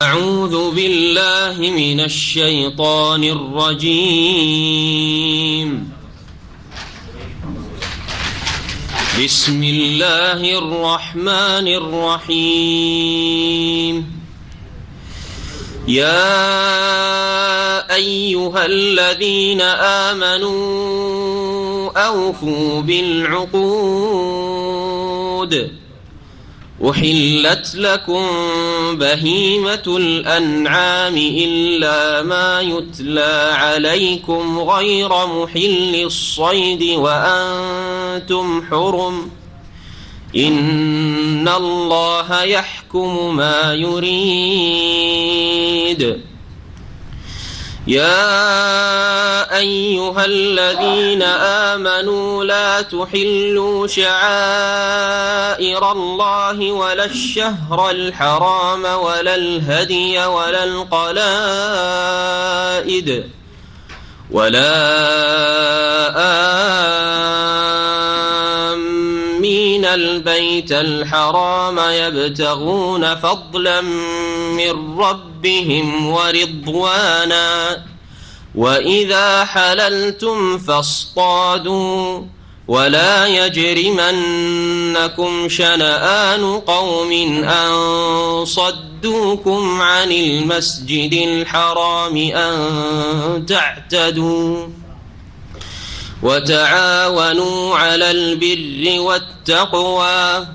أعوذ بالله من الشيطان الرجيم. بسم الله الرحمن الرحيم. يا أيها الذين آمنوا أوفوا بالعقود. أحلت لكم بهيمة الأنعام إلا ما يتلى عليكم غير محل الصيد وأنتم حرم. إن الله يحكم ما يريد. يا أيها الذين آمنوا لا تحلوا شعائر الله ولا الشهر الحرام ولا الهدي ولا القلائد ولا آمين البيت الحرام يبتغون فضلا من ربهم ورضوانا. وإذا حللتم فاصطادوا ولا يجرمنكم شنآن قوم أن صدوكم عن المسجد الحرام أن تعتدوا. وتعاونوا على البر والتقوى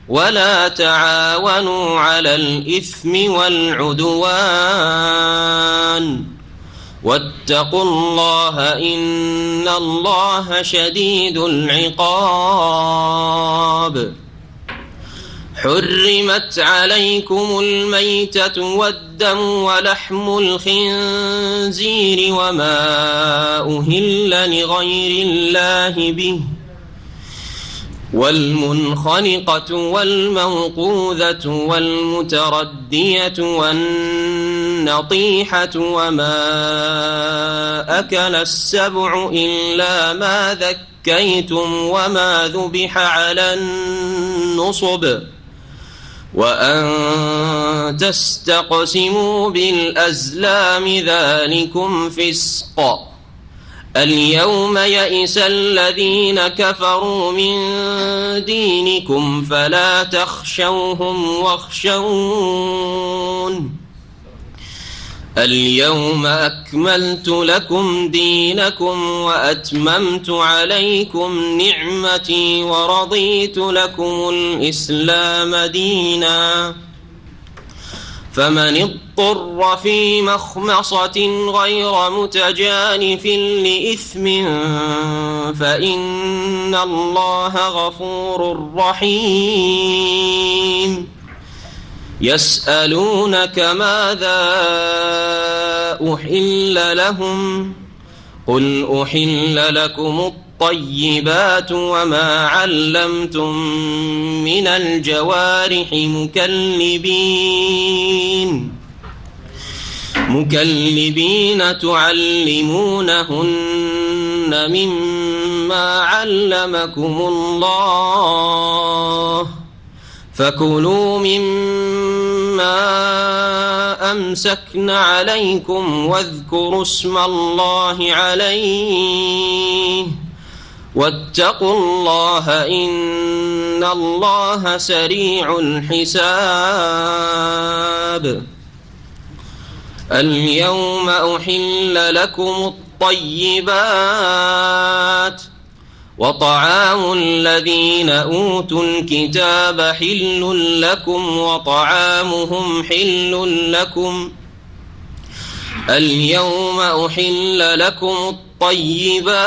ولا تعاونوا على الإثم والعدوان. واتقوا الله إن الله شديد العقاب. حرمت عليكم الميتة والدم ولحم الخنزير وما أهل لغير الله به والمنخنقة والموقوذة والمتردية والنطيحة وما أكل السبع إلا ما ذكيتم وما ذبح على النصب وأن تستقسموا بالأزلام ذلكم فسق. اليوم يئس الذين كفروا من دينكم فلا تخشوهم واخشون. اليوم أكملت لكم دينكم وأتممت عليكم نعمتي ورضيت لكم الإسلام دينا. فمن اضطر في مخمصة غير متجانف لإثم فإن الله غفور رحيم. يسألونك ماذا أحل لهم قل أحل لكم الطيبات وما علمتم من الجوارح مكلبين تعلمونهن مما علمكم الله فكلوا مما أمسكن عليكم واذكروا اسم الله عليه واتقوا الله إن الله سريع الحساب. اليوم أحل لكم الطيبات وطعام الذين أوتوا الكتاب حل لكم وطعامهم حل لكم. اليوم أحل لكم الطيبات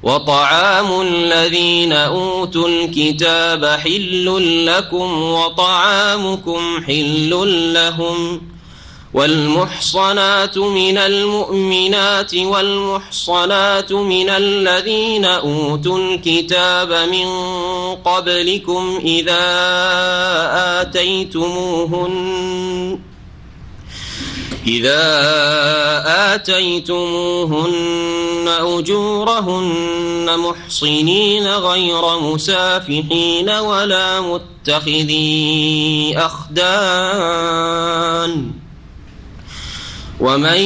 وطعام الذين أوتوا الكتاب حل لكم وطعامكم حل لهم. والمحصنات من المؤمنات والمحصنات من الذين أوتوا الكتاب من قبلكم إذا آتيتموهن أجورهن محصنين غير مسافحين ولا متخذي أخدان ومن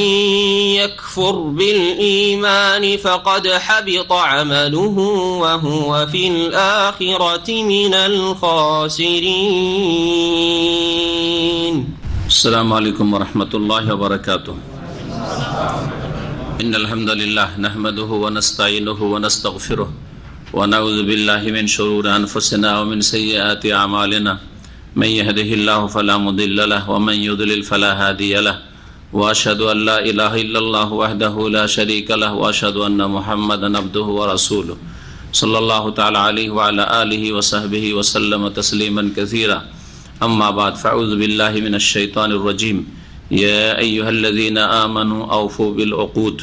يكفر بالإيمان فقد حبط عمله وهو في الآخرة من الخاسرين. السلام عليكم ورحمة الله وبركاته. إن الحمد لله نحمده ونستعينه ونستغفره ونعوذ بالله من شرور أنفسنا ومن سيئات أعمالنا من يهده الله فلا مضل له ومن يضلل فلا هادي له وأشهد أن لا إله إلا الله وحده لا شريك له وأشهد أن محمدا عبده ورسوله صلى الله تعالى عليه وعلى آله وصحبه وسلم تسليما كثيرا. أما بعد فأعوذ بالله من الشيطان الرجيم. يا أيها الذين آمنوا أوفوا بالعقود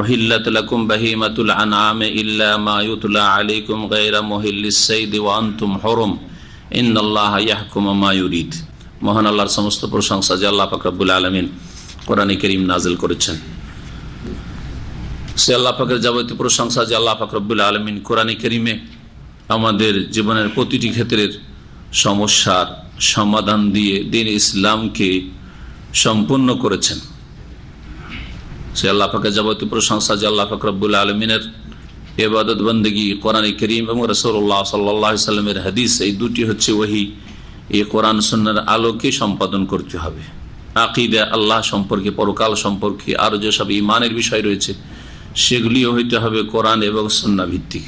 أحلت لكم بهيمة الأنعام إلا ما يتلى عليكم غير محل الصيد وأنتم حرم إن الله يحكم ما يريد. মহান আল্লাহর সমস্ত প্রশংসা যে আল্লাহ পাক রব্বুল আলামিন কোরআনে কারীম নাযিল করেছেন। সে আল্লাহ পাকের যাবতীয় প্রশংসা যে আল্লাহ পাক রব্বুল আলামিন কোরআনে কারীমে আমাদের জীবনের প্রতিটি ক্ষেত্রের সমস্যার সমাধান দিয়ে দ্বীন ইসলামকে সম্পূর্ণ করেছেন। সে আল্লাহ পাকের যাবতীয় প্রশংসা যে আল্লাহ পাক রব্বুল আলামিনের ইবাদত বন্দেগী কোরআনে কারীম এবং রাসূলুল্লাহ সাল্লাল্লাহু আলাইহি সাল্লামের হাদিস, এই দুটি হচ্ছে ওহী। এই কোরআন সুন্নাহর আলোকে সম্পাদন করতে হবে। আকীদা, আল্লাহ সম্পর্কে, পরকাল সম্পর্কে আরো যেসব ঈমানের বিষয় রয়েছে সেগুলিও হইতে হবে কোরআন এবং সুন্নাহ ভিত্তিক।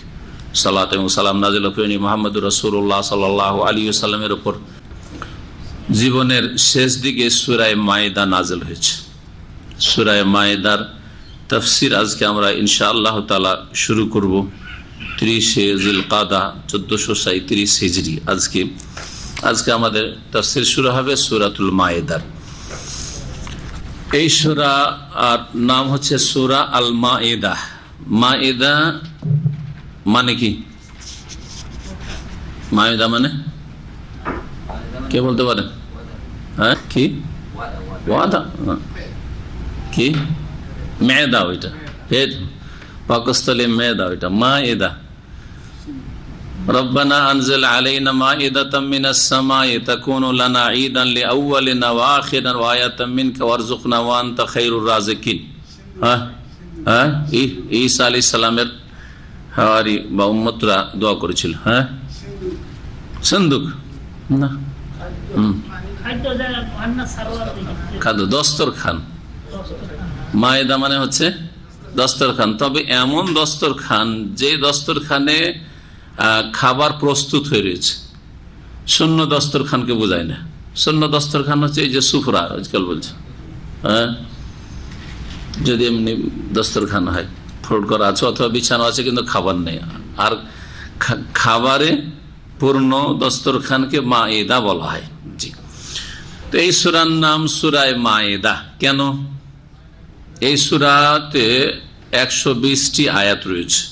সালাত এবং সালাম নাযিল হয়েছে মুহাম্মদুর রাসূলুল্লাহ সাল্লাল্লাহু আলাইহি ওয়াসাল্লামের উপর। জীবনের শেষ দিকে সূরা মায়েদা নাযিল হয়েছে। সূরা মায়েদার তাফসীর আজকে আমরা ইনশাআল্লাহ তাআলা শুরু করব 30 জিলকাদা 1437 হিজরি। আজকে আমাদের তাফসীর শুরু হবে সূরাতুল মায়েদার। এই সূরা আর নাম হচ্ছে সূরা আল মায়েদা। মায়েদা মানে কি? মায়েদা মানে কে বলতে পারেন? হ্যাঁ, কি ওয়াদা, কি মেয়েদা, ওইটা পেট পাকস্থলী মেয়েদা, ওইটা মায়েদা। রব্বানা আনজিল আলাইনা মাইদাতাম মিনাস সামাই তাকুনু লানা ঈদান লিআউয়ালিনা ওয়া আখিরিনা ওয়া আয়াতাম মিনকা ওয়ারযুকনা ওয়া আনতা খায়রুর রাযিকিন। ঈসা আলাইহিস সালামের হাওয়ারি বা উম্মতরা দোয়া করেছিল। হ্যাঁ, সন্দুক না, খাদ্য, দস্তরখান। মায়েদা মানে হচ্ছে দস্তরখান, তবে এমন দস্তরখান যে দস্তরখানে খাবার প্রস্তুত হয়ে রয়েছে। শূন্য দস্তরখানকে বোঝায় না। শূন্য দস্তরখান হচ্ছে এই যে সুফরা আজকাল বলছে। হ্যাঁ, যদি এমনি দস্তরখান হয়, ফোল্ড করা আছে অথবা বিছানো আছে কিন্তু খাবার নেই, আর খাবারে পূর্ণ দস্তরখানকে মায়েদা বলা হয়। জি, তো এই সূরার নাম সূরা মায়েদা কেন? এই সূরাতে 120টি আয়াত রয়েছে।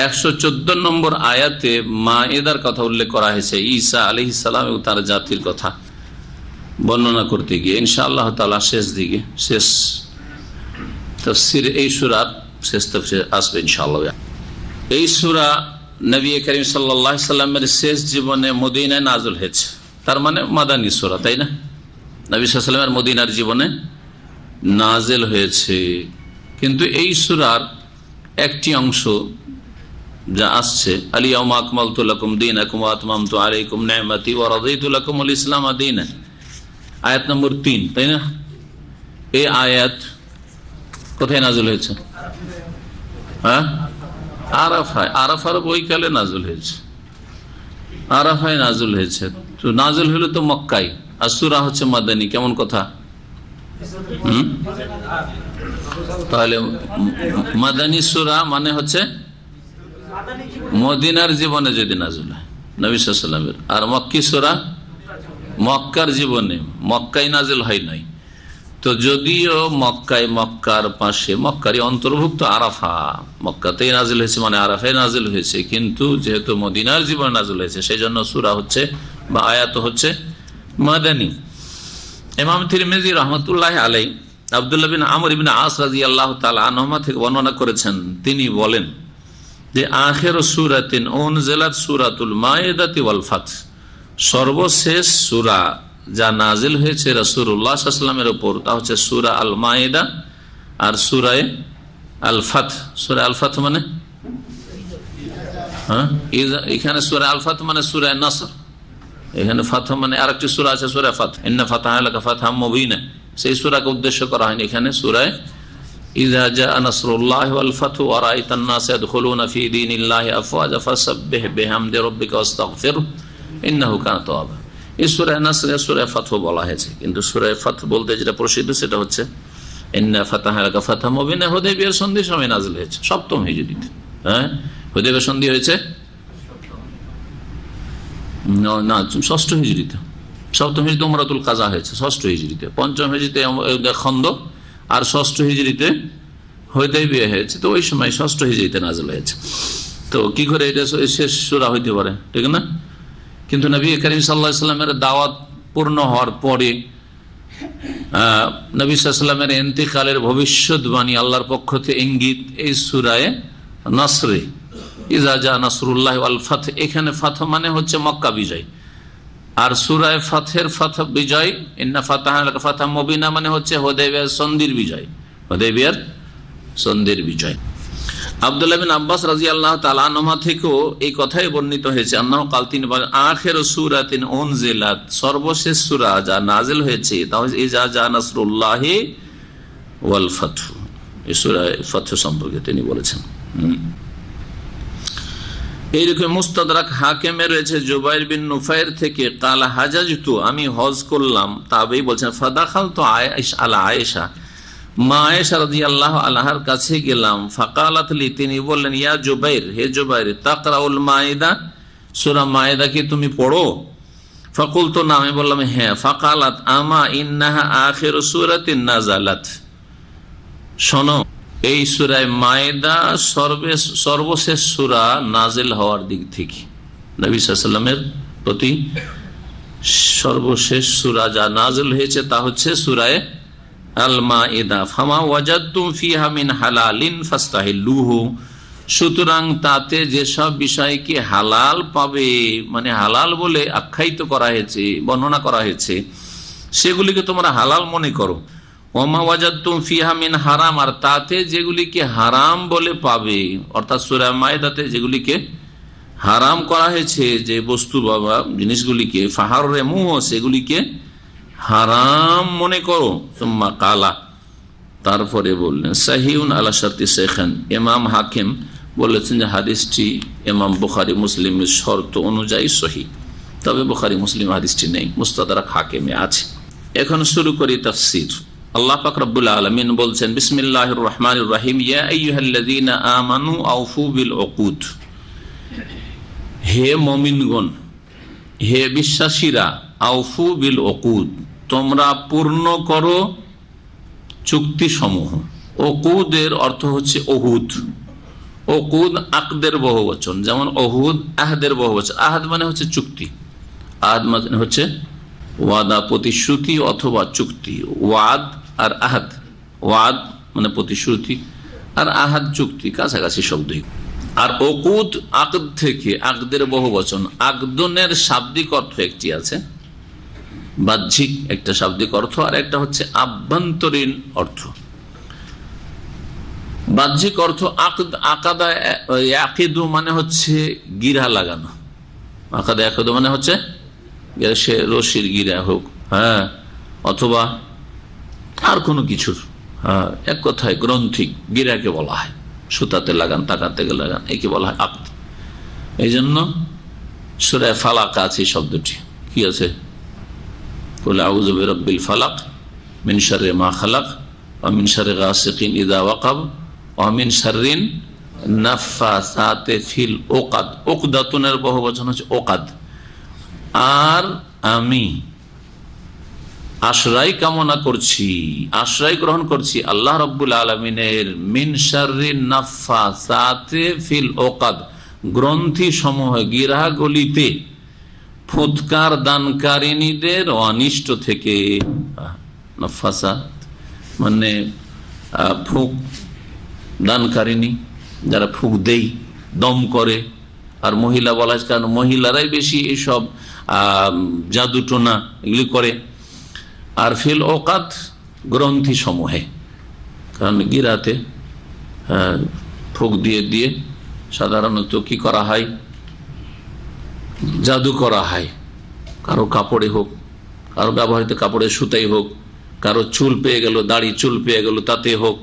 114 নম্বর আয়াতে মায়েদার কথা উল্লেখ করা হয়েছে, ঈসা আলাইহিস সালাম এবং তার জাতির কথা বর্ণনা করতে গিয়ে। ইনশাআল্লাহ তাআলা শেষ দিকে, শেষ তাফসীর এই সূরার শেষ তাফসীর আসবে ইনশাআল্লাহ। এই সূরা নবী করিম সাল্লাল্লাহু আলাইহি সাল্লামের শেষ জীবনে মদিনায় নাযিল হয়েছে, তার মানে মাদানী সূরা, তাই না? নবী সাল্লাল্লাহু আলাইহি সাল্লামের মদিনার জীবনে নাযিল হয়েছে। কিন্তু এই সূরার একটি অংশ যা আসছে, আল ইয়াউমা আকমালতু লাকুম দীনাকুম ওয়া আতমামতু আলাইকুম নি'মাতি ওয়া রাদিতু লাকুমুল ইসলাম দীনান, আয়াত নম্বর 3, তাই না? এই আয়াত কোথায় নাযিল হয়েছে? হ্যাঁ, আরাফায়। আরাফার বৈকালে নাযিল হয়েছে, আরাফায় নাযিল হয়েছে। তো নাযিল হলো তো মক্কায়, আর সূরা হচ্ছে মাদানী। কেমন কথা? তাহলে মাদানী সূরা মানে হচ্ছে মদিনার জীবনে যদি নাযিল হয় নবী সাল্লাল্লাহু আলাইহি ওয়াসাল্লামের, আর মক্কি সূরা মক্কার জীবনে, মক্কায় নাযিল হয় নাই। তো যদিও মক্কার পাশে, মক্কারই অন্তর্ভুক্ত আরাফা, মক্কাতেই নাযিল হয়েছে মানে আরাফায় নাযিল হয়েছে, কিন্তু যেহেতু মদিনার জীবনে নাযিল হয়েছে সেই জন্য সূরা হচ্ছে বা আয়াত হচ্ছে মাদানী। ইমাম তিরমিজি রাহমাতুল্লাহি আলাইহি আব্দুল্লাহ বিন আমর ইবনে আস রাদিয়াল্লাহু তাআলা আনহুমা থেকে বর্ণনা করেছেন, তিনি বলেন যে আখির সূরাতিন উনজিলাত সূরাতুল মাইদাতি ওয়াল ফাত, সর্বশেষ সূরা যা নাজিল হয়েছে রাসূলুল্লাহ সাল্লাল্লাহু আলাইহি ওয়াসাল্লামের উপর তা হচ্ছে সূরা আল মাইদা আর সূরা আল ফাত। সূরা আল ফাত মানে এখানে সূরা আল ফাত মানে সূরা নসর, এখানে ফাতহ মানে আরেকটি সূরা আছে সূরা ফাত, ইন্না ফাতাহনা লাকা ফাতহাম মুবিনা, সেই সূরাকে উদ্দেশ্য করা হয়নি এখানে। সূরা ইযা জাআ নাসরুল্লাহি ওয়াল ফাতহু ওয়া রাআইতান নাস ইয়াদখুলুনা ফি দীনিল্লাহি আফওয়াজা ফাসাব্বিহ বিহামদি রাব্বিকা ওয়াস্তাগফির ইন্নাহু কানা তাওয়াবা। এই সূরা নাসর সূরা ফাতহ বলা হয়েছে, কিন্তু সূরা ফাতহ বলতে যেটা প্রসিদ্ধ সেটা হচ্ছে ইন্না ফাতাহনা লাকা ফাতহাম মুবিনা, হুদায়বিয়ার সন্ধির সময় নাযিল হয়েছে 7ম হিজরিতে। হুদায়বিয়ার সন্ধি হয়েছে না 6ষ্ঠ হিজরিতে, 7ম হিজরিতে উমরাতুল কাজা হয়েছে 6ষ্ঠ হিজরিতে, 5ম হিজরিতে খন্দক, আর 6ষ্ঠ হিজরিতে হুদায়বিয়া হয়েছে। তো ওই সময় 6ষ্ঠ হিজরিতে নাযিল হয়েছে। তো কি করে এটা শেষ সূরা হইতে পারে, ঠিক না? কিন্তু নবী করিম সাল্লাল্লাহু আলাইহি ওয়াসাল্লামের দাওয়াত পূর্ণ হওয়ার পরে নবী সাল্লাল্লাহু আলাইহি ওয়াসাল্লামের ইন্তিকালের ভবিষ্যৎবাণী আল্লাহর পক্ষ থেকে ইঙ্গিত এই সূরায়ে নসরে ইযা জা নাসরুল্লাহি ওয়াল ফাত, এখানে ফাত মানে হচ্ছে মক্কা বিজয়, আর সূরা ফাতহের ফাত বিজয়, ইন্না ফাতাহনা লাকা ফাতহাম মুবিনা মানে হচ্ছে হুদায়বিয়ার সন্ধির বিজয়, হুদায়বিয়ার সন্ধির বিজয়। আব্দুল্লাহ বিন আব্বাস রাদিয়াল্লাহু তাআলা আনহুমা থেকেও এই কথাই বর্ণিত হয়েছে, আন্নাহু কাল, তিনি বলেন আখির সূরাতিন উনজিলাত, সর্বশেষ সূরা যা নাযিল হয়েছে তা হচ্ছে ইযা জা নাসরুল্লাহি ওয়াল ফাতহ। এই সূরা ফাতহ সম্পর্কে তিনি বলেছেন। এইরকম মুস্তাদরাক হাকিমে রয়েছে জুবাইর বিন নুফাইর থেকে, কালা হাজাজতু, আমি হজ করলাম, তাবেই বলছেন ফাদাখালতু আয়েশা আলা আয়েশা, মা আয়েশা রাদিয়াল্লাহু আনহার কাছে গেলাম, ফাকালাত লি, তিনি বললেন ইয়া জুবাইর, হে জুবাইর, তাকরাউল মাইদা, সূরা মাইদা কি তুমি পড়ো? ফাকুলতু না, আমি বললাম হ্যাঁ। ফাকালাত আমা ইন্নাহা আখির সূরাতিন নাযালাত, শোনো এই সূরা মাইদা সর্বশেষ সূরা নাজিল হওয়ার দিক থেকে, নবী সাল্লাল্লাহু আলাইহি ওয়াসাল্লামের প্রতি সর্বশেষ সূরা যা নাজিল হয়েছে তা হচ্ছে সূরা আল মাইদা। ফামা ওয়াজাদতুম ফিহা মিন হালালিন ফাস্তাহিল্লুহু, সুতরাং তাতে যেসব বিষয়কে হালাল পাবে, মানে হালাল বলে আখ্যায়িত করা হয়েছে, বর্ণনা করা হয়েছে, সেগুলিকে তোমরা হালাল মনে করো। ওমা ওয়াজাদতুম ফিহা মিন হারাম, আর তাতে যেগুলিকে হারাম বলে পাবে, অর্থাৎ সূরা মাইদাতে যেগুলিকে হারাম করা হয়েছে, যে বস্তু বাবা জিনিসগুলিকে, ফাহাররিমুহু, সেগুলিকে হারাম মনে করো। সুম্মা কালা, তারপরে বললেন সাহিউন আলা শারতি শাইখান, ইমাম হাকিম বলেছেন যে হাদিসটি ইমাম বুখারী মুসলিমের শর্ত অনুযায়ী সহিহ, তবে বুখারী মুসলিম হাদিসটি নেই, মুস্তাদরাক হাকিমে আছে। এখন শুরু করি তাফসীর। আল্লাহ পাক রব্বুল আলামিন বলছেন বিসমিল্লাহির রহমানির রহিম, ইয়া আইয়ুহাল্লাযীনা আমানু আউফু বিল উকুদ, হে মুমিনগণ, হে বিশ্বাসীরা, আউফু বিল উকুদ, তোমরা পূর্ণ করো চুক্তি সমূহ। উকুদের অর্থ হচ্ছে ওহুদ, উকুদ আকদের বহুবচন, যেমন ওহুদ আহদের বহুবচন। আহাদ মানে হচ্ছে চুক্তি, আহাদ মানে হচ্ছে ওয়াদা, প্রতিশ্রুতি অথবা চুক্তি। ওয়াদ আর আহাদ, ওয়াদ মানে প্রতিশ্রুতি আর আহাদ চুক্তি, কাছাকাছি শব্দই। আর উকুদ আকদ থেকে, আকদের বহুবচন। আকদনের শাব্দিক অর্থ একটি আছে, বাহ্যিক একটা শাব্দিক অর্থ, আর একটা হচ্ছে আভ্যন্তরীণ অর্থ। বাহ্যিক অর্থ আকাদা ইয়াকিদু মানে হচ্ছে গিরা লাগানো, আকাদা ইয়াকিদু মানে হচ্ছে সে রশির গিরা হোক, হ্যাঁ, অথবা আর কোনো কিছুর, হ্যাঁ, এক কথায় গ্রন্থি গিরাকে বলা হয়, সুতাতে লাগান, তাকাতে লাগান, একে বলা হয় আকদ। এই জন্য সূরা ফালাক আছে শব্দটি, কি আছে? কুল আউযু বিরাব্বিল ফালাক মিন শাররি মা খালাক ওয়া মিন শাররি গাসিকিন ইযা ওয়াকাব ওয়া মিন শাররিন নাফাসাতি ফিল উকাদ। উকদাতুনের বহুবচন হচ্ছে উকাদ। আর আমি আশ্রয় কামনা করছি, আশ্রয় গ্রহণ করছি আল্লাহ রাব্বুল আলামিনের মিন শাররিন নাফাসাতি ফিল উকাদ, গ্রন্থি সমূহ, গিরাগুলিতে ফুৎকার দানকারিনীদের অনিষ্ট থেকে। নাফাসা মানে ফুঁক দানকারিনী, যারা ফুঁক দেই, দম করে। আর মহিলা বলা হয় কারণ মহিলারাই বেশি এইসব জাদুটোনা এগুলি করে। আর ফিল ওকাত, গ্রন্থি সমূহে, কারণ গিরাতে ফুঁক দিয়ে দিয়ে সাধারণত কি করা হয়, জাদু করা হয়। কারো কাপড়ে হোক, কারো ব্যবহৃত কাপড়ের সুতাই হোক, কারো চুল পেয়ে গেল, দাড়ি চুল পেয়ে গেল, তাতে হোক,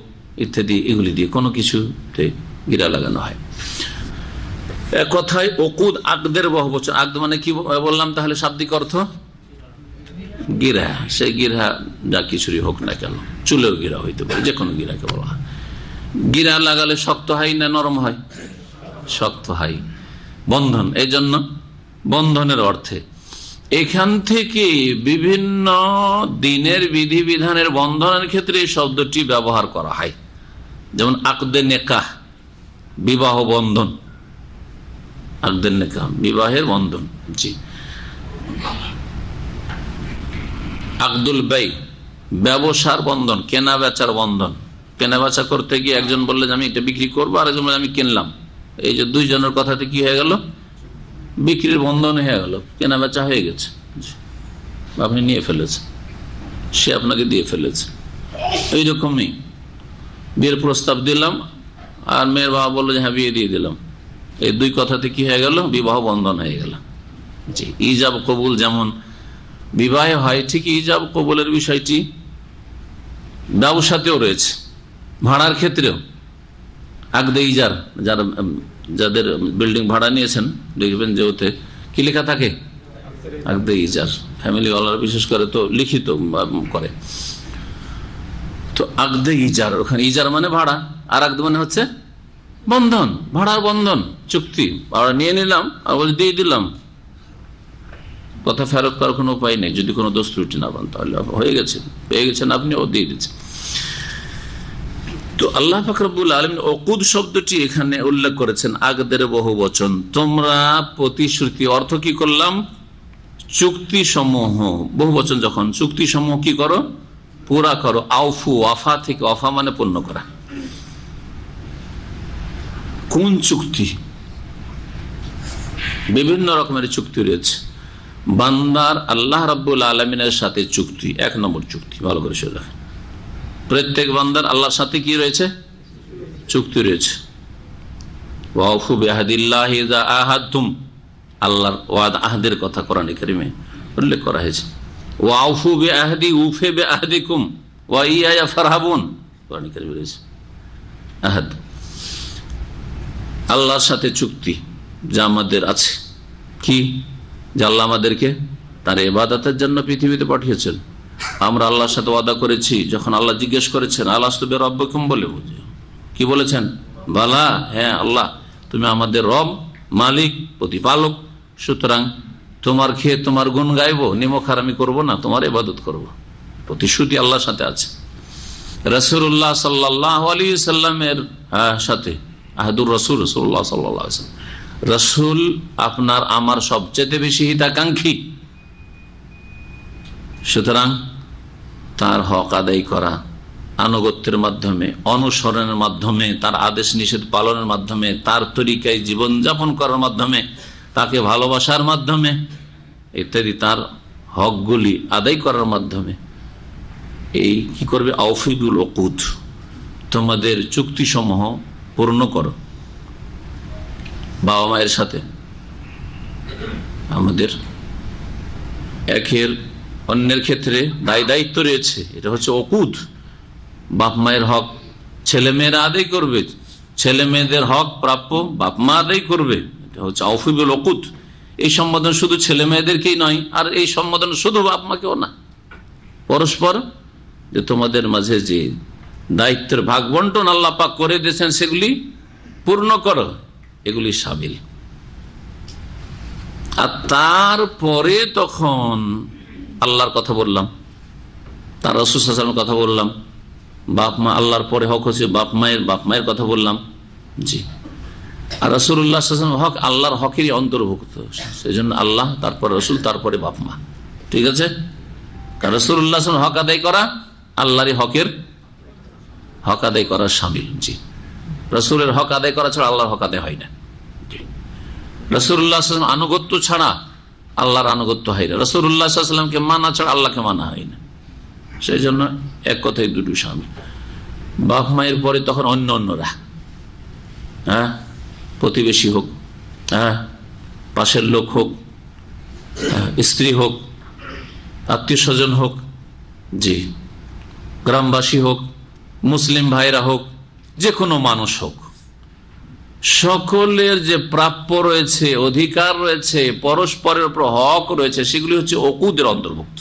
ইত্যাদি, এগুলি দিয়ে কোনো কিছুতে গিরা লাগানো হয়। এক কথায় ওকুদ, আকদের বহুবচন। আকদ মানে কি বললাম তাহলে শাব্দিক অর্থ? গিরা। সেই গিরা যা কিছুরই হোক না কেন, চুলেও গিরা হইতে পারে, যে কোনো গিরাকে বলা হয়। গিরা লাগালে শক্ত হয় না নরম হয়? শক্ত হয়, বন্ধন। এই জন্য বন্ধনের অর্থে এখান থেকে বিভিন্ন দিনের বিধিবিধানের বন্ধনের ক্ষেত্রে এই শব্দটি ব্যবহার করা হয়। যেমন আকদে নেকাহ, বিবাহ বন্ধন। আকদে নেকাহ, বিবাহের বন্ধন। জি। আকদুল বাই, ব্যবসার বন্ধন, কেনা বেচার বন্ধন। কেনা বেচা করতে গিয়ে একজন বললে যে আমি এটা বিক্রি করবো, আর একজন বললে আমি কিনলাম। এই যে দুইজনের কথাতে কি হয়ে গেল? বিক্রির বন্ধন হয়ে গেল, কেনা বেচা হয়ে গেছে। আপনি নিয়ে ফেলেছেন, সে আপনাকে দিয়ে ফেলেছে। এইরকমই বিয়ের প্রস্তাব দিলাম, আর মেয়ের বাবা বললো যে হ্যাঁ বিয়ে দিয়ে দিলাম। এই দুই কথাতে কি হয়ে গেল? বিবাহ বন্ধন হয়ে গেল। জি। ইজাব কবুল যেমন বিবাহে হয়, ঠিক ইজাব কবুলের বিষয়টি ব্যবসাতেও রয়েছে, ভাড়ার ক্ষেত্রেও। আকদে ইজার, যাদের বিল্ডিং ভাড়া নিয়েছেন দেখবেন যে ওতে কি লেখা থাকে? আকদে ইজার। ফ্যামিলি ওয়ালারা বিশেষ করে তো লিখিত করে। তো আকদে ইজার, ওখানে ইজার মানে ভাড়া, আর আকদ মানে হচ্ছে বন্ধন, ভাড়ার বন্ধন, চুক্তি। ভাড়া নিয়ে নিলাম আর বলে দিয়ে দিলাম, কথা ফেরত করার কোনো উপায় নেই। যদি কোনো দোষ ত্রুটি না পান তাহলে হয়ে গেছে, পেয়ে গেছেন আপনি, ও দিয়ে দিচ্ছেন। তো আল্লাহ পাক রব্বুল আলামিন উকুদ শব্দটি এখানে উল্লেখ করেছেন, আকদের বহুবচন। তোমরা প্রতিশ্রুতি, অর্থ কি করলাম? চুক্তি সমূহ, বহুবচন যখন, চুক্তি সমূহ কি করো? পুরা করো। আউফু, ওয়াফা থেকে, ওয়াফা মানে পূর্ণ করা। কোন চুক্তি? বিভিন্ন রকমের চুক্তি রয়েছে। বান্দার আল্লাহ রাব্বুল আলামিনের সাথে চুক্তি, এক নম্বর চুক্তি, ভালো করে শুনে রাখেন। প্রত্যেক বান্দার আল্লাহর সাথে কি রয়েছে? চুক্তি রয়েছে। ওয়াউফু বিআহদিল্লাহি ইযা আহাদতুম, আল্লাহর ওয়াদা, আহদের কথা কোরআনে কারিমে উল্লেখ করা হয়েছে। ওয়াউফু বিআহদি উফে বিআহদিকুম ওয়া ইয়া ফারহাবুন, কোরআনে কারিমে রয়েছে আহদ। আল্লাহর সাথে চুক্তি যা আমাদের আছে, কি? যে আল্লাহ আমাদেরকে তার ইবাদতের জন্য পৃথিবীতে পাঠিয়েছেন। আমরা আল্লাহর সাথে ওয়াদা করেছি। যখন আল্লাহ জিজ্ঞেস করেছেন আলাস্তু বিরাব্বিকুম বলে, কি বলেছেন? বালা, হ্যাঁ আল্লাহ তুমি আমাদের রব, মালিক, প্রতিপালক। সুতরাং তোমার খেয়ে তোমার গুণ গাইবো, নিমখারামি করবো না, তোমার ইবাদত করব। প্রতিশ্রুতি আল্লাহর সাথে আছে। রাসূলুল্লাহ সাল্লাল্লাহু আলাইহি সাল্লামের সাথে আহদুর রাসূল, রাসূলুল্লাহ সাল্লাল্লাহু আলাইহি ওয়াসাল্লাম, রাসূল আপনার আমার সবচেয়ে বেশি হিতাকাঙ্ক্ষী। সুতরাং তার হক আদায় করা, আনুগত্যের মাধ্যমে, অনুসরণের মাধ্যমে, তার আদেশ নিষেধ পালনের মাধ্যমে, তার তরিকায় জীবনযাপন করার মাধ্যমে, তাকে ভালোবাসার মাধ্যমে ইত্যাদি, তার হকগুলি আদায় করার মাধ্যমে এই কি করবে? আউফিবুল উকুদ, তোমাদের চুক্তিসমূহ পূর্ণ করো। বাবা মায়ের সাথে আমাদের একের অন্যের ক্ষেত্রে দায়িত্ব রয়েছে, এটা হচ্ছে উকুদ। বাপ মায়ের হক ছেলে মেয়েরা আদায় করবে, ছেলে মেয়েদের হক প্রাপ্য বাপ মা আদায় করবে, এটা হচ্ছে আউফিবুল উকুদ। এই সম্বোধন শুধু ছেলে মেয়েদেরকেই নয়, আর এই সম্বোধন শুধু বাপ মাকেও না, পরস্পর যে তোমাদের মাঝে যে দায়িত্বের ভাগ বন্টন আল্লাহ পাক করে দিয়েছেন সেগুলি পূর্ণ করো, এগুলি শামিল। আর তারপরে তখন আল্লাহর কথা বললাম, তার রাসূল সাল্লাল্লাহু আলাইহি ওয়াসাল্লামের কথা বললাম, বাপ মা আল্লাহর পরে হক হচ্ছে বাপ মায়ের কথা বললাম। জি। আর রাসূলুল্লাহ সাল্লাল্লাহু আলাইহি ওয়াসাল্লাম হক আল্লাহর হকেরই অন্তর্ভুক্ত, সেই জন্য আল্লাহ, তারপর রাসূল, তারপরে বাপ মা। ঠিক আছে? কারণ রাসূলুল্লাহ সাল্লাল্লাহু আলাইহি ওয়াসাল্লাম হক আদায় করা আল্লাহরই হকের হক আদায় করার শামিল। জি, রাসূলের হক আদায় করা ছাড়া আল্লাহর হক আদায় হয় না। রাসূলুল্লাহ সাল্লাল্লাহু আলাইহি ওয়াসাল্লাম আনুগত্য ছাড়া আল্লাহর আনুগত্য হয় না। রাসূলুল্লাহ সাল্লাল্লাহু আলাইহি ওয়াসাল্লামকে মানা ছাড়া আল্লাহকে মানা হয় না। সেই জন্য এক কথায় দুটো শামিল। বাপ মায়ের পরে তখন অন্য অন্যরা, হ্যাঁ, প্রতিবেশী হোক, হ্যাঁ, পাশের লোক হোক, স্ত্রী হোক, আত্মীয় স্বজন হোক, জি, গ্রামবাসী হোক, মুসলিম ভাইরা হোক, যে কোনো মানুষ হোক, সকলের যে প্রাপ্য রয়েছে, অধিকার রয়েছে, পরস্পরের উপর হক রয়েছে, সেগুলি হচ্ছে উকুদের অন্তর্ভুক্ত।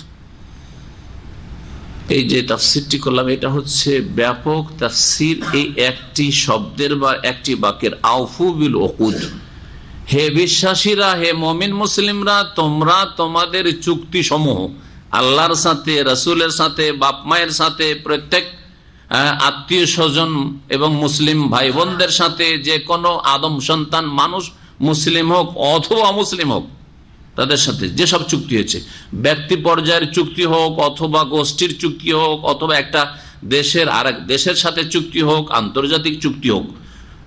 এই যে তাফসিরটি করলাম এটা হচ্ছে ব্যাপক তাফসির এই একটি শব্দের বা একটি বাক্যের, আউফু বিল উকুদ। হে বিশ্বাসীরা, হে মুমিন মুসলিমরা, তোমরা তোমাদের চুক্তি সমূহ আল্লাহর সাথে, রাসূলের সাথে, বাপ মায়ের সাথে, প্রত্যেক আত্মীয় স্বজন এবং মুসলিম ভাই বোনদের সাথে, যে কোনো আদম সন্তান মানুষ, মুসলিম হোক অথবা অমুসলিম হোক, তাদের সাথে যেসব চুক্তি হয়েছে, ব্যক্তি পর্যায়ের চুক্তি হোক অথবা গোষ্ঠীর চুক্তি হোক অথবা একটা দেশের আরেক দেশের সাথে চুক্তি হোক, আন্তর্জাতিক চুক্তি হোক,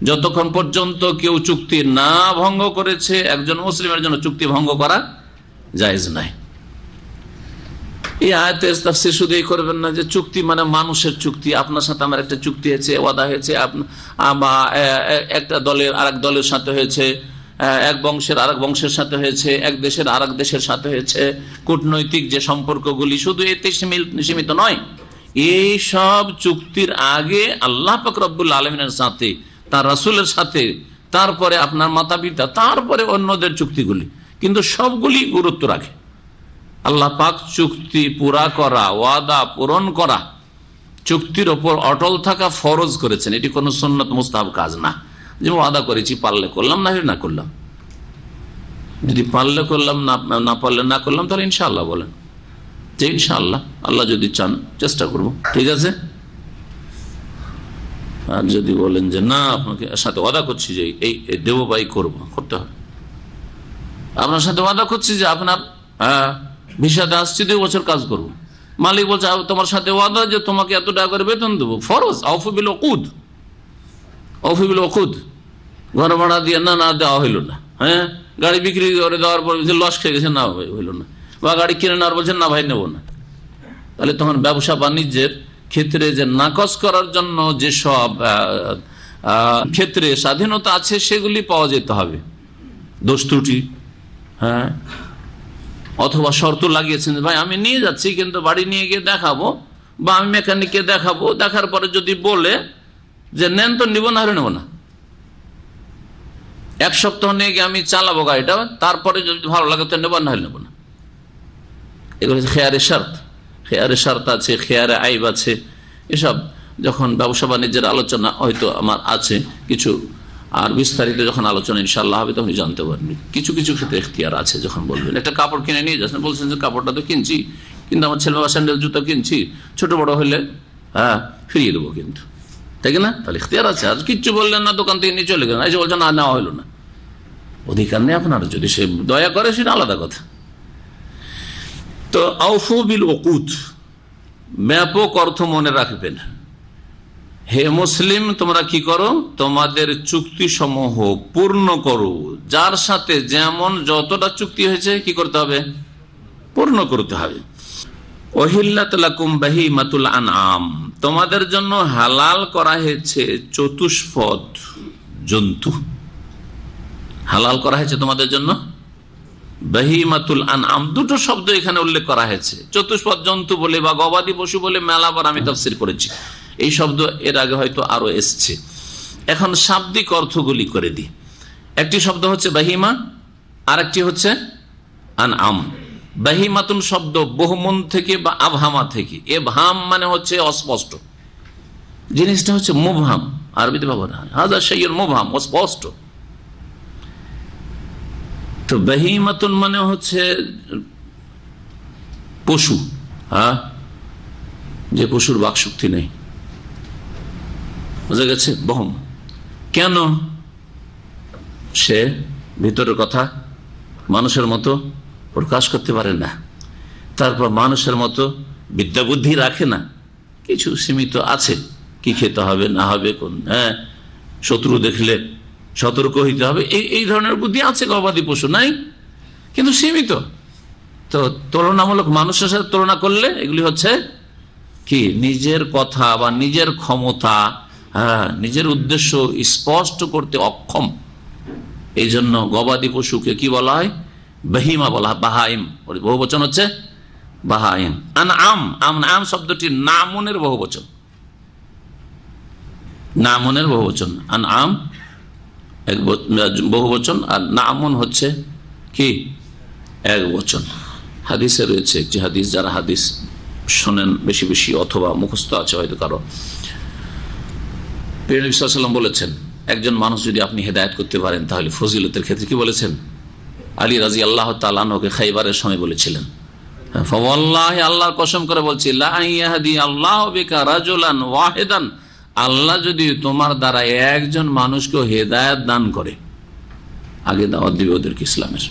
যতক্ষণ পর্যন্ত কেউ চুক্তি না ভঙ্গ করেছে, একজন মুসলিমের জন্য চুক্তি ভঙ্গ করা জায়েজ নাই। এই আয়াতের তাফসীর শুধু এই করবেন না যে চুক্তি মানে মানুষের চুক্তি, আপনার সাথে আমার একটা চুক্তি হয়েছে, ওয়াদা হয়েছে, একটা দলের আরেক দলের সাথে হয়েছে, এক বংশের আরেক বংশের সাথে হয়েছে, এক দেশের আরেক দেশের সাথে হয়েছে, কূটনৈতিক যে সম্পর্কগুলি শুধু এতে সীমিত নয়। এই সব চুক্তির আগে আল্লাহ পাক রব্বুল আলামিনের সাথে, তার রাসূলের সাথে, তারপরে আপনার মাতা পিতা, তারপরে অন্যদের চুক্তিগুলি, কিন্তু সবগুলি গুরুত্ব রাখে। আল্লাহ পাক চুক্তি পুরা করা, ওয়াদা পূরণ করা, চুক্তির ওপর অটল থাকা ফরজ করেছেন। এটি কোনো সুন্নত মুস্তাহাব কাজ না, যে ওয়াদা করেছি পারলে করলাম, না হলে না করলাম। যদি পারলে করলাম, না পারলে না করলাম, তাহলে ইনশাআল্লাহ বলেন যে ইনশাআল্লাহ, আল্লাহ যদি চান চেষ্টা করব, ঠিক আছে। আর যদি বলেন যে না, আপনাকে সাথে ওয়াদা করছি যে এই দেবো বা করবো, করতে হবে। আপনার সাথে ওয়াদা করছি যে আপনার ভিসাতে আসছি 2 বছর কাজ করবো, মালিক বলছে তোমার সাথে ওয়াদা যে তোমাকে এত টাকা করে বেতন দেবো, ফরজ, আউফু বিল উকুদ, আউফু বিল উকুদ। ঘর ভাড়া দিয়ে না দেওয়া হইলো না, হ্যাঁ, গাড়ি বিক্রি করে দেওয়ার পর লস খেয়ে গেছে, না হইলো না, বা গাড়ি কিনে নেওয়ার বলছেন না ভাই নেবো না, তাহলে তখন ব্যবসা বাণিজ্যের ক্ষেত্রে যে নাকচ করার জন্য যেসব ক্ষেত্রে স্বাধীনতা আছে সেগুলি পাওয়া যেতে হবে। দোষ ত্রুটি, হ্যাঁ, অথবা শর্ত লাগিয়েছেন ভাই আমি নিয়ে যাচ্ছি কিন্তু বাড়ি নিয়ে গিয়ে দেখাবো, বা আমি মেকানিককে দেখাবো, দেখার পরে যদি বলে যে নেন তো নিব, না হলে নেবো না, 1 সপ্তাহ নিয়ে গিয়ে আমি চালাবো গাড়িটা, তারপরে যদি ভালো লাগে তো নেবো, না হলে নেবো না। এগুলো খেয়ারে শর্ত, খেয়ারে শর্ত আছে, খেয়ারে আইব আছে। এসব যখন ব্যবসা বাণিজ্যের আলোচনা হয়তো আমার আছে কিছু, আর বিস্তারিত যখন আলোচনা ইনশাআল্লাহ হবে তখন জানতে পারবেন। কিছু কিছু ক্ষেত্রে এখতিয়ার আছে, যখন বলবেন একটা কাপড় কিনে নিয়ে যাচ্ছেন, বলছেন যে কাপড়টা তো কিনছি কিন্তু আমার ছেলে বাবা স্যান্ডেল জুতো কিনছি, ছোট বড় হলে হ্যাঁ ফিরিয়ে দেবো কিন্তু, তাই না? তাহলে এখতিয়ার আছে। আর কিচ্ছু বললেন না, দোকান থেকে নিয়ে চলে গেলেন, এসে বলছেন না নেওয়া হলো না, অধিকার নেই আপনার। যদি সে দয়া করে সেটা আলাদা কথা। তো আউফু বিল উকুদ ব্যাপক অর্থ মনে রাখবেন। হে মুসলিম, তোমরা কি করো? তোমাদের চুক্তি সমূহ পূর্ণ করো। যার সাথে যেমন যতটা চুক্তি হয়েছে কি করতে হবে? পূর্ণ করতে হবে। ওহিল্লাত লাকুম বাহিমাতুল আনআম, তোমাদের জন্য হালাল করা হয়েছে চতুষ্পদ জন্তু। হালাল করা হয়েছে তোমাদের জন্য বাহিমাতুল আনআম, দুটো শব্দ এখানে উল্লেখ করা হয়েছে। চতুষ্পদ জন্তু বলে বা গবাদি পশু বলে মেলাবার আমি তাফসীর করেছি। এই শব্দ এর আগে হয়তো আরো এসছে। এখন শাব্দিক অর্থগুলি করে দিই। একটি শব্দ হচ্ছে বাহিমা, আর একটি হচ্ছে আনআম। বাহিমাতুন শব্দ বহুমন থেকে বা আবহামা থেকে। এবহাম মানে হচ্ছে অস্পষ্ট, জিনিসটা হচ্ছে মুবহাম, আরবিতে ব্যবহার হয় হাযা শাইউন মুবহাম, অস্পষ্ট। তো বাহিমাতুন মানে হচ্ছে পশু, হ্যাঁ, যে পশুর বাকশক্তি নেই, বুঝা গেছে? বহম কেন? সে ভিতরের কথা মানুষের মতো প্রকাশ করতে পারে না, তারপর মানুষের মতো বিদ্যা বুদ্ধি রাখে না, কিছু সীমিত আছে, কি খেতে হবে না হবে, কোন শত্রু দেখলে সতর্ক হইতে হবে, এই ধরনের বুদ্ধি আছে গবাদি পশু নাই, কিন্তু সীমিত। তো তুলনামূলক মানুষের সাথে তুলনা করলে এগুলি হচ্ছে কি নিজের কথা বা নিজের ক্ষমতা, নিজের উদ্দেশ্য স্পষ্ট করতে অক্ষম। এই জন্য গবাদি পশুকে কি বলা হয়? বাহিমা বলা হয়, বাহাইম। বহু বচন হচ্ছে বাহাইম। আনআম, আনআম শব্দটি নামুনের বহু বচন, নামুনের বহু বচন। আনআম এক বহু বচন, আর নামুন হচ্ছে কি এক বচন। হাদিসে রয়েছে একটি হাদিস, যারা হাদিস শোনেন বেশি বেশি অথবা মুখস্থ আছে হয়তো কারো, নবী সাল্লাল্লাহু আলাইহি ওয়াসাল্লাম বলেছেন, একজন মানুষ যদি আপনি হেদায়েত করতে পারেন তাহলে ফজিলতের ক্ষেত্রে কি বলেছেন? আলী রাদিয়াল্লাহু তাআলা আনহুকে খাইবারের সময় বলেছিলেন, ফাওয়াল্লাহি, আল্লাহর কসম করে বলছি, লা ইয়াহদি আল্লাহু বিকা রাজুলান ওয়াহিদান, আল্লাহ যদি তোমার দ্বারা একজন মানুষকে হেদায়েত দান করে, আগে দাওয়াত দিবে ওদেরকে ইসলামের,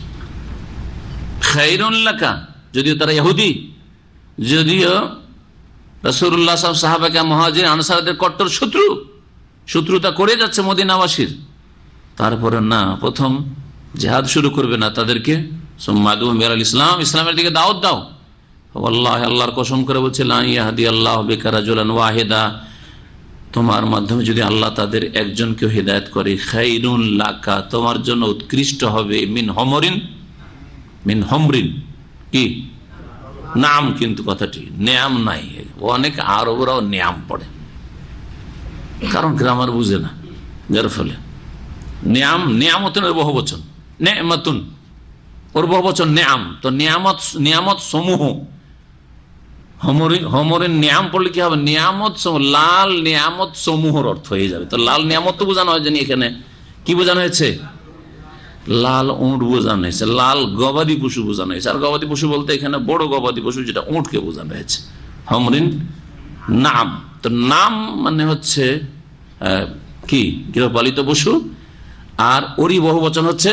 খায়রুন লাকা, যদিও তারা ইহুদি, যদিও রাসূলুল্লাহ সাহাবায়ে মুহাজির আনসারদের কট্টর শত্রুতা করে যাচ্ছে মদিনাবাসীর, তারপরে না প্রথম জিহাদ শুরু করবে না, তাদেরকে ইসলাম, ইসলামের দিকে দাওয়াত দাও। আল্লাহ, আল্লাহর কসম করে বলছে, লা ইয়াহদি আল্লাহু বিকা রাজুলান ওয়াহিদা, তোমার মাধ্যমে যদি আল্লাহ তাদের একজনকে হিদায়াত করে, খায়রুন লাকা, তোমার জন্য উৎকৃষ্ট হবে, মিন হমরিন কি নাম, কিন্তু কথাটি নিয়াম নাই, অনেক আরবরাও নিয়াম পড়ে, কারণ গ্রামার বুঝে না, যার ফলে নিয়াম, নিয়ামতের বহু বচন, নেমাতুন ওর বহু বচন নিয়াম। তো নিয়ামত সমূহ, হমরের নিয়াম পড়লে কি হবে? নিয়ামত লাল নিয়ামত সমূহর অর্থ হয়ে যাবে। তো লাল নিয়ামত তো বোঝানো হয়, জানি এখানে কি বোঝানো হয়েছে? লাল উঁট বোঝানো হয়েছে, লাল গবাদি পশু বোঝানো হয়েছে। আর গবাদি পশু বলতে এখানে বড় গবাদি পশু যেটা উঁটকে বোঝানো হয়েছে, হমরিন নাম। তো নাম মানে হচ্ছে কি গৃহপালিত পশু, আর ওরই বহু বচন হচ্ছে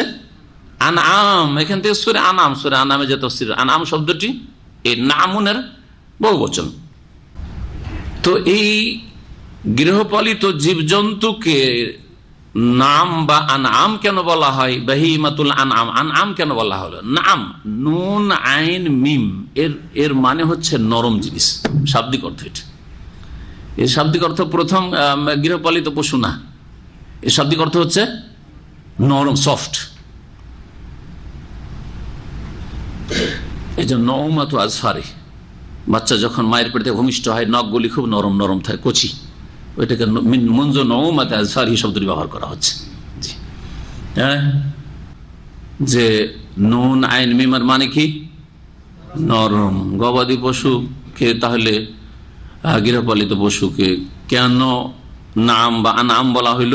আনআম। এখান থেকে সূরা আনাম, সূরা আনামে যে তাফসীর, আনাম শব্দটি এই নামুনের বহু বচন। তো এই গৃহপালিত জীবজন্তুকে নাম বা আনআম কেন বলা হয়? বাহিমাতুল আনআম, আনআম কেন বলা হলো? নাম নুন আইন মিম, এর মানে হচ্ছে নরম জিনিস, শাব্দিক অর্থ এটা। এর শাব্দিক অর্থ প্রথম গৃহপালিত পশু না, এর শাব্দিক অর্থ হচ্ছে নরম, সফট। এই জন্য নওমাতু আজফারি, বাচ্চা যখন মায়ের পেটে ভূমিষ্ঠ হয় নখগুলি খুব নরম নরম থাকে, কচি, ওইটাকে মুনজু নওমাতু আজফারি শব্দটি ব্যবহার করা হচ্ছে। হ্যাঁ, যে নুন আইন মিমার মানে কি নরম। গবাদি পশুকে তাহলে গৃহপালিত পশুকে কেন নাম বা আনাম বলা হইল?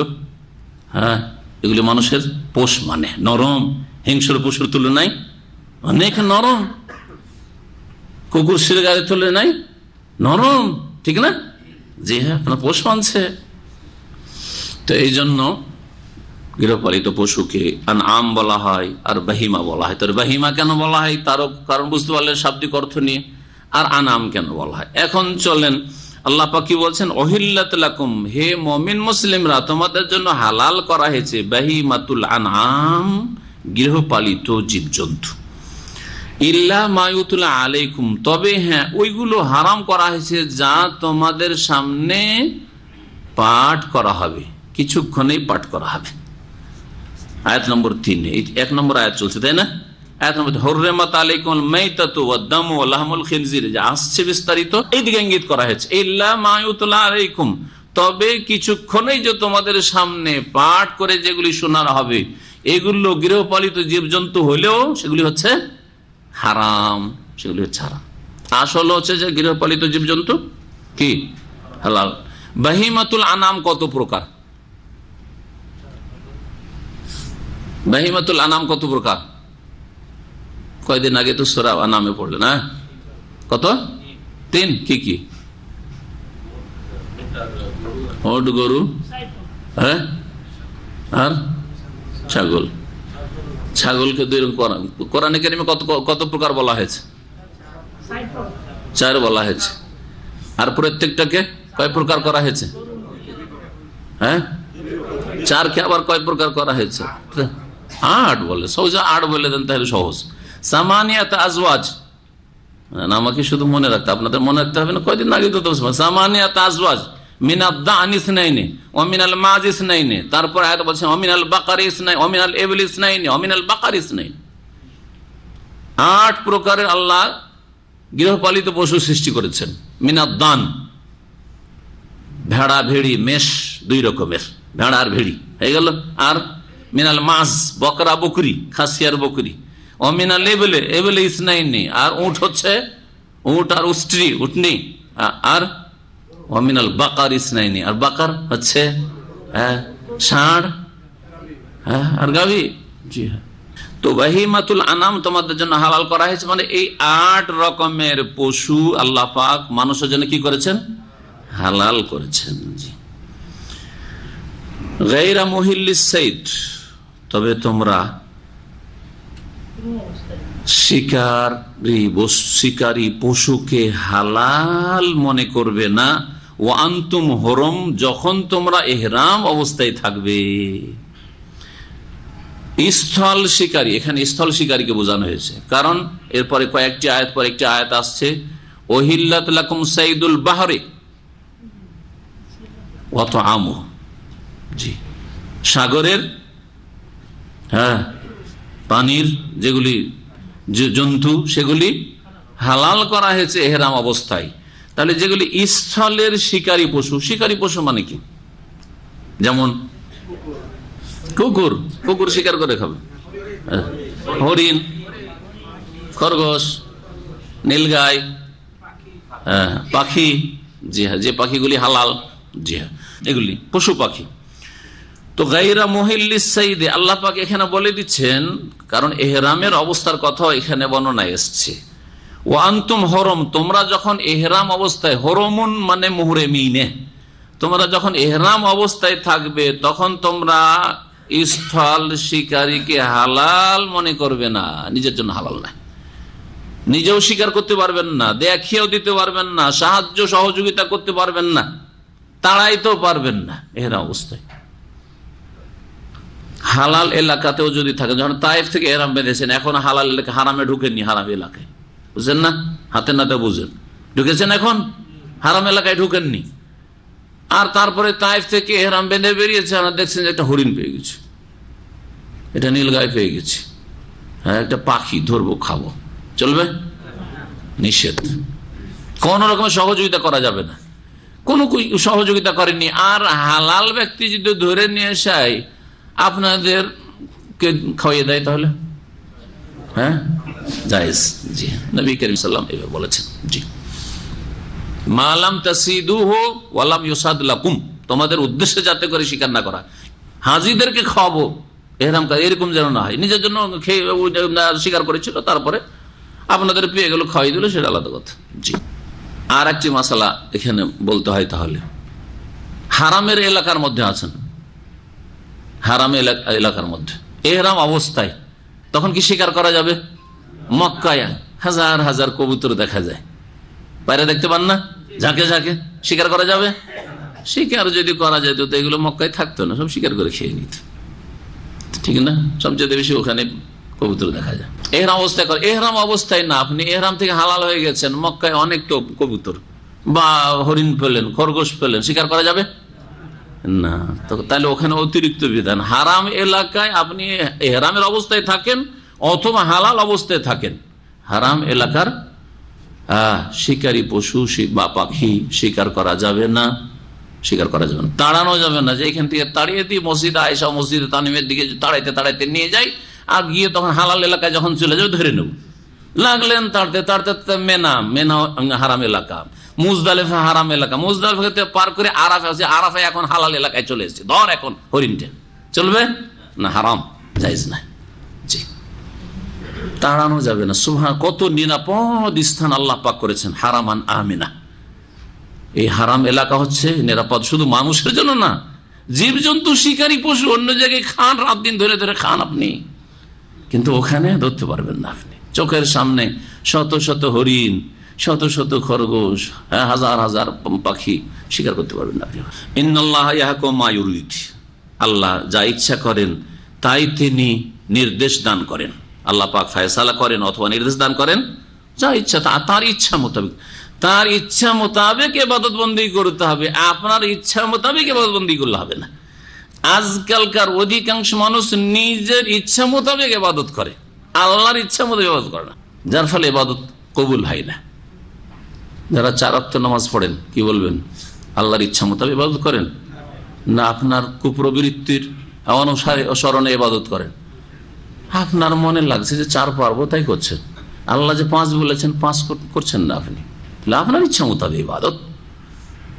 হ্যাঁ, এগুলি মানুষের পোষ, মানে নরম, হিংস্র পশুর তুলনায় অনেক নরম, কুকুর শিরগারের তুলনায় নরম, ঠিক না? জি হ্যাঁ, আপনার পোষ মানছে। তো এই জন্য গৃহপালিত পশুকে আনআম বলা হয় আর বাহিমা বলা হয়। তার বাহিমা কেন বলা হয় তারও কারণ বুঝতে পারলেন শাব্দিক অর্থ নিয়ে। আর আনাম কেন বলা হয়? এখন চলেন আল্লাহ পাক কি বলছেন, ওহিল্লাত লাকুম, হে মুমিন মুসলিমরা, তোমাদের জন্য হালাল করা হয়েছে বাহিমাতুল আনআম, গৃহপালিত জীবজন্তু, ইল্লা মা ইউতলা আলাইকুম, তবে হ্যাঁ ওইগুলো হারাম করা হয়েছে যা তোমাদের সামনে পাঠ করা হবে, কিছুক্ষণেই পাঠ করা হবে। আয়াত নম্বর 3, এই 1 নম্বর আয়াত চলছে, তাই না? আয়াত নম্বর হুররিমাত আলাইকুমুল মাইতাতু ওয়াদ-দামু ওয়া লাহমুল খিনজির, যা আসছে বিস্তারিত এই দিকে ইঙ্গিত করা হয়েছে। ইল্লা মা ইউতলা আলাইকুম, তবে কিছুক্ষণেই যে তোমাদের সামনে পাঠ করে যেগুলি শোনার হবে, এগুলো গৃহপালিত জীবজন্তু হলেও সেগুলি হচ্ছে হারাম, সেগুলি হচ্ছে হারাম। আসল হচ্ছে যে গৃহপালিত জীবজন্তু কি হালাল। বাহিমাতুল আনাম কত প্রকার? বাহিমাতুল আনাম কত প্রকার? কয়দিন আগে তো সূরা আনামে পড়লেন, না? কত? 3। কি কি? ওট, গরু, হ্যাঁ, আর ছাগল। ছাগলকে 2 রকম কোরআনে কারিমে কত প্রকার বলা হয়েছে? 4 বলা হয়েছে। আর প্রত্যেকটাকে কয় প্রকার করা হয়েছে? হ্যাঁ, 4কে আবার কয় প্রকার করা হয়েছে? 8 বলে, সহজে 8 বলে দেন তাহলে সহজ। সামানিয়াত আজওয়াজ, আমাকে শুধু মনে রাখতে, আপনাদের মনে রাখতে হবে না, কয়দিন আগে তো সামানিয়াত আজওয়াজ মিনাদ দানি ইসনাইনি ওয়া মিনাল মাজ ইসনাইনি, তারপর আয়াত বলছেন ওয়া মিনাল বাকারি ইসনাইনি ওয়া মিনাল ইবলি ইসনাইনি ওয়া মিনাল বাকারি ইসনাইনি। 8 প্রকারের আল্লাহ গৃহপালিত পশু সৃষ্টি করেছেন। মিনাদ দান, ভেড়া ভেড়ি, মেষ 2 রকমের, ভেড়া আর ভেড়ি হয়ে গেল। আর মিনাল মাজ, বকরা বকরি, খাসিয়ার বকরি। ও মিনাল এবলে, এবলে ইসনাইনি, আর উট হচ্ছে উট আর উষ্ট্রি, উটনি। আর ও মিনাল বাকার ইসনাইনি, আর বাকার হচ্ছে ষাঁড় আর গাভী। জি হ্যাঁ, তো বাহিমাতুল আনাম তোমাদের জন্য হালাল করা হয়েছে, মানে এই 8 রকমের পশু আল্লাহ পাক মানুষের জন্য কি করেছেন? হালাল করেছেন। জি, গায়রা মুহিল্লিস সাইদ, তবে তোমরা শিকারী পশুকে হালাল মনে করবে না। ও আনতুম হরম, যখন তোমরা ইহরাম অবস্থায় থাকবে। স্থল শিকারী, এখানে স্থল শিকারীকে বোঝানো হয়েছে, কারণ এরপরে কয়েকটি আয়াত পর একটি আয়াত আসছে। ওহিল্লাত লাকুম সাইদুল বাহরে ওয়া তাআমুহু, জি, সাগরের পানির যেগুলি জন্তু সেগুলি হালাল করা হয়েছে ইহরাম অবস্থায়। তাহলে যেগুলি স্থলের শিকারী পশু, শিকারী পশু মানে কি? যেমন কুকুর, কুকুর শিকার করে খাবে, হরিণ, খরগোশ, নীলগাই, পাখি, জি হ্যাঁ, যে পাখিগুলি হালাল, জি হ্যাঁ, এগুলি পশু পাখি। তো গায়রা মুহিল্লিস সাইদ আল্লাহ পাক এখানে বলে দিচ্ছেন, কারণ ইহরামের অবস্থার কথা এখানে বর্ণনা এসছে। ও আনতুম হরম, তোমরা যখন ইহরাম অবস্থায়, হরমুন মানে মুহরিমিনে, তোমরা যখন ইহরাম অবস্থায় থাকবে তখন তোমরা স্থল শিকারীকে হালাল মনে করবে না, নিজের জন্য হালাল না, নিজেও শিকার করতে পারবেন না, দেখিয়েও দিতে পারবেন না, সাহায্য সহযোগিতা করতে পারবেন না, তাড়াইতেও পারবেন না ইহরাম অবস্থায়। হালাল এলাকাতেও যদি থাকে, যখন তায়েফ থেকে ইহরাম বেঁধেছেন, এখন হালাল এলাকা, হারামে ঢুকেননি, হারাম এলাকায়, বুঝছেন না, হাতে নাতে বুঝেন, ঢুকেছেন এখন হারাম এলাকায় ঢুকেননি। আর তারপরে তায়েফ থেকে ইহরাম বেঁধে বেরিয়েছে, আর দেখছেন একটা হরিণ পেয়ে গেছে, এটা নীলগাই পেয়ে গেছে, হ্যাঁ, একটা পাখি ধরবো খাবো, চলবে? নিষেধ, কোন রকমের সহযোগিতা করা যাবে না, কোনো সহযোগিতা করেননি। আর হালাল ব্যক্তি যদি ধরে নিয়ে এসায় আপনাদেরকে খাওয়িয়ে দেয়, তাহলে হ্যাঁ জায়েজ। জি, নবী করিম সাল্লাল্লাহু আলাইহি ওয়াসাল্লাম বলেছেন, জি, মালাম তাসিদুহু ওয়ালাম ইউসাদ লাকুম, তোমাদের উদ্দেশ্যে যাতে করে শিকার না করা, হাজীদেরকে খাওয়াবো ইহরাম করে, এরকম যেন না হয়, নিজের জন্য খেয়ে শিকার করেছিল, তারপরে আপনাদের পেয়ে গেল, খাওয়াই দিল, সেটা আলাদা কথা। জি, আর একটি মাসালা এখানে বলতে হয়, তাহলে হারামের এলাকার মধ্যে আছেন, হারাম এলাকার মধ্যে ইহরাম অবস্থায়, তখন কি শিকার করা যাবে? মক্কায় হাজার হাজার কবুতর দেখা যায়, বাইরে দেখতে পান না, ঝাঁকে ঝাঁকে শিকার করা যাবে? শিকার যদি করা যেত তো এগুলো মক্কায় থাকতো না, সব শিকার করে খেয়ে নিত, ঠিক না? সবচেয়ে বেশি ওখানে কবুতর দেখা যায় এহরাম অবস্থায় করে। এহরাম অবস্থায় না, আপনি এহরাম থেকে হালাল হয়ে গেছেন, মক্কায় অনেক তো কবুতর বা হরিণ পেলেন, খরগোশ পেলেন, শিকার করা যাবে না? তো তাহলে ওখানে অতিরিক্ত বিধান। হারাম এলাকায় আপনি এহরামের অবস্থায় থাকেন অথবা হালাল অবস্থায় থাকেন, হারাম এলাকার শিকারী পশু বা পাখি শিকার করা যাবে না, শিকার করা যাবে না, তাড়ানো যাবে না, যে এখান থেকে তাড়িয়ে দিই মসজিদ আয়েশা, মসজিদে তানিমের দিকে তাড়াইতে তাড়াইতে নিয়ে যাই, আর গিয়ে তখন হালাল এলাকায় যখন চলে যাবে ধরে নেব, লাগলেন তাড়তে তাড়তে মেনা, মেনা হারাম এলাকা, মুজদালিফা হারাম এলাকা, মুজদালিফা পার করে আরাফে আছে, আরাফে এখন হালাল এলাকায় চলে এসেছে, ধর এখন হরিণটা, চলবে না? হারাম, জায়েজ না। জি, তাড়ানো যাবে না। সুবহান, কত নিরাপদ স্থান আল্লাহ পাক করেছেন, হারামান আমিনা। এই হারাম এলাকা হচ্ছে নিরাপদ শুধু মানুষের জন্য না, জীবজন্তু, শিকারী পশু অন্য জায়গায় খান, রাত দিন ধরে ধরে খান আপনি, কিন্তু ওখানে ধরতে পারবেন না। আপনি চোখের সামনে শত শত হরিণ, শত শত খরগোশ, হাজার হাজার পাখি শিকার করতে পারবেন না। ইন্নাল্লাহ ইয়াহকুমু মা ইউরিদ, আল্লাহ যা ইচ্ছা করেন তাই তিনি নির্দেশ দান করেন। আল্লাহ পাক ফয়সালা করেন অথবা নির্দেশ দান করেন যা ইচ্ছা, তার ইচ্ছা মোতাবেক, তার ইচ্ছা মোতাবেক ইবাদত বন্দেগী করতে হবে। আপনার ইচ্ছা মোতাবেক ইবাদত বন্দেগী করলে হবে না। আজকালকার অধিকাংশ মানুষ নিজের ইচ্ছা মোতাবেক ইবাদত করে, আল্লাহর ইচ্ছা মোতাবেক ইবাদত করে না, যার ফলে ইবাদত কবুল হয় না। যারা 4 ওয়াক্ত নামাজ পড়েন কি বলবেন? আল্লাহর ইচ্ছা মোতাবেক ইবাদত করেন না আপনার কুপ্রবৃত্তির অনুসরণে ইবাদত করেন? আপনার মনে লাগছে যে 4 পারবো তাই করছেন, আল্লাহ যে 5 বলেছেন 5 করছেন না আপনি, আপনার ইচ্ছা মোতাবেক ইবাদত।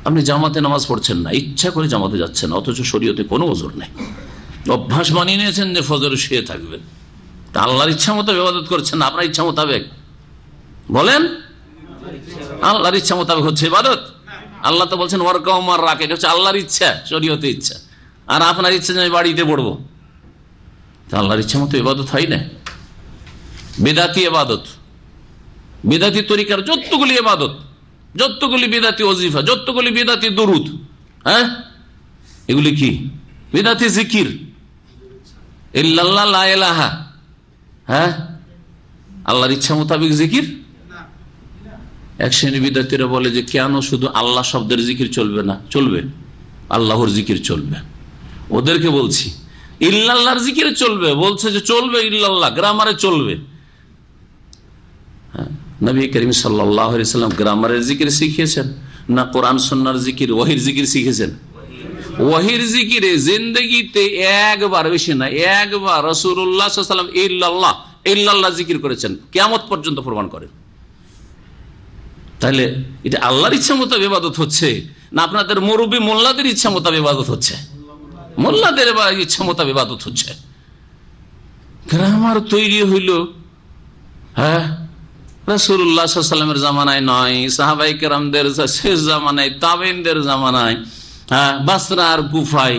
আপনি জামাতে নামাজ পড়ছেন না, ইচ্ছা করে জামাতে যাচ্ছেন, অথচ শরীয়তে কোনো ওজোর নেই, অভ্যাস বানিয়ে নিয়েছেন যে ফজরে শুয়ে থাকবেন, তা আল্লাহর ইচ্ছা মোতাবেক ইবাদত করছেন না আপনার ইচ্ছা মোতাবেক? বলেন, আল্লাহর ইচ্ছা মোতাবেক হচ্ছে ইবাদত? আল্লাহ তো বলছেন ওয়ারকাউ মার রাকিন, এটা হচ্ছে আল্লাহর ইচ্ছা, শরীয়তে ইচ্ছা। আর আপনার ইচ্ছা যে আমি বাড়িতে পড়বো, তা আল্লাহর ইচ্ছা মতো ইবাদত হয় না। বিদাতি ইবাদত, বিদাতি তরিকার যতগুলি ইবাদত, যতগুলি বিদাতি ওজিফা, যতগুলি বিদাতি দুরুদ, এগুলি কি? বিদাতি জিকির, ইল্লাল্লাহ লা ইলাহা, আল্লাহর ইচ্ছা মোতাবেক জিকির। এক শ্রেণী বিদাতিরা বলে যে কেন শুধু আল্লাহ শব্দের জিকির চলবে না? চলবে, আল্লাহর জিকির চলবে। ওদেরকে বলছি ইল্লাল্লাহর জিকির চলবে, বলছে যে চলবে ইল্লাল্লাহ, গ্রামারে চলবে। নবী করিম সাল্লাল্লাহু আলাইহি ওয়াসাল্লাম গ্রামারের জিকির শিখিয়েছেন না কোরআন সুন্নাহর জিকির, ওহীর জিকির শিখেছেন? ওহীর জিকিরে জিন্দেগিতে একবার, বেশি না একবার রাসূলুল্লাহ সাল্লাল্লাহু আলাইহি ওয়াসাল্লাম ইল্লাল্লাহ ইল্লাল্লাহ জিকির করেছেন, কিয়ামত পর্যন্ত প্রমাণ করেন। তাহলে এটা আল্লাহর ইচ্ছা মোতাবেক ইবাদত হচ্ছে না আপনাদের মুরব্বী মোল্লাদের ইচ্ছা মোতাবেক ইবাদত হচ্ছে? মোল্লাদের ইচ্ছা মোতাবেক ইবাদত হচ্ছে। গ্রামার তৈরি হইল রাসূলুল্লাহ সাল্লাল্লাহু আলাইহি ওয়াসাল্লামের জামানায় নয়, সাহাবায়ে কেরামদের শেষ জামানায়, তাবেঈনদের জামানায়, বাসরা আর কুফায়।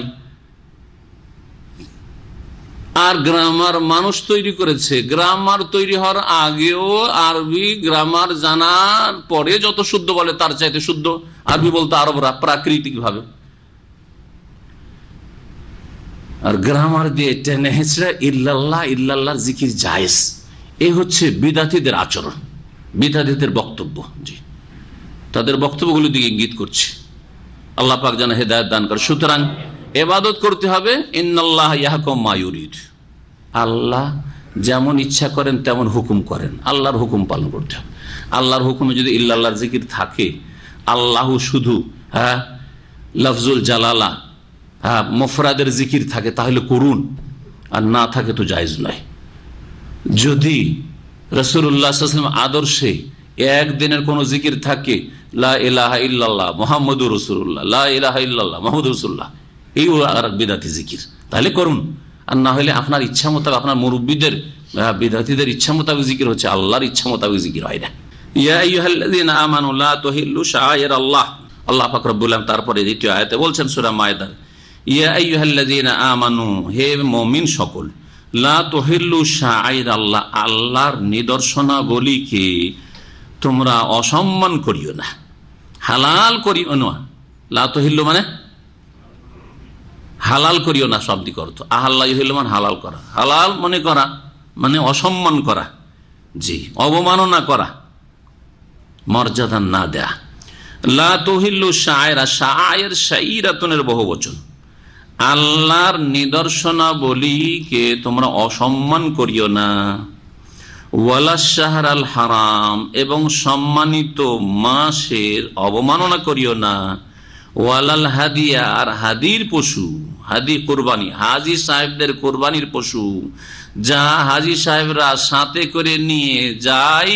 আর গ্রামার মানুষ তৈরি করেছে। গ্রামার তৈরি হওয়ার আগেও আরবি গ্রামার জানার পরে যত শুদ্ধ বলে তার চাইতে শুদ্ধ আরবি বলতো আরবরা প্রাকৃতিক ভাবে। আর গ্রামার দিয়ে টেনে হেঁচড়ে ইল্লাল্লাহ ইল্লাল্লাহ জিকির জায়েজ, এই হচ্ছে বিদাতীদের আচরণ, বিদাতীদের বক্তব্য। জি, তাদের বক্তব্যগুলো দিকে ইঙ্গিত করছে। আল্লাহ পাক যেন হেদায়েত দান করে। সুতরাং ইবাদত করতে হবে ইন্নাল্লাহ ইয়াহকুমু মা ইউরিদ, আল্লাহ যেমন ইচ্ছা করেন তেমন হুকুম করেন, আল্লাহর হুকুম পালন করতে হবে। আল্লাহর হুকুমে যদি ইল্লাল্লাহর জিকির থাকে, আল্লাহ শুধু লফজুল জালালা মুফরাদের জিকির থাকে তাহলে করুন, আর না থাকে তো জায়েজ নয়। যদি রাসূলুল্লাহ সাল্লাল্লাহু আলাইহি ওয়াসাল্লাম আদর্শে একদিনের কোন জিকির থাকে, লা ইলাহা ইল্লাল্লাহ মুহাম্মাদুর রাসূলুল্লাহ, লা ইলাহা ইল্লাল্লাহ মুহাম্মাদুর রাসূলুল্লাহ, এই আর বিদাতি জিকির, তাহলে করুন। আর না হলে আপনার ইচ্ছা মোতাবেক, আপনার মুরব্বীদের বিদাতীদের ইচ্ছা মোতাবেক জিকির হচ্ছে, আল্লাহর ইচ্ছা মোতাবেক জিকির হয় না। ইয়া আইয়ুহাল্লাযীনা আমানু লা তুহিল্লু শাআইরাল্লাহ, আল্লাহ পাক রব্বুল আলামিন তারপরে দ্বিতীয় আয়াতে বলছেন সূরা মায়েদার, ইয়া আইয়ুহাল্লাযীনা আমানু, হে মুমিন সকল, লা তুহিল্লু শাআইরাল্লাহ, আল্লাহর নিদর্শনাবলীকে তোমরা অসম্মান করিও না, হালাল করিও না। লা তুহিল্লু মানে হালাল করিও না, শাব্দিক অর্থ আহাল্লা ইউহিল্লু মানে হালাল করা, হালাল মনে করা মানে অসম্মান করা, জি, অবমাননা করা, মর্যাদা না দেয়া। লা তুহিল্লু শাআইরা, শাআইর শাইরাতুনের বহুবচন, আল্লাহর নিদর্শনাবলীকে তোমরা অসম্মান করিও না। ওয়ালা শাহরাল হারাম, এবং সম্মানিত মাসের অবমাননা করিও না। ওয়ালাল হাদিয়া, আর হাদির পশু, হাদি কোরবানি, হাজি সাহেবদের কোরবানির পশু, যা হাজি সাহেবরা সাথে করে নিয়ে যায়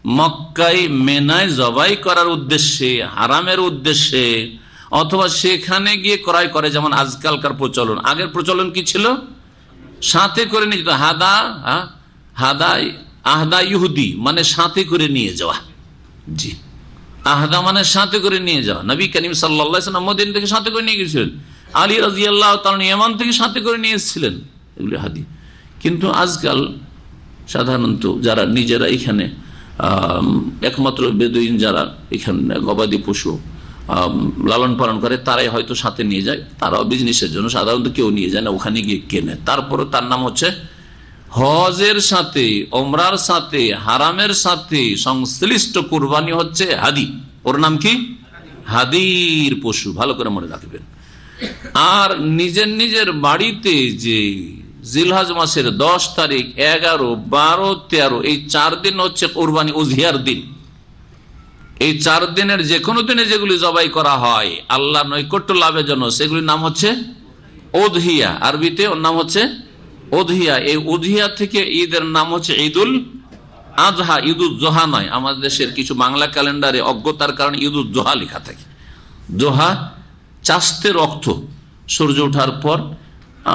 মক্কায় মেনায় জবাই করার উদ্দেশ্যে, হারামের উদ্দেশ্যে, অথবা সেখানে গিয়ে ক্রয় করে, যেমন আজকালকার প্রচলন। আগের প্রচলন কি ছিল? সাথে করে নিয়ে যেত, আহদা ইহুদি মানে সাথে করে নিয়ে যাওয়া। জি, আহদা মানে সাথে করে নিয়ে যাওয়া। নবী করিম সাল্লাল্লাহু আলাইহি ওয়াসাল্লাম মদিনা থেকে সাথে করে নিয়ে গেছিলেন, আলী রাদিয়াল্লাহু তাআলা ইয়ামান থেকে সাথে করে নিয়ে এসেছিলেন, এগুলি হাদি। কিন্তু আজকাল সাধারণত যারা নিজেরা এখানে একমাত্র বেদুইন যারা এখানে গবাদি পশু লালন পালন করে তারাই হয়তো সাথে নিয়ে যায়, তারাও বিজনেসের জন্য, সাধারণত কেউ নিয়ে যায় না, ওখানে গিয়ে কেনে। তারপরে তার নাম হচ্ছে হজের সাথে, ওমরার সাথে, হারামের সাথে সংশ্লিষ্ট কুরবানি হচ্ছে হাদি। ওর নাম কি? হাদির পশু, ভালো করে মনে রাখবেন। আর নিজের নিজের বাড়িতে যে জিলহজ মাসের 10 তারিখ, 11, 12, 13 এই 4 দিন হচ্ছে কুরবানি উযহিয়ার দিন। এই 4 দিনের যে কোনো দিনে যেগুলি জবাই করা হয় আল্লাহ নৈকট্য লাভের জন্য, সেগুলির নাম হচ্ছে উযহিয়া। আরবিতে ওর নাম হচ্ছে উযহিয়া। এই উযহিয়া থেকে ঈদের নাম হচ্ছে ঈদুল আজহা, ঈদুল জোহা নয়। আমাদের দেশের কিছু বাংলা ক্যালেন্ডারে অজ্ঞতার কারণে ঈদুল জোহা লেখা থাকে। জোহা চাস্তের অর্থ সূর্য ওঠার পর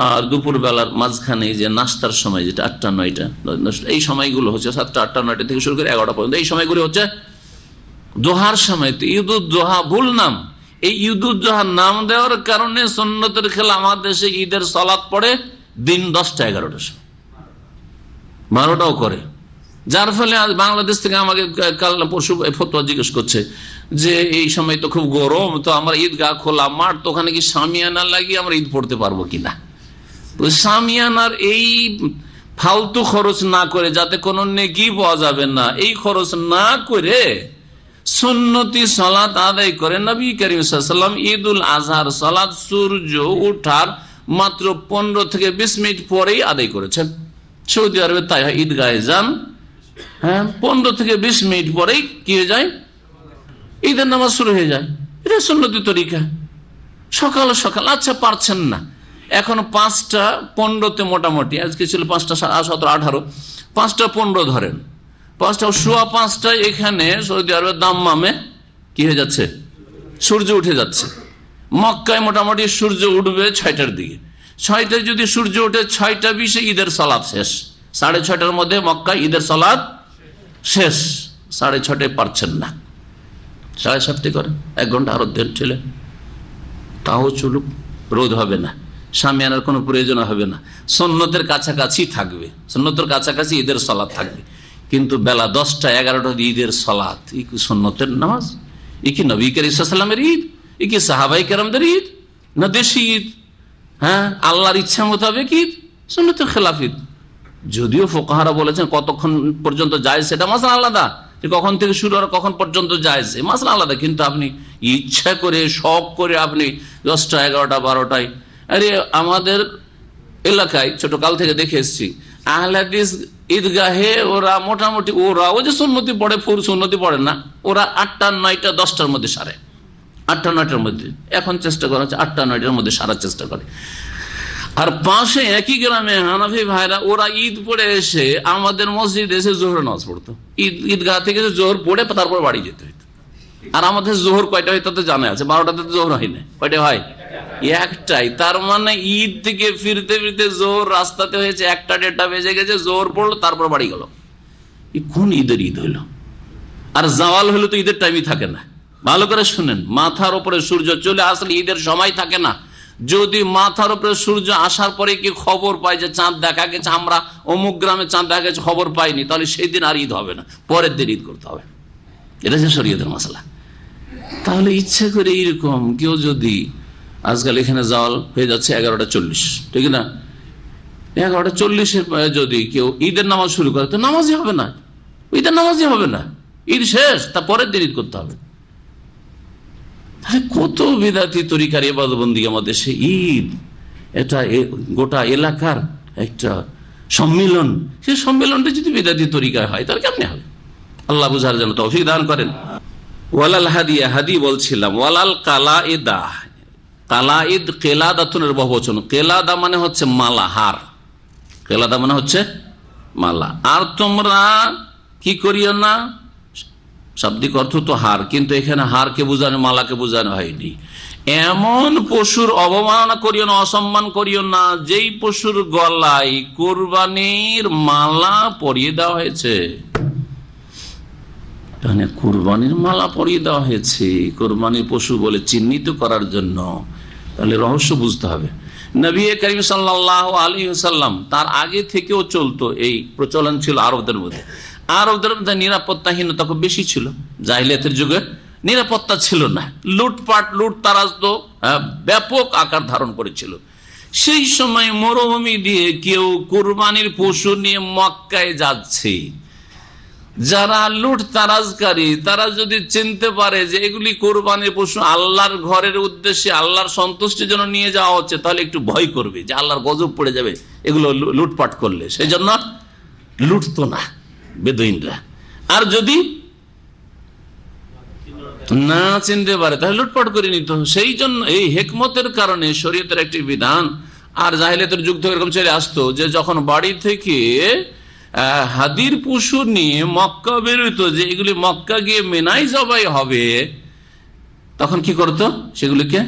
আর দুপুর বেলার মাঝখানে যে নাস্তার সময়, যেটা 8টা 9টা, এই সময়গুলো হচ্ছে 7টা 8টা 9টা থেকে শুরু করে 11টা পর্যন্ত, এই সময়গুলো হচ্ছে জোহার সময়। তো ঈদুল জোহা ভুল নাম। এই ঈদুল জোহার নাম দেওয়ার কারণে সুন্নতের খেলা আমাদের দেশে ঈদের সালাত পড়ে দিন 10টা 11টার সময়, 12টাও করে। যার ফলে আজ বাংলাদেশ থেকে আমাকে কাল পরশু ফতোয়া জিজ্ঞেস করছে যে এই সময় তো খুব গরম, তো আমরা ঈদগাহ খোলা মাঠ, তো ওখানে কি শামিয়ানা লাগিয়ে আমরা ঈদ পড়তে পারবো কিনা। তো শামিয়ানার এই ফালতু খরচ না করে, যাতে কোনো নেকি পাওয়া যাবে না, এই খরচ না করে সুন্নতি সালাত আদায় করে নবী করিম সাল্লাল্লাহু আলাইহি ওয়াসাল্লাম ঈদুল আজহার সালাত সূর্য ওঠার মাত্র 15 থেকে 20 মিনিট পরেই আদায় করেছেন। সৌদি আরবে তাই হয়, ঈদগাহে যান, হ্যাঁ 15 থেকে 20 মিনিট পরেই কি হয়ে যায়, ঈদের নামাজ শুরু হয়ে যায়। এটা সুন্নতি তরিকা। সকাল সকাল, আচ্ছা পারছেন না, এখন 5টা 15 মোটামুটি, আজকে ছিল 5টা 17 18, 5টা 15 ধরেন, 5টা সোয়া 5টায় এখানে সৌদি আরবের দাম্মামে কি হয়ে যাচ্ছে, সূর্য উঠে যাচ্ছে। মক্কায় মোটামুটি সূর্য উঠবে 6টার দিকে। 6টায় যদি সূর্য উঠে 6টা 20 ঈদের সালাত শেষ। 6:30টার মধ্যে মক্কায় ঈদের সালাত শেষ। 6:30টায় পারছেন না, 7:30 করেন, 1 ঘন্টা আরো দেন ঠেলে, তাও চলুক, রোদ হবে না, শামিয়ানার কোনো প্রয়োজন হবে না, সুন্নতের কাছাকাছি থাকবে, সুন্নতের কাছাকাছি ঈদের সালাত থাকবে। কিন্তু বেলা 10টা 11টা ঈদের সালাত, ই কি সুন্নতের নামাজ? ই কি নবী করিম সাল্লাল্লাহু আলাইহি ওয়াসাল্লামের ঈদ? ই কি সাহাবায়ে কেরামদের ঈদ? না দেশি ঈদ? হ্যাঁ, আল্লাহর ইচ্ছা মোতাবেক ঈদ, সুন্নতের খেলাফ ঈদ। যদিও ফুকাহারা বলেছেন কতক্ষণ পর্যন্ত যায় সেটা মাসলা আলাদা, যে কখন থেকে শুরু আর কখন পর্যন্ত যায় সে মাসলা আলাদা। কিন্তু আপনি ইচ্ছা করে শখ করে আপনি 10টা 11টা 12টায়, আরে আমাদের এলাকায় ছোটকাল থেকে দেখে এসছি আহলে হাদিস ঈদগাহে ওরা মোটামুটি ও যে সুন্নতি পড়ে, ফুল সুন্নতি পড়ে না, ওরা 8টা 9টা 10টার মধ্যে সারে, 8টা 9টার মধ্যে। এখন চেষ্টা করা হচ্ছে 8টা 9টার মধ্যে সারার চেষ্টা করে। আর পাশে একই গ্রামে হানাফি ভাইরা, ওরা ঈদ পড়ে এসে আমাদের মসজিদে এসে জোহর নামাজ পড়তো। ঈদগাহ থেকে জোহর পড়ে তারপর বাড়ি যেতে হইতো। আর আমাদের জোহর কয়টা হয় তা তো জানা আছে, 12টাতে তো জোহর হয় না, কয়টা হয়? একটাই। তার মানে ঈদ থেকে ফিরতে ফিরতে জোহর রাস্তাতে হয়েছে 1টা 1:30 বেজে গেছে, জোহর পড়লো, তারপর বাড়ি গেল। কোন ঈদের ঈদ হইল? আর জাওয়াল হইলো তো ঈদের টাইমই থাকে না। ভালো করে শুনেন, মাথার উপরে সূর্য চলে আসলে ঈদের সময় থাকে না। যদি মাথার উপরে সূর্য আসার পরে কি খবর পাই যে চাঁদ দেখা গেছে, আমরা অমুক গ্রামে চাঁদ দেখা গেছে, খবর পাইনি, তাহলে সেই দিন আর ঈদ হবে না, পরের দিন ঈদ করতে হবে। এটা হচ্ছে শরীয়তের মাসলা। তাহলে ইচ্ছা করে এরকম কেউ যদি, আজকাল এখানে জাওয়াল হয়ে যাচ্ছে 11টা 40, ঠিক না, 11টা 40-এর যদি কেউ ঈদের নামাজ শুরু করে, তো নামাজই হবে না, ঈদের নামাজই হবে না, ঈদ শেষ, তা পরের দিন ঈদ করতে হবে। কত বিদাতি তরিকার ইবাদতবন্দি আমাদের দেশে। ঈদ এটা গোটা এলাকার একটা সম্মিলন, সেই সম্মিলনটা যদি বিদাতি তরিকায় হয় তাহলে কেমনে হবে? আল্লাহ বুঝার জন্য তৌফিক দান করেন। ওয়ালাল হাদিয়া, হাদি বলছিলাম, ওয়ালাল কালাইদা, কালাইদ কেলাদাতুনের বহুবচন। কেলাদা মানে হচ্ছে মালা, হার, কেলাদা মানে হচ্ছে মালা। আর তোমরা কি করিও না, শাব্দিক অর্থ তো হার, কিন্তু এখানে হারকে বোঝানো, মালাকে বোঝানো হয়নি। এমন পশুর অবমাননা করিও না, অসম্মান করিও না, যেই পশুর গলায় কুরবানির মালা পরিয়ে দেওয়া হয়েছে। কুরবানির মালা পরিয়ে দেওয়া হয়েছে কুরবানির পশু বলে চিহ্নিত করার জন্য। তাহলে রহস্য বুঝতে হবে। নবী করিম সাল্লাল্লাহু আলাইহি ওয়াসাল্লাম তার আগে থেকেও চলতো, এই প্রচলন ছিল আরবদের মধ্যে। আরবদের নিরাপত্তাহীনতা খুব বেশি ছিল, জাহিলিয়াতের যুগে নিরাপত্তা ছিল না, লুটপাট লুটতারাজ তো ব্যাপক আকার ধারণ করেছিল। সেই সময় মরুভূমি দিয়ে কেউ কুরবানির পশু নিয়ে মক্কায় যাচ্ছে, যারা লুটতারাজকারী তারা যদি চিনতে পারে যে এগুলি কোরবানির পশু আল্লাহর ঘরের উদ্দেশ্যে, আল্লাহর সন্তুষ্টির জন্য নিয়ে যাওয়া হচ্ছে, তাহলে একটু ভয় করবে যে আল্লাহর গজব পড়ে যাবে এগুলো লুটপাট করলে, সেই জন্য লুটতো না বেদুইনরা। আর যদি না চিনতে পারে তাহলে লুটপাট করে নিত। সেই জন্য এই হেকমতের কারণে শরীয়তের একটি বিধান। আর জাহিলিয়াতের যুগ থেকে এরকম চলে আসতো যে যখন বাড়ি থেকে হাদির পশু নিয়ে মক্কা বেরোতো, যে এগুলি মক্কা গিয়ে মেনাই জবাই হবে, তখন কি করতো, সেগুলিকে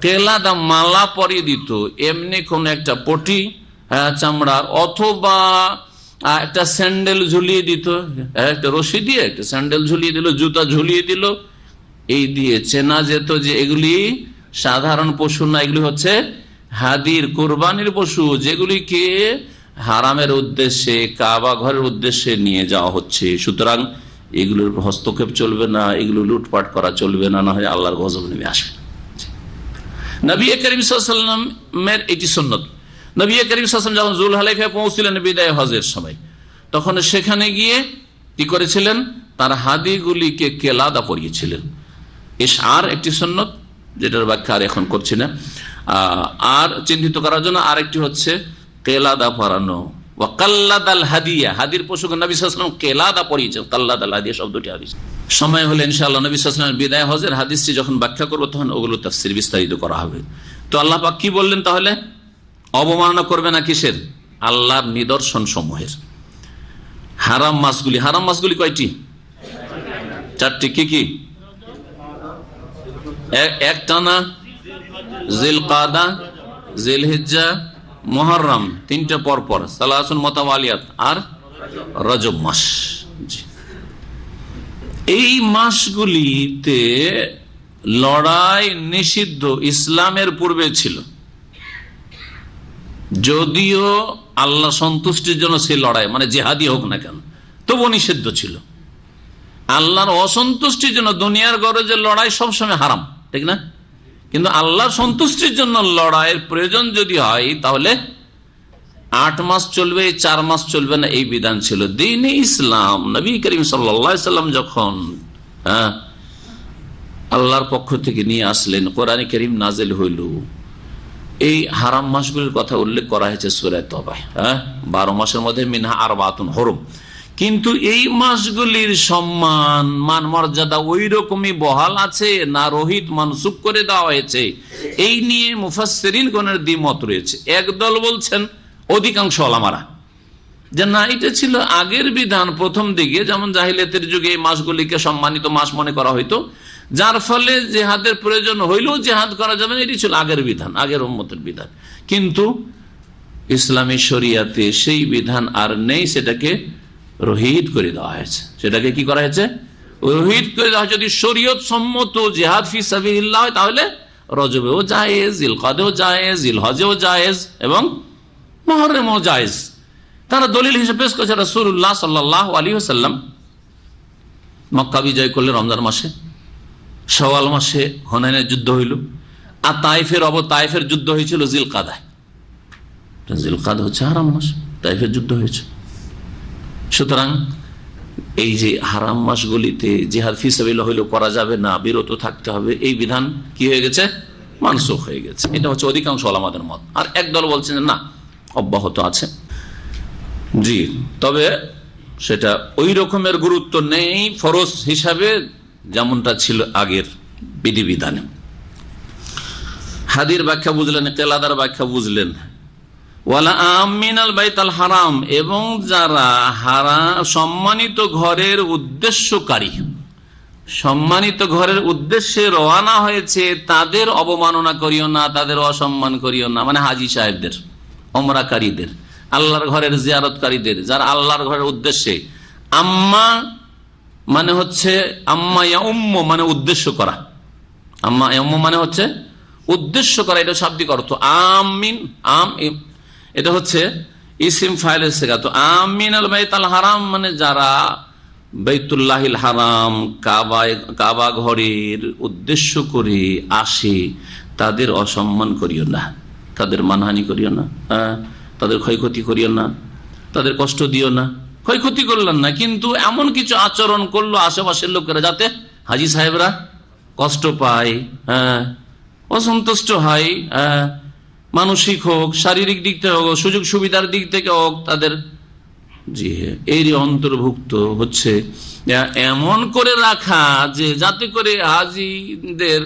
কেলাদা মালা পরিয়ে দিত। এমনি কোন একটা পটি চামড়ার, অথবা একটা স্যান্ডেল ঝুলিয়ে দিত, একটা রশি দিয়ে একটা স্যান্ডেল ঝুলিয়ে দিল, জুতা ঝুলিয়ে দিল। এই দিয়ে চেনা যেত যে এগুলি সাধারণ পশু না, এগুলি হচ্ছে হাদির কোরবানির পশু, যেগুলিকে হারামের উদ্দেশ্যে, কাবা ঘরের উদ্দেশ্যে নিয়ে যাওয়া হচ্ছে। সুতরাং এগুলোর হস্তক্ষেপ চলবে না, এগুলো লুটপাট করা চলবে না, না হয় আল্লাহর গজব নেমে আসবে। নবী করিম সাল্লাল্লাহু আলাইহি ওয়াসাল্লামের এটি সুন্নত। নবী করিম সাল্লাল্লাহু আলাইহি ওয়াসাল্লাম যখন যুলহালাইফায় পৌঁছলেন বিদায় হজের সময়, তখন সেখানে গিয়ে কি করেছিলেন, তার হাদিগুলিকে কেলাদা পরিয়েছিলেন। ইশআর একটি সুন্নত, যেটার ব্যাখ্যা আর এখন করছি না। আর চিহ্নিত করার জন্য আরেকটি হচ্ছে কেলাদা পরানো। ওয়াকাল্লাদাল হাদিয়া, হাদির পশুকে নবী সাল্লাল্লাহু আলাইহি ওয়াসাল্লাম কেলাদা পরিয়েছেন। কাল্লাদাল হাদিয়া শব্দটি হাদিস। সময় হলে ইনশাআল্লাহ নবী সাল্লাল্লাহু আলাইহি ওয়াসাল্লামের বিদায় হজের হাদিসটি যখন ব্যাখ্যা করব তখন ওগুলো তাফসীর বিস্তারিত করা হবে। তো আল্লাহ পাক কি বললেন তাহলে? অবমাননা করবে না কিসের? আল্লাহর নিদর্শন সমূহের। হারাম মাসগুলি, হারাম মাসগুলি কয়টি? চারটি। কি কি? একটানা, জিলকাদা, জিলহিজ্জা, মুহররম, তিনটা পরপর, সালাসুন মুতাওয়ালিয়াত, আর রজব মাস। এই মাসগুলিতে লড়াই নিষিদ্ধ ইসলামের পূর্বে ছিল, যদিও আল্লাহ সন্তুষ্টির জন্য সেই লড়াই, মানে জিহাদি হোক না কেন, তবু নিষিদ্ধ ছিল। আল্লাহর অসন্তুষ্টির জন্য দুনিয়ার গরজের লড়াই সবসময় হারাম, ঠিক না? কিন্তু আল্লাহর সন্তুষ্টির জন্য লড়াইয়ের প্রয়োজন যদি হয় তাহলে 8 মাস চলবে, 4 মাস চলবে না, এই বিধান ছিল। দ্বীন ইসলাম নবী করিম সাল্লাল্লাহু আলাইহি ওয়াসাল্লাম যখন আল্লাহর পক্ষ থেকে নিয়ে আসলেন, কোরআন কারীম নাযিল হইল, এই হারাম মাসগুলির কথা উল্লেখ করা হয়েছে সূরা তাওবায়। 12 মাসের মধ্যে মিনহা আরবাতুন হুরুম। কিন্তু এই মাসগুলির সম্মান, মান মর্যাদা ওই রকমই বহাল আছে না রহিত মানসুখ করে দেওয়া হয়েছে, এই নিয়ে মুফাসসিরিনগণের দ্বিমত রয়েছে। একদল বলছেন, অধিকাংশ ওলামারা, যে না, এটা ছিল আগের বিধান প্রথম দিকে, যেমন জাহিলিয়াতের যুগে এই মাসগুলিকে সম্মানিত মাস মনে করা হইতো, যার ফলে জেহাদের প্রয়োজন হইলেও জেহাদ করা যাবে না, এটি ছিল আগের বিধান, আগের উম্মতের বিধান। কিন্তু ইসলামী শরিয়াতে সেই বিধান আর নেই, সেটাকে রহিত করে দেওয়া হয়েছে। সেটাকে কি করা হয়েছে? রহিত করে দেওয়া হয়েছে। যদি শরীয়ত সম্মত জিহাদ ফি সাবিলিল্লাহ হয় তাহলে রজবেও জায়েজ, জিলকাদেও জায়েজ, জিলহজেও জায়েজ এবং মুহররমেও জায়েজ। তারা দলিল হিসেবে পেশ করেছে রাসূলুল্লাহ সাল্লাল্লাহু আলাইহি ওয়াসাল্লাম মক্কা বিজয় করলে রমজান মাসে, শাওয়াল মাসে হুনাইনের যুদ্ধ হইল, আর তায়েফের যুদ্ধ হয়েছিল জিলকাদায়। জিলকাদা হচ্ছে হারাম মাস, তায়েফের যুদ্ধ হয়েছে। সুতরাং এই যে হারাম মাসগুলিতে জিহাদ ফি সাবিলিল্লাহ হইলেও করা যাবে না, বিরত থাকতে হবে, এই বিধান কি হয়ে গেছে? মানসুখ হয়ে গেছে। এটা হচ্ছে অধিকাংশ ওলামাদের মত। আর একদল বলছেন না, অব্যাহত আছে। জি, তবে সেটা ওই রকমের গুরুত্ব নেই ফরজ হিসাবে যেমনটা ছিল আগের বিধিবিধানে। হাদির ব্যাখ্যা বুঝলেন, কেলাদার ব্যাখ্যা বুঝলেন। ওয়ালা আমিনাল বাইতুল হারাম, এবং যারা সম্মানিত ঘরের উদ্দেশ্যকারী, সম্মানিত ঘরের উদ্দেশ্যে রওনা হয়েছে, তাদের অবমাননা করিও না, তাদের অসম্মান করিও না। মানে হাজী সাহেবদের, ওমরাকারীদের, আল্লাহর ঘরের জিয়ারতকারীদের, যারা আল্লাহর ঘরের উদ্দেশ্যে। আম্মা মানে হচ্ছে আম্মা ইয়াউম্মু, মানে উদ্দেশ্য করা। আম্মা ইয়াউম্মু মানে হচ্ছে উদ্দেশ্য করা, এটা শাব্দিক অর্থ। আমিন, এটা হচ্ছে ইসিম ফাইলের সেগা। তো আমিনাল বাইতুল হারাম মানে যারা বাইতুল্লাহিল হারাম কাবা ঘরের উদ্দেশ্য করে আসে তাদের অসম্মান করিও না, তাদের মানহানি করিও না, তাদের ক্ষয়ক্ষতি করিও না, তাদের কষ্ট দিও না। ক্ষয়ক্ষতি করলেন না, কিন্তু এমন কিছু আচরণ করলো আশেপাশের লোকেরা যাতে হাজী সাহেবরা কষ্ট পায়, অসন্তুষ্ট হয়, মানসিক হোক, শারীরিক দিক থেকে হোক, সুযোগ সুবিধার দিক থেকে হোক তাদের, জি এর অন্তর্ভুক্ত হচ্ছে এমন করে রাখা যে যাতে করে হাজীদের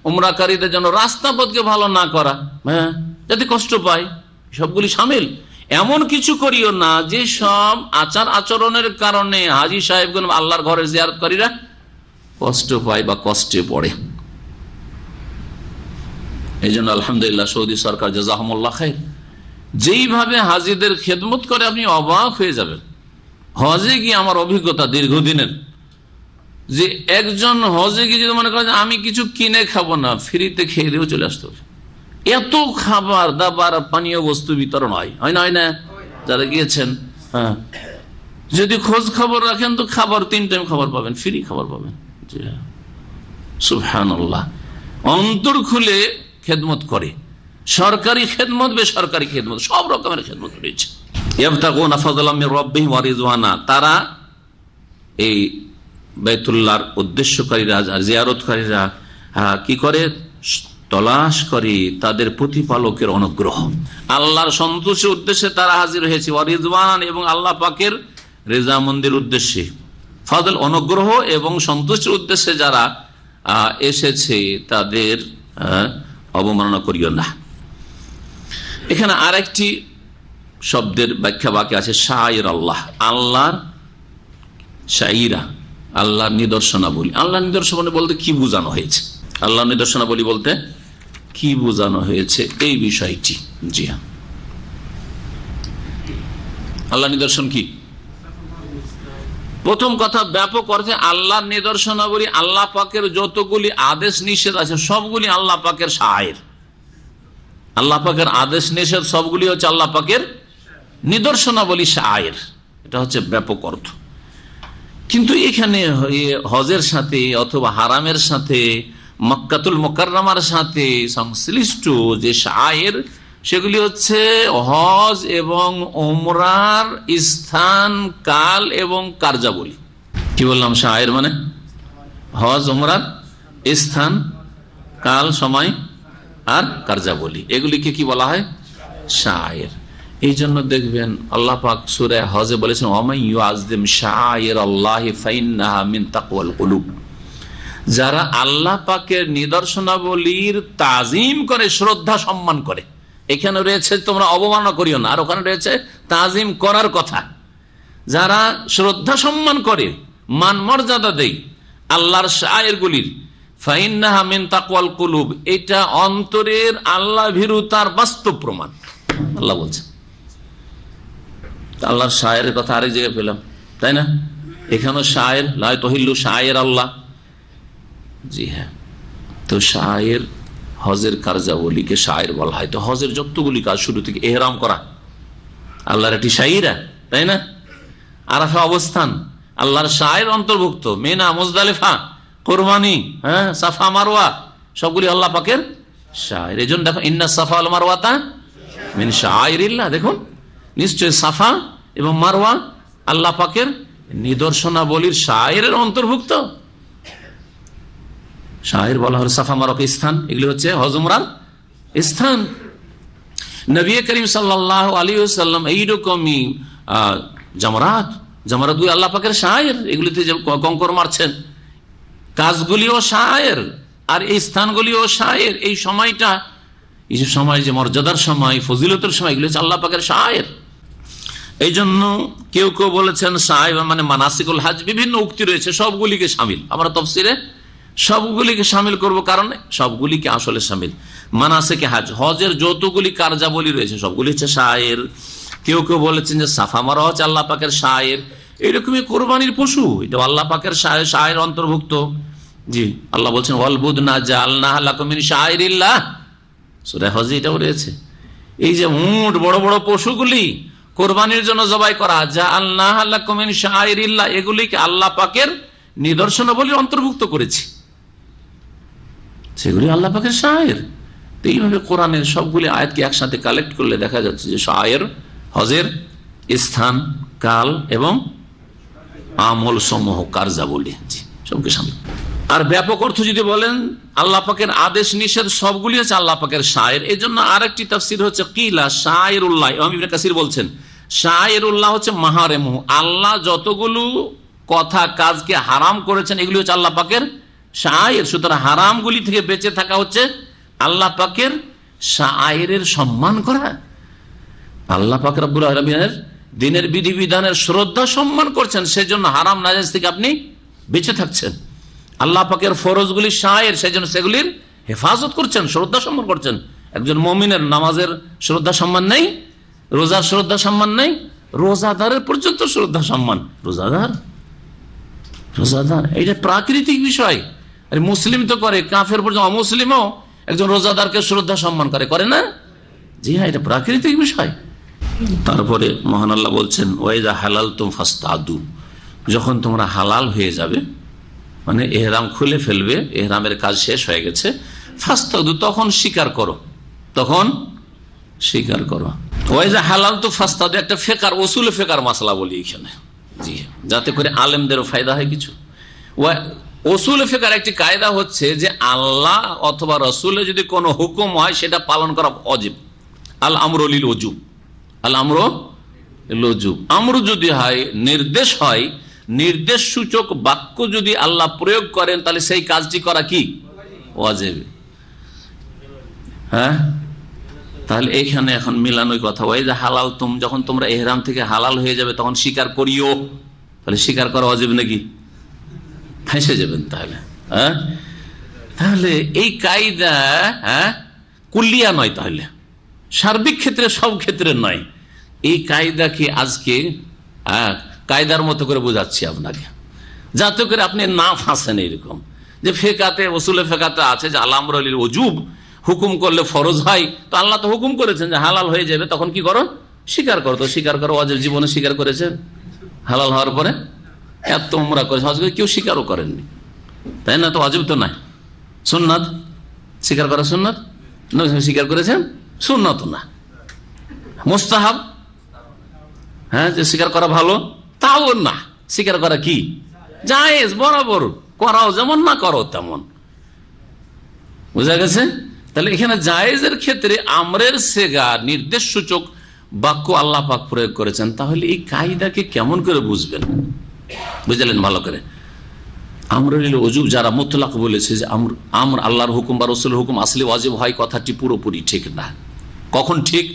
উমরাকারীদের জন্য রাস্তা পথকে ভালো না করা, যাতে কষ্ট পায়, সবগুলি শামিল। এমন কিছু করিও না যে সব আচার আচরণের কারণে হাজী সাহেবগণ আল্লাহর ঘরের জিয়ারতকারীরা কষ্ট পায় বা কষ্টে পড়ে। এই জন্য আলহামদুলিল্লাহ সৌদি সরকার জাযাহুমুল্লাহ খাইর যেইভাবে হাজীদের খেদমত করে আপনি অবাক হয়ে যাবেন। হজে গিয়ে আমার অভিজ্ঞতা দীর্ঘদিনের, যে একজন হজে গিয়ে যদি মনে করেন আমি কিছু কিনে খাবো না, ফ্রিতে খেয়ে দিয়েও চলে আসতে হবে। এত খাবার দাবার পানীয় বস্তু বিতরণ হয় না যারা গিয়েছেন, যদি খোঁজ খবর রাখেন তো খাবার 3 টাইম খাবার পাবেন, ফ্রি খাবার পাবেন। সুবহানাল্লাহ, অন্তর খুলে খেদমত করে, সরকারি খেদমত বেসরকারি খেদমত সব রকমের খেদমত রয়েছে। ইয়াবতাগুনা ফাদলাম মির রাব্বিহিম ওয়া রিজওয়ানা, তারা এই বাইতুল্লাহর উদ্দেশ্যকারীরা জিয়ারতকারীরা কি করে, তলাশ করে তাদের প্রতিপালকের অনুগ্রহ, আল্লাহর সন্তোষের উদ্দেশ্যে তারা হাজির হয়েছে, ওয়া রিজওয়ান এবং আল্লাহ পাকের রেজামন্দির উদ্দেশ্যে। ফাদল অনুগ্রহ এবং সন্তোষের উদ্দেশ্যে যারা এসেছে তাদের অবমাননা করিও না। এখানে আরেকটি শব্দের ব্যাখ্যা বাকি আছে, শাইর আল্লাহ, আল্লাহর শাইরা, আল্লাহর নিদর্শনাবলী। আল্লাহর নিদর্শনাবলী বলতে কি বোঝানো হয়েছে, আল্লাহর নিদর্শনাবলী বলতে কি বোঝানো হয়েছে এই বিষয়টি। জি হ্যাঁ, আল্লাহ নিদর্শন কি? প্রথম কথা, ব্যাপক অর্থে আল্লাহর নিদর্শনাবলী, আল্লাহ পাকের যতগুলি আদেশ নিষেধ আছে সবগুলি আল্লাহ পাকের শায়ের। আল্লাহ পাকের আদেশ নিষেধ সবগুলি হচ্ছে আল্লাহ পাকের নিদর্শনাবলী, শায়ের। এটা হচ্ছে ব্যাপক অর্থ। কিন্তু এখানে হজের সাথে অথবা হারামের সাথে মক্কাতুল মুকাররমার সাথে সংশ্লিষ্ট যে শায়ের, সেগুলি হচ্ছে হজ এবং উমরার স্থান, কাল এবং কার্যাবলী। কি বললাম? শায়ের মানে হজ উমরার স্থান, কাল, সময় আর কার্যাবলী, এগুলিকে কি বলা হয়? শায়ের। এই জন্য দেখবেন আল্লাহ পাক সূরা হজে বলেছেন, ওয়ামান ইউআযযিম শাআইরাল্লাহি ফাইন্নাহা মিন তাকওয়াল কুলুব, যারা আল্লাহ পাকের নিদর্শনাবলীর তাজিম করে, শ্রদ্ধা সম্মান করে। এখানে রয়েছে তোমরা অবমাননা করিও না, আর ওখানে রয়েছে তাজিম করার কথা। যারা শ্রদ্ধা সম্মান করে, মান মর্যাদা দেয় আল্লাহর শায়েরগুলির, ফাইন্নাহা মিন তাকওয়াল কুলুব, এটা অন্তরের আল্লাহ ভীরুতার বাস্তব প্রমাণ। আল্লাহ বলছে, আল্লাহর শায়ের কথা আরেক জায়গায় পেলাম, তাই না? এখানেও শায়ের, লা তুহিল্লু শায়ের আল্লাহ। জি হ্যাঁ, তো শায়ের, হজের কার্যাবলীকে শায়ের বলা হয়। তো হজের যতগুলি কাজ শুরু থেকে এহরাম করা আল্লাহর একটি শাইরা, তাই না? আরাফা অবস্থান আল্লাহর শায়ের অন্তর্ভুক্ত, মিনা, মুজদালিফা, কুরবানি, সাফা মারওয়া সবগুলি আল্লাহ পাকের শায়ের। এই জন্য দেখো, ইন্না সাফা ওয়াল মারওয়াতা মিন শাআইরিল্লাহ, দেখুন নিশ্চয় সাফা এবং মারওয়া আল্লাহ পাকের নিদর্শনাবলীর শায়ের অন্তর্ভুক্ত। শায়ের বলা হল সাফা মারওয়া স্থান, এগুলি হচ্ছে হজ উমরার স্থান। নবী করিম সাল্লাল্লাহু আলাইহি ওয়াসাল্লাম এইরকমই জামরাতগুলি আল্লাহ পাকের শায়ের, এগুলিতে যে কঙ্কর মারছেন কাজগুলিও শায়ের, আর এই স্থানগুলিও শায়ের। এই সময়টা, এই যে সময়, যে মর্যাদার সময়, ফজিলতের সময়, এগুলি হচ্ছে আল্লাহ পাকের শায়ের। এই জন্য কেউ কেউ বলেছেন শায়ের মানে মানাসিকুল হজ, বিভিন্ন উক্তি রয়েছে, সবগুলিকে শামিল। আমরা তাফসীরে সবগুলিকে শামিল করব, কারণ সবগুলিকে আসলে শামিল। মানাসিকে হজ, হজের যতগুলি কার্যাবলী রয়েছে সবগুলি হচ্ছে শায়ের। কেউ কেউ বলেছেন যে সাফা মারওয়া হচ্ছে আল্লাহ পাকের শায়ের। এইরকমই কোরবানির পশু, এটা আল্লাহ পাকের শায়ের অন্তর্ভুক্ত। জি, আল্লাহ বলছেন ওয়াল বুদনা জাআলনাহা লাকুম মিন শাআইরিল্লাহ, সূরা হজে এটাও রয়েছে। এই যে উট, বড় বড় পশুগুলি, কোরবানির জন্য জবাই করা, যা আল্লাহ লাকুম মিন শাআইরিল্লাহ, এগুলিকে আল্লাহ পাকের নিদর্শনাবলীর অন্তর্ভুক্ত করেছি, সেগুলি আল্লাহ পাকের শায়ের। তো এইভাবে কোরআনের সবগুলি আয়াতকে একসাথে কালেক্ট করলে দেখা যাচ্ছে যে শায়ের হজের স্থান, কাল এবং আমল সমূহ, কার্যাবলী, সবকে সামনে। আর ব্যাপক অর্থ যদি বলেন আল্লাহ পাকের আদেশ নিষেধ সবগুলি হচ্ছে আল্লাহ পাকের শায়ের। এই জন্য আরেকটি তাফসীর হচ্ছে কিলা শায়েরুল্লাহ, ইমাম ইবনে কাসির বলছেন শায়েরুল্লাহ হচ্ছে মাহারেমু, আল্লাহ যতগুলো কথা কাজকে হারাম করেছেন এগুলি হচ্ছে আল্লাহ পাকের শায়ের। সুতরাং হারামগুলি থেকে বেঁচে থাকা হচ্ছে আল্লাহ পাকের শায়েরের সম্মান করা। আল্লাহ পাক রব্বুল আলামিনের দিনের বিধিবিধানের শ্রদ্ধা সম্মান করছেন, সেজন্য হারাম নাজায়েজ থেকে আপনি বেঁচে থাকছেন। আল্লাহ পাকের ফরজগুলি শায়ের, সেজন্য সেগুলির হেফাজত করছেন, শ্রদ্ধা সম্মান করছেন। একজন মুমিনের নামাজের শ্রদ্ধা সম্মান নেই, রোজার শ্রদ্ধা সম্মান নেই, রোজাদারের পর্যন্ত শ্রদ্ধা সম্মান। রোজাদার এটা প্রাকৃতিক বিষয়। মুসলিম তো করে, কাফের পর্যন্ত অমুসলিমও একজন রোজাদারকে শ্রদ্ধা সম্মান করে না? জি হ্যাঁ, এটা প্রাকৃতিক বিষয়। তারপরে মহান আল্লাহ বলছেন ওয়াইজা হালালতুম ফাসতাদু, যখন তোমরা হালাল হয়ে যাবে, মানে এহরাম খুলে ফেলবে, এহরামের কাজ শেষ হয়ে গেছে, ফাসতাদু, তখন স্বীকার করো, তখন স্বীকার করো। ওয়াইজা হালালতু ফাসতাদু একটা ফেকার, উসুল ফেকার মাসলা বলি এখানে, জি, যাতে করে আলেমদেরও ফায়দা হয় কিছু। উসুল ফিকার একটি কায়দা হচ্ছে যে আল্লাহ অথবা রাসূলের যদি কোনো হুকুম হয় সেটা পালন করা ওয়াজিব। আল আমরু লিল ওজুব, আল আমরু লিল ওজুব, আমর যদি হয় নির্দেশ হয়, নির্দেশ সূচক বাক্য যদি আল্লাহ প্রয়োগ করেন তাহলে সেই কাজটি করা কি ওয়াজিব। হ্যাঁ, তাহলে এইখানে এখন মিলানোই কথা, ওই যে হালাল তুম, যখন তোমরা ইহরাম থেকে হালাল হয়ে যাবে তখন স্বীকার করিও, তাহলে স্বীকার করা ওয়াজিব নাকি? ফেঁসে যাবেন তাহলে। হ্যাঁ, তাহলে এই কায়দা কুল্লিয়া নয়, তাহলে সার্বিক ক্ষেত্রে, সব ক্ষেত্রে নয়। এই কায়দাকে আজকে কায়দার মতো করে বোঝাচ্ছি আপনাকে, যাতে করে আপনি না ফাঁসেন। এরকম যে ফেকাতে, ওসুলে ফেকাতে আছে যে আল আমরু লিল ওজুব, হুকুম করলে ফরজ হয়, তো আল্লাহ তো হুকুম করেছেন যে হালাল হয়ে যাবে, তখন কি করো? স্বীকার করো। তো স্বীকার করো ওয়াজিব, জীবনে স্বীকার করেছেন হালাল হওয়ার পরে? এত উমরা করেছে, হজ করে কেউ স্বীকারও করেননি, তাই না? তো ওয়াজিব তো নাই, সুন্নাত স্বীকার করা সুন্নাত, স্বীকার করেছেন সুন্নাত না, মুস্তাহাব, হ্যাঁ, যে স্বীকার করা ভালো তাও না, স্বীকার করা কি জায়েজ, বরাবর করাও যেমন না করো তেমন। বুঝা গেছে? তাহলে এখানে জায়েজের ক্ষেত্রে আমরের সেগা, নির্দেশ সূচক বাক্য আল্লাহ পাক প্রয়োগ করেছেন। তাহলে এই কায়দাকে কেমন করে বুঝবেন? বুঝলেন ভালো করে? আমরুল ওজুব যারা মুতলাক বলেছে যে আমর আল্লাহর হুকুম বা রাসূলের হুকুম আসলে ওয়াজিব হয়, কথাটি পুরোপুরি ঠিক না। কখন ঠিক?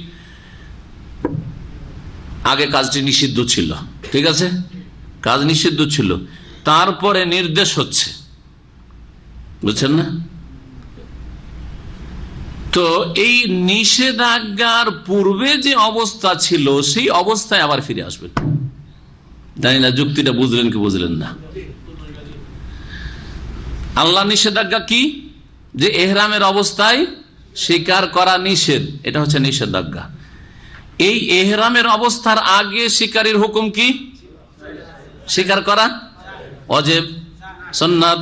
আগে কাজটি নিষিদ্ধ ছিল, ঠিক আছে, কাজ নিষিদ্ধ ছিল, তারপরে নির্দেশ হচ্ছে, বুঝছেন না? তো এই নিষেধাজ্ঞার পূর্বে যে অবস্থা ছিল সেই অবস্থায় আবার ফিরে আসবেন। জানি না যুক্তিটা বুঝলেন কি বুঝলেন না। আল্লাহ নিষেধাজ্ঞা কি? যে এহরামের অবস্থায় স্বীকার করা নিষেধ, এটা হচ্ছে নিষেধাজ্ঞা। এই এহরামের অবস্থার আগে শিকারীর হুকুম কি? স্বীকার করা ওয়াজিব, সুন্নাত,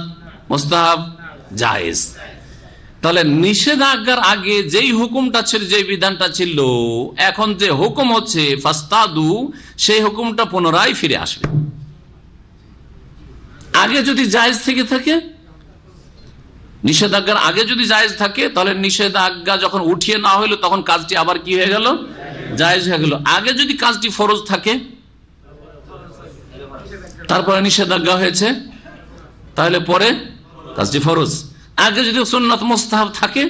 মুস্তাহাব, জায়েজ। তাহলে নিষেধাজ্ঞার আগে যেই হুকুমটা ছিল, যে বিধানটা ছিল, এখন যে হুকুম হচ্ছে ফাস্তাদু, সেই হুকুমটা পুনরায় ফিরে আসবে। আগে যদি জায়েজ থেকে থাকে, নিষেধাজ্ঞার আগে যদি জায়েজ থাকে, তাহলে নিষেধাজ্ঞা যখন উঠিয়ে না হইলো তখন কাজটি আবার কি হয়ে গেল? জায়েজ হয়ে গেল। আগে যদি কাজটি ফরজ থাকে, তারপরে নিষেধাজ্ঞা হয়েছে, তাহলে পরে কাজটি ফরজ। আগে যদি সুন্নাত মুস্তাহাব থাকে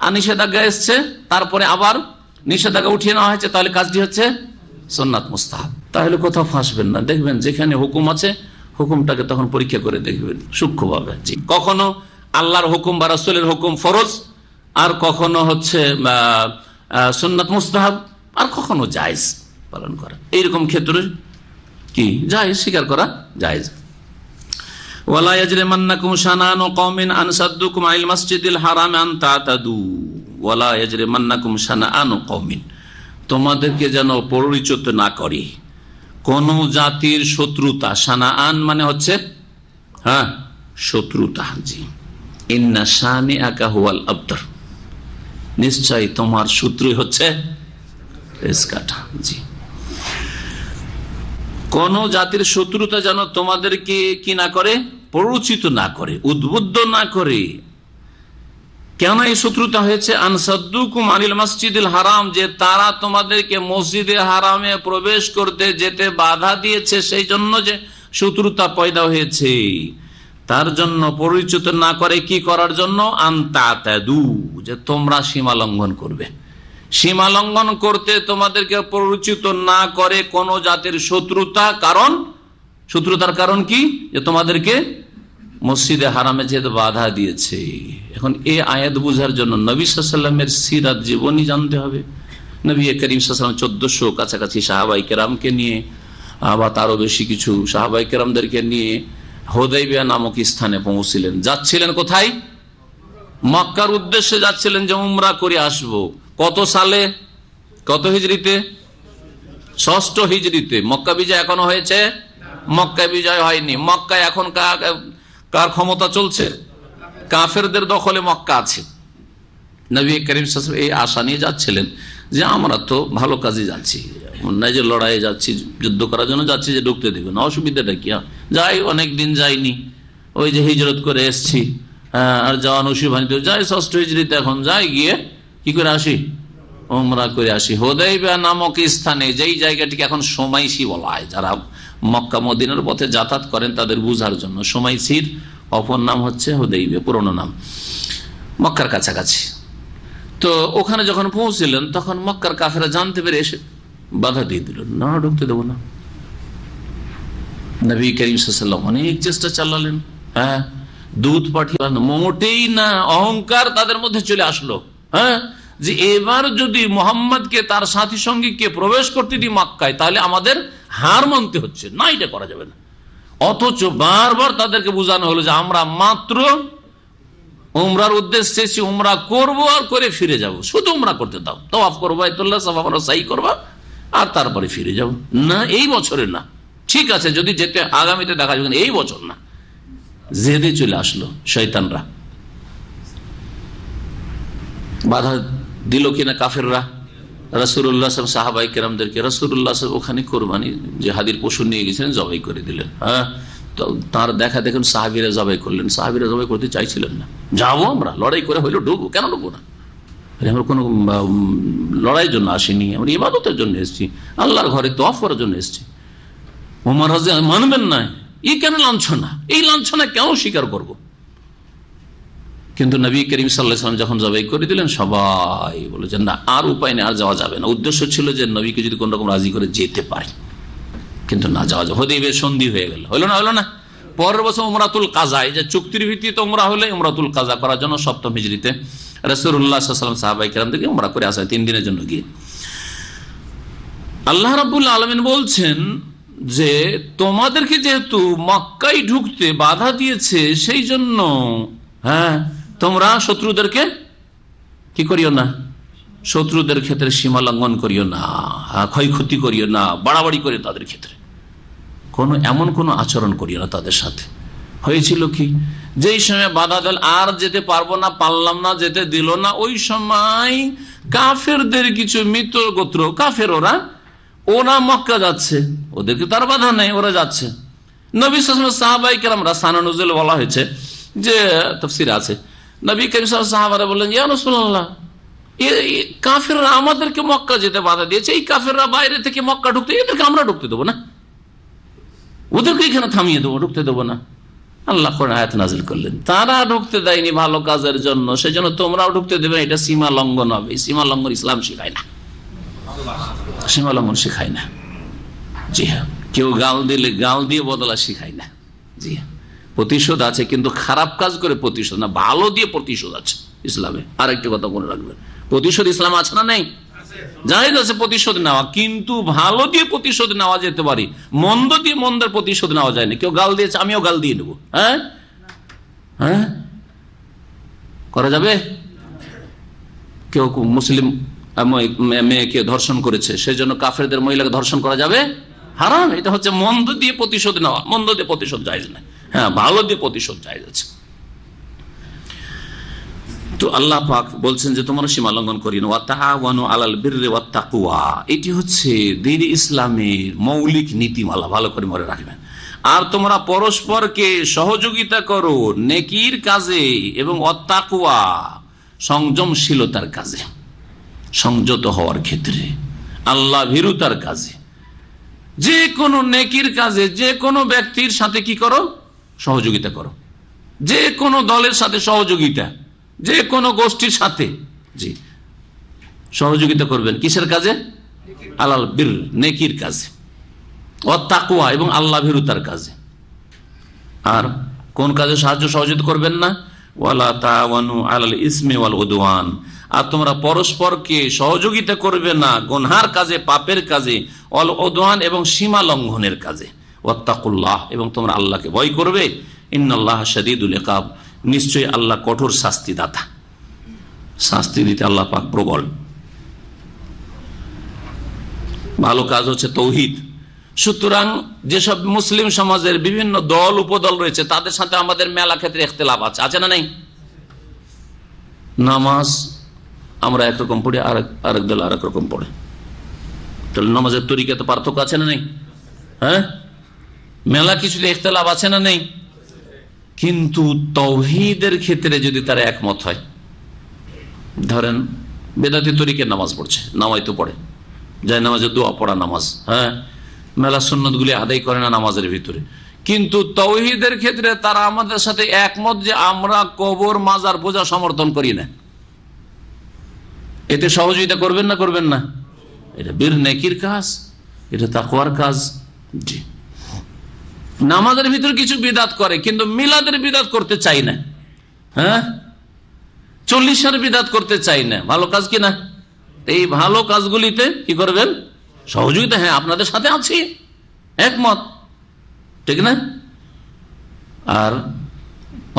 আর নিষেধাজ্ঞা এসছে, তারপরে আবার নিষেধাজ্ঞা উঠিয়ে নেওয়া হয়েছে, তাহলে কাজটি হচ্ছে সুন্নাত মুস্তাহাব। তাহলে কোথাও ফাঁসবেন না, দেখবেন যেখানে হুকুম আছে হুকুমটাকে তখন পরীক্ষা করে দেখবেন সূক্ষ্মভাবে। কখনো আল্লাহর হুকুম বা রাসূলের হুকুম ফরজ, আর কখনো হচ্ছে সুন্নাত মুস্তাহাব, আর কখনো জায়েজ পালন করা। এইরকম ক্ষেত্রে কি জায়েজ, স্বীকার করা জায়েজ। ওয়ালা ইয়াজরিমান্নাকুম শানানু কওমিন আন সাদ্দুকুম আনিল মাসজিদিল হারাম আন তাতাদু, ওয়ালা ইয়াজরিমান্নাকুম শানানু কওমিন, তোমাদেরকে যেন পরিচিত না করে কোন জাতির শত্রুতা। সানাআন মানে হচ্ছে শত্রুতা। জি, ইন্না শানিআকা হুয়াল আবতার, নিশ্চয় তোমার শত্রু হচ্ছে রেশকাটা। জি, কোন জাতির শত্রুতা যেন তোমাদেরকে কি না করে, পরিচিত না করে, উদ্বুদ্ধ না করে। কেন এই শত্রুতা হয়েছে? আনসাদ্দুকুম আনিল মসজিদুল হারাম, যে তারা তোমাদেরকে মসজিদে হারামে প্রবেশ করতে যেতে বাধা দিয়েছে, সেই জন্য যে শত্রুতা পয়দা হয়েছে। তার জন্য পরিচিত না করে কি করার জন্য? আনতাতাদু, যে তোমরা সীমা লঙ্ঘন করবে। সীমা লঙ্ঘন করতে তোমাদেরকে পরিচিত না করে কোন জাতির শত্রুতা। কারণ শত্রুতার কারণ কি? যে তোমাদেরকে মসজিদে হারামে যেতে বাধা দিয়েছে। এখন এই আয়াত বুঝার জন্য নবী সাল্লাল্লাহু আলাইহি ওয়াসাল্লামের সিরাত জীবনী জানতে হবে। নবী করিম সাল্লাল্লাহু আলাইহি ওয়াসাল্লাম 1400 কাছাকাছি সাহাবায়ে কেরামকে নিয়ে, আবার তারও বেশি কিছু সাহাবায়ে কেরামদেরকে নিয়ে হুদাইবিয়া নামক স্থানে পৌঁছলেন। যাচ্ছিলেন কোথায়? মক্কার উদ্দেশ্যে যাচ্ছিলেন, যে উমরা করে আসব। কত সালে? কত হিজরিতে? 6ষ্ঠ হিজরিতে। মক্কা বিজয় এখনো হয়েছে? মক্কা বিজয় হয়নি। মক্কায় এখন কার ক্ষমতা চলছে? কাফেরদের দখলে মক্কা আছে। নবী করিম সাল্লাল্লাহু আলাইহি ওয়াসাল্লাম এই আশা নিয়ে যাচ্ছিলেন যে আমরা তো ভালো কাজে যাচ্ছি, নাই যে লড়াইয়ে যাচ্ছি, যুদ্ধ করার জন্য যাচ্ছি, যে ঢুকতে দেবে না, অসুবিধাটা কি? যাই, অনেকদিন যাইনি, ওই যে হিজরত করে এসছি, আর যাওয়া নসিব হয়নি, তো যাই 6ষ্ঠ হিজরিতে এখন যাই, গিয়ে কি করে আসি? উমরা করে আসি। হুদাইবিয়া নামক স্থানে, যেই জায়গাটিকে এখন সময়সী বলা হয়, যারা মক্কা মদিনার পথে যাতায়াত করেন তাদের বুঝার জন্য, সময়সীর অপর নাম হচ্ছে হুদাইবিয়া, পুরোনো নাম, মক্কার কাছাকাছি। তো ওখানে যখন পৌঁছলেন তখন মক্কার কাফেররা জানতে পেরে এসে বাধা দিয়ে দিল, না ঢুকতে দেবো না। নবী করিম সাল্লাল্লাহু আলাইহি ওয়াসাল্লাম অনেক চেষ্টা চালালেন, দূত পাঠিয়ে, মোটেই না। অহংকার তাদের মধ্যে চলে আসলো, যে এবার যদি মোহাম্মদকে তার সাথী সঙ্গীকে প্রবেশ করতে দিই মক্কায়, তাহলে আমাদের হার মানতে হচ্ছে, না এটা করা যাবে না। অথচ বারবার তাদেরকে বোঝানো হলো যে আমরা মাত্র উমরার উদ্দেশ্যে এসেছি, উমরা করবো আর করে ফিরে যাব, শুধু উমরা করতে দাও, তাওয়াফ করবো, বাইতুল্লাহ, সাফা মারওয়া সাই করবা, আর তারপরে ফিরে যাব। না, এই বছরে না, ঠিক আছে যদি যেতে আগামীতে দেখা যাবে, এই বছর না। জেদে চলে আসলো শয়তানরা। বাধা দিল কিনা কাফেররা রাসূলুল্লাহ সাহাবায়ে কেরামদেরকে। রাসূলুল্লাহ ওখানে কোরবানি যে হাদির পশু নিয়ে গেছিলেন, জবাই করে দিলেন। তো তার দেখা দেখুন সাহাবীরা জবাই করলেন। সাহাবীরা জবাই করতে চাইছিলেন না, যাবো আমরা, লড়াই করে হইলো ঢুকবো, কেন ঢুকবো না? আমরা কোনো লড়াইয়ের জন্য আসিনি, আমরা ইবাদতের জন্য এসেছি, আল্লাহর ঘরে তওয়াফ করার জন্য এসেছি। ওমর রাদিয়াল্লাহু মানবেন না, এই কেন লাঞ্ছনা, এই লাঞ্ছনা কেন স্বীকার করব? কিন্তু নবী করিম সাল্লাল্লাহু আলাইহি ওয়াসাল্লাম যখন জবাই করে দিলেন, সবাই বলেছেন না, আর উপায় নেই, আর যাওয়া যাবে না। উদ্দেশ্য ছিল যে নবীকে যদি কোন রকম রাজি করে যেতে পারে, কিন্তু না যাওয়া যাবে। হুদাইবিয়ার সন্ধি হয়ে গেল, হলো না? হলো না। পরের বছর উমরাতুল কাজা, এই যে চুক্তির ভিত্তিতে উমরা হলে, উমরাতুল কাজা করার জন্য 7ম হিজরিতে রাসূলুল্লাহ সাল্লাল্লাহু আলাইহি ওয়াসাল্লাম সাহাবায়ে কেরামদেরকে উমরা করে আসা 3 দিনের জন্য গিয়ে। আল্লাহ রাব্বুল আলামিন বলছেন যে তোমাদেরকে যেহেতু মক্কায় ঢুকতে বাধা দিয়েছে, সেই জন্য তোমরা শত্রুদেরকে কি করিও না, শত্রুদের ক্ষেত্রে সীমা লঙ্ঘন করিও না, ক্ষয়ক্ষতি করিও না, বাড়াবাড়ি করে তাদের ক্ষেত্রে এমন কোন আচরণ করিও না তাদের সাথে। হয়েছিল কি, যেই সময় বাধা দিল, আর যেতে পারবো না, পারলাম না, যেতে দিল না, ওই সময় কাফেরদের কিছু মিত্র গোত্র কাফের, ওরা মক্কা যাচ্ছে, ওদেরকে তার বাধা নেই, ওরা যাচ্ছে। নবী সাল্লাল্লাহু আলাইহি ওয়াসাল্লাম সাহাবায়ে কেরাম রাসানা নুজুল বলা হয়েছে, যে তাফসীরে আছে, নবী করিম সাল্লাল্লাহু আলাইহি ওয়াসাল্লাম সাহাবারা বললেন, ইয়া রাসূলুল্লাহ, এই কাফেররা আমাদেরকে মক্কা যেতে বাধা দিয়েছে, এই কাফেররা বাইরে থেকে মক্কা ঢুকতে, এদেরকে আমরা ঢুকতে দেবো না, ওদেরকে এখানে থামিয়ে দেবো, ঢুকতে দেবো না। আল্লাহ কোরআন আয়াত নাযিল করলেন, তারা ঢুকতে দেয়নি ভালো কাজের জন্য, সেজন্য তোমরাও ঢুকতে দেবে, এটা সীমা লঙ্ঘন হবে। সীমা লঙ্ঘন ইসলাম শেখায় না, সীমা লঙ্ঘন শেখায় না। জি হ্যাঁ, কেউ গাল দিলে গাল দিয়ে বদলা শেখায় না। জি হ্যাঁ, প্রতিশোধ আছে, কিন্তু খারাপ কাজ করে প্রতিশোধ না, ভালো দিয়ে প্রতিশোধ আছে ইসলামে। আর একটি কথা মনে রাখবেন, প্রতিশোধ ইসলাম আছে না নেই? জায়েজ আছে প্রতিশোধ নেওয়া, কিন্তু ভালো দিয়ে প্রতিশোধ নেওয়া যেতে পারে, মন্দ দিয়ে মন্দের প্রতিশোধ নেওয়া যায় না। কেউ গাল দিয়েছে, আমিও গাল দিয়ে নেবো, করা যাবে? কেউ মুসলিম মেয়েকে ধর্ষণ করেছে, সেই জন্য কাফেরদের মহিলাকে ধর্ষণ করা যাবে? হারাম। এটা হচ্ছে মন্দ দিয়ে প্রতিশোধ নেওয়া। মন্দ দিয়ে প্রতিশোধ জায়েজ না, হ্যাঁ, ভালো দিয়ে প্রতিশোধ জায়েজ আছে। তো আল্লাহ পাক বলছেন যে তোমরা সীমা লঙ্ঘন করি না। ওয়া তাআওয়ানু আলাল বিররি ওয়াত তাকওয়া, এটি হচ্ছে দ্বীন ইসলামের মৌলিক নীতিমালা, ভালো করে মনে রাখবেন। আর তোমরা পরস্পরকে সহযোগিতা করো নেকির কাজে এবং ওয়াত তাকওয়া, সংযমশীলতার কাজে, সংযত হওয়ার ক্ষেত্রে, আল্লাহ ভীরুতার কাজে। যে কোনো নেকির কাজে যে কোনো ব্যক্তির সাথে কি করো? সহযোগিতা করো। যে কোনো দলের সাথে সহযোগিতা, যে কোনো গোষ্ঠীর সাথে জি সহযোগিতা করবেন। কিসের কাজে? আলাল বির, নেকির কাজে, ওয়াত তাকওয়া এবং আল্লাহ ভীরুতার কাজে। আর কোন কাজে সাহায্য সহযোগিতা করবেন না? ওয়ালা তাআওয়ানু আলাল ইসমি ওয়াল উদওয়ান, আর তোমরা পরস্পরকে সহযোগিতা করবে না গুনহার কাজে, পাপের কাজে, ওয়াল উদওয়ান এবং সীমা লঙ্ঘনের কাজে। ওয়াত্তাকুল্লাহ, এবং তোমরা আল্লাহকে ভয় করবে। ইন্নাল্লাহ শাদীদুল ইকাব, নিশ্চয়ই আল্লাহ কঠোর শাস্তিদাতা, শাস্তি দিতে আল্লাহ পাক প্রবল। ভালো কাজ হচ্ছে তৌহিদ। সুতরাং যেসব মুসলিম সমাজের বিভিন্ন দল উপদল রয়েছে তাদের সাথে আমাদের মেলা ক্ষেত্রে ইখতিলাফ আছে, আছে না নেই? নামাজ আমরা একরকম পড়ি, আরেক দল আরেক রকম পড়ে, তাহলে নামাজের তরিকাতে পার্থক্য আছে না নেই? হ্যাঁ, মেলা কিছুতে ইখতিলাফ আছে না নেই? কিন্তু তাওহীদের ক্ষেত্রে যদি তারা একমত হয়, ধরেন বেদাতি তরিকার নামাজ পড়ছে, নামাজ তো পড়ে, যায় নামাজের দোয়া পড়া নামাজ, হ্যাঁ, মেলা সুন্নত গুলি আদায় করে না নামাজের ভিতরে, কিন্তু তাওহীদের ক্ষেত্রে তারা আমাদের সাথে একমত যে আমরা কবর মাজার পূজা সমর্থন করি না। এতে সহযোগিতা করবেন না? করবেন না? এটা বীর নেকির কাজ, এটা তাকওয়ার কাজ। জি, নামাজের ভিতরে কিছু বিদাত করে, কিন্তু মিলাদের বিদাত করতে চাই না, হ্যাঁ, 40 বিদাত করতে চাই না। ভালো কাজ কিনা? এই ভালো কাজগুলিতে কি করবেন? সহযোগিতা। হ্যাঁ, আপনাদের সাথে আছি, একমত, ঠিক না? আর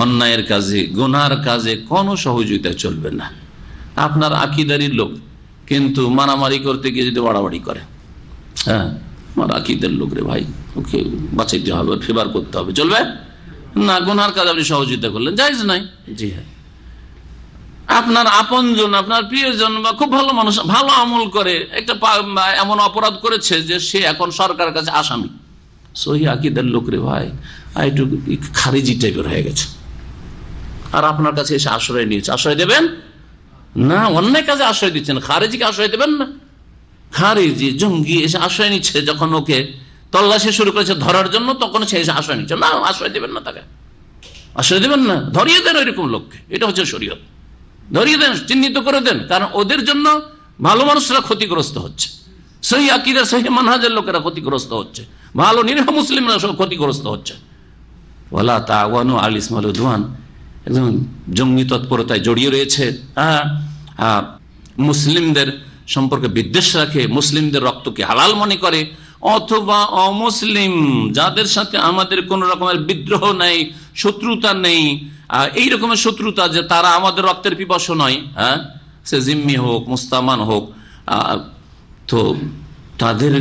অন্যায়ের কাজে, গুনার কাজে কোনো সহযোগিতা চলবে না। আপনার আকীদারই লোক, কিন্তু মারামারি করতে গিয়ে যদি বাড়াবাড়ি করে, হ্যাঁ, আমার আকীদার লোক রে ভাই, ওকে বাঁচাইতে হবে, ফেভার করতে হবে, চলবে না? গুনার কাজ আপনি সহযোগিতা করলেন, জায়েজ নাই। জি হ্যাঁ, আপনার আপনজন, আপনার প্রিয়জন বা খুব ভালো মানুষ, ভালো আমল করে, একটা এমন অপরাধ করেছে যে সে এখন সরকারের কাছে আসামি, সহি আকীদার লোক রে ভাই, একটু খারিজি টাইপের হয়ে গেছে, আর আপনার কাছে এসে আশ্রয় নিয়েছে, আশ্রয় দেবেন না? অন্যায় কাজে আশ্রয় দিচ্ছেন, খারিজিকে আশ্রয় দেবেন না? খারিজি জঙ্গি এসে আশ্রয় নিচ্ছে, যখন ওকে তল্লাশি শুরু করেছে ধরার জন্য, তখন সে এসে আশ্রয় নিচ্ছে, না, আশ্রয় দেবেন না, তাকে আশ্রয় দেবেন না, ধরিয়ে দেন ওইরকম লোককে। এটা হচ্ছে শরীয়ত, ধরিয়ে দেন, চিহ্নিত করে দেন, কারণ ওদের জন্য ভালো মানুষরা ক্ষতিগ্রস্ত হচ্ছে, সহি আকীদা সহি মানহাজের লোকেরা ক্ষতিগ্রস্ত হচ্ছে, ভালো নিরীহ মুসলিমরা সব ক্ষতিগ্রস্ত হচ্ছে। ওয়ালা তাআওয়ানু আলাল ইসমি ওয়াল উদওয়ান, একদম জঙ্গি তৎপরতায় জড়িয়ে রয়েছে, মুসলিমদের সম্পর্কে বিদ্বেষ রাখে, মুসলিমদের রক্তকে হালাল মনে করে, অথবা অমুসলিম যাদের সাথে আমাদের কোন রকমের বিদ্রোহ নেই, শত্রুতা নেই, এই রকমের শত্রুতা যে তারা আমাদের রক্তের পিপাসু নয়, হ্যাঁ, সে জিম্মি হোক, মুস্তামান হোক, তো তাদের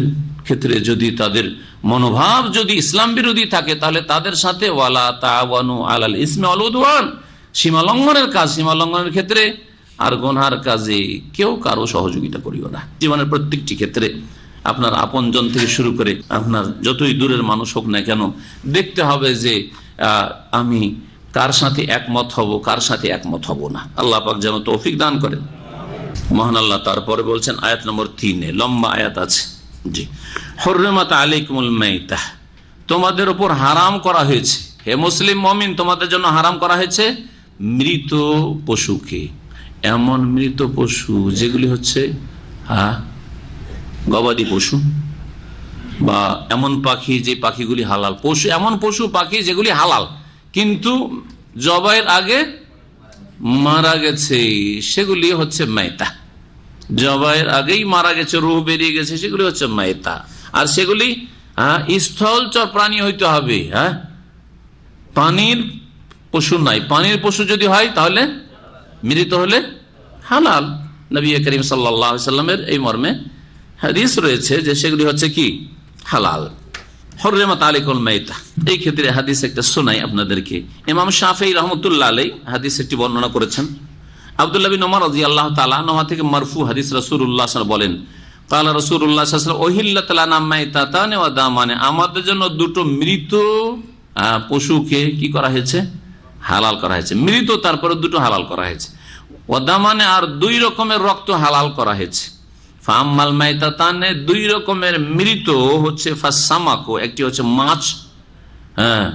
ক্ষেত্রে যদি তাদের মনোভাব যদি ইসলাম বিরোধী থাকে, তাহলে তাদের সাথে ওয়ালা তাআওয়ানু আলাল ইসমি ওয়াল উদওয়ান, সীমা লঙ্ঘনের কাজ, সীমা লঙ্ঘনের ক্ষেত্রে আর গুনহার কাজে কেউ কারো সহযোগিতা করিও না। জীবনের প্রত্যেকটি ক্ষেত্রে আপনার আপনজন থেকে শুরু করে আপনার যতই দূরের মানুষ হোক না কেন, দেখতে হবে যে আমি কার সাথে একমত হব, কার সাথে একমত হব না। আল্লাহ পাক যেন তৌফিক দান করেন। মহান আল্লাহ তারপরে বলছেন আয়াত নম্বর 3-এ, লম্বা আয়াত আছে, জি, হুররিমাত আলাইকুমুল মাইতাহ, তোমাদের উপর হারাম করা হয়েছে, হে মুসলিম মুমিন, তোমাদের জন্য হারাম করা হয়েছে মৃত পশুকে, এমন মৃত পশু যেগুলি হচ্ছে গবাদি পশু, বা এমন পাখি যে পাখিগুলি হালাল, পশু এমন পশু পাখি যেগুলি হালাল কিন্তু জবাইয়ের আগে মারা গেছে, সেগুলি হচ্ছে মাইতা। জবাইয়ের আগেই মারা গেছে, রূহ বেরিয়ে গেছে, সেগুলি হচ্ছে মাইতা। আর সেগুলি স্থলচর প্রাণী হইতে হবে, হ্যাঁ, পানির পশু নাই। পানির পশু যদি হয় তাহলে মৃত হলে হালাল, নবী করিম সাল্লাল্লাহু আলাইহি সাল্লামের এই মর্মে হাদিস রয়েছে যে সেগুলি হচ্ছে কি হালাল। হুররিমাত আলাইকুল মাইতা, এই ক্ষেত্রে হাদিস একটা শোনাই আপনাদেরকে। ইমাম শাফিঈ রাহমাতুল্লাহ আলাইহি হাদিস একটি বর্ণনা করেছেন। আব্দুল্লাহ বিন ওমর রাদিয়াল্লাহু তাআলা আনহু থেকে মারফু হাদিস, রাসূলুল্লাহ সাল্লাল্লাহু আলাইহি ওয়াসাল্লাম বলেন, ক্বালা রাসূলুল্লাহ সাল্লাল্লাহু আলাইহি ওয়াসাল্লাম উহিল্লাত লানা মাইতাতানি ওয়া দামানি, আমাদের জন্য দুটো মৃত পশুকে কি করা হয়েছে, হালাল করা হয়েছে। মৃত তারপরে দুটো হালাল করা হয়েছে। ওয়া দামানি, আর দুই রকমের রক্ত হালাল করা হয়েছে। ফাম্মাল মাইতাতানে, দুই রকমের মৃত হচ্ছে ফাসামাকু, একটি হচ্ছে মাছ, হ্যাঁ,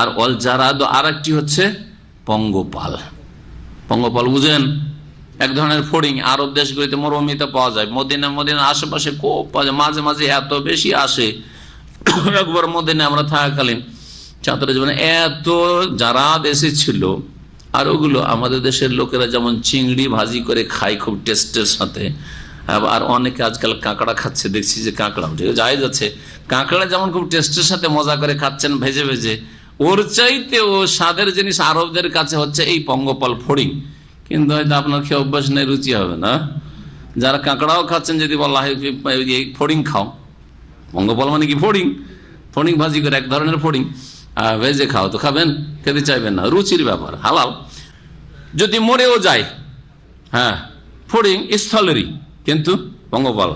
আর ওয়াল জারাদ, আর একটি হচ্ছে পঙ্গপাল। পঙ্গপাল বুঝেন, এক ধরনের ফড়িং, আরব দেশগুলিতে মরুভূমিতে পাওয়া যায়, মদিনার আশেপাশে খুব পাওয়া যায়, মাঝে মাঝে এত বেশি আসে। একবার মদিনায় আমরা থাকাকালীন ছাত্র জীবনে এত জারাদ এসেছিল, আর ওগুলো আমাদের দেশের লোকেরা যেমন চিংড়ি ভাজি করে খায় খুব টেস্টের সাথে, আর অনেকে আজকাল কাঁকড়া খাচ্ছে, দেখছি যে কাঁকড়া যায় যাচ্ছে, কাঁকড়া যেমন খুব টেস্টের সাথে মজা করে খাচ্ছেন ভেজে ভেজে, ওর চাইতে ও স্বাদের জিনিস আরবদের কাছে হচ্ছে এই পঙ্গপাল ফড়িং। কিন্তু হয়তো আপনার খেয়ে অভ্যাস নেই, রুচি হবে না। যারা কাঁকড়াও খাচ্ছেন যদি বলা হয় ফড়িং খাও, পঙ্গপাল মানে কি ফড়িং, ফড়িং ভাজি করে এক ধরনের ফড়িং ভেজে খাও, তো খাবেন, খেতে চাইবেন না, রুচির ব্যাপার, হালাল। যদি মরেও যায়, হ্যাঁ, ফড়িং স্থলেরই, কিন্তু পঙ্গপাল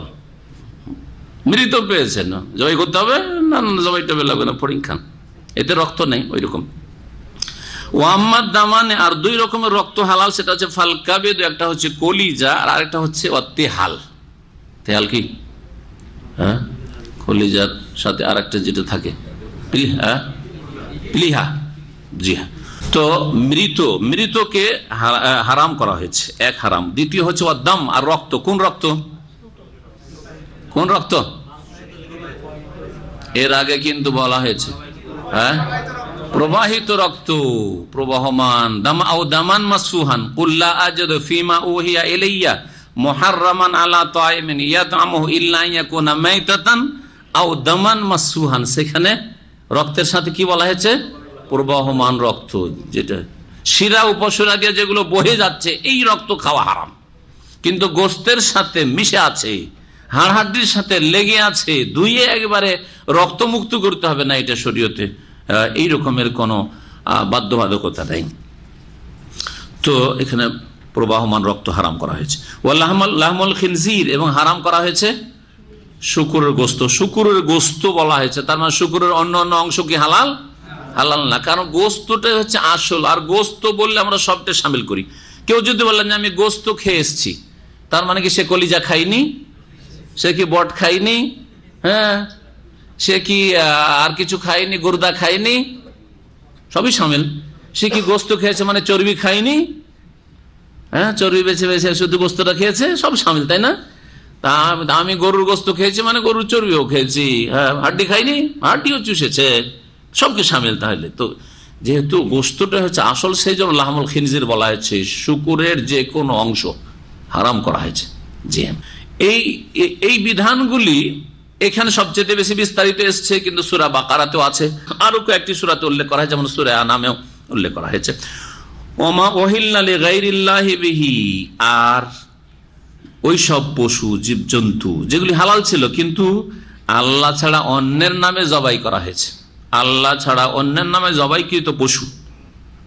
মৃত পেয়েছেন, জবাই করতে হবে না, জবাই টবে লাগবে না, ফড়িং খান, এতে রক্ত নেই ওই রকম। ওয়াম্মাদ দামানে, আর দুই রকমের রক্ত হালাল, সেটা হচ্ছে ফালকাবেদ, একটা হচ্ছে কলিজা, আর আরেকটা হচ্ছে তেহাল। তেহাল কি, হ্যাঁ, কলিজার সাথে আর একটা যেটা থাকে প্লিহা, জি হ্যাঁ। তো মৃতকে হারাম করা হয়েছে, এক হারাম। দ্বিতীয় হচ্ছে ওয়াদ্দাম, আর রক্ত। কোন রক্ত, কোন রক্ত? এর আগে কিন্তু বলা হয়েছে, হ্যাঁ, প্রবাহিত রক্ত, প্রবাহমান। দামান মাসফুহান কুল্লা আজাদু ফিমা উহিয়া ইলাইয়া মুহাররামান আলা তাইমিন ইয়াতআমুহু ইল্লা ইয়াকুনা মাইতাতান আও দামান মাসফুহান, সেখানে রক্তের সাথে কি বলা হয়েছে, প্রবাহমান রক্ত, যেটা শিরা উপশিরা দিয়ে যেগুলো বহে যাচ্ছে, এই রক্ত খাওয়া হারাম। কিন্তু গোস্তের সাথে মিশে আছে, হাড় হাড্ডির সাথে লেগে আছে, ধুয়ে একবারে রক্ত মুক্ত করতে হবে না, এটা শরীয়তে এই রকমের কোনো বাধ্যবাধকতা নেই। তো এখানে প্রবাহমান রক্ত হারাম করা হয়েছে। লাহমুল খিনজির, এবং হারাম করা হয়েছে শুকুরের গোস্ত। শুকুরের গোস্ত বলা হয়েছে, তার মানে শুকুরের অন্য অন্য অংশ কি হালাল? হালাল না, কারণ গোস্তটাই হচ্ছে আসল। আর গোস্ত বললে আমরা সবটা সামিল করি। কেউ যদি বললেন যে আমি গোস্ত খেয়ে এসছি, তার মানে কি সে কলিজা খাইনি, সে কি বট খাইনি, হ্যাঁ, সে কি আর কিছু খায়নি, গুর্দা খায়নি, সবই সামিল। সে কি গোস্ত খেয়েছে মানে চর্বি খায়নি, হ্যাঁ, চর্বি বেছে বেছে শুধু গোস্তটা খেয়েছে, সব সামিল, তাই না? তা আমি গরুর গোস্ত খেয়েছি মানে গরুর চর্বিও খেয়েছি, হ্যাঁ, হাড্ডি খাইনি, হাড্ডিও চুষেছে, সবকে সামিল। তাহলে তো যেহেতু গোস্তটা হচ্ছে আসল, সেই জন্য লাহমুল খিনজির বলা হয়েছে, শুকুরের যে কোনো অংশ হারাম করা হয়েছে। জি, এই বিধানগুলি এখানে সবচেয়ে বেশি বিস্তারিত এসছে, কিন্তু সূরা বাকারাতেও আছে, আরো কয়েকটি সূরাতে উল্লেখ করা হয়েছে, যেমন সূরা আনামেও উল্লেখ করা হয়েছে। ওমা উহিল্লা লিগাইরিল্লাহি বিহি, আর ওই সব পশু জীবজন্তু যেগুলি হালাল ছিল কিন্তু আল্লাহ ছাড়া অন্যের নামে জবাই করা হয়েছে, আল্লাহ ছাড়া অন্যের নামে জবাইকৃত পশু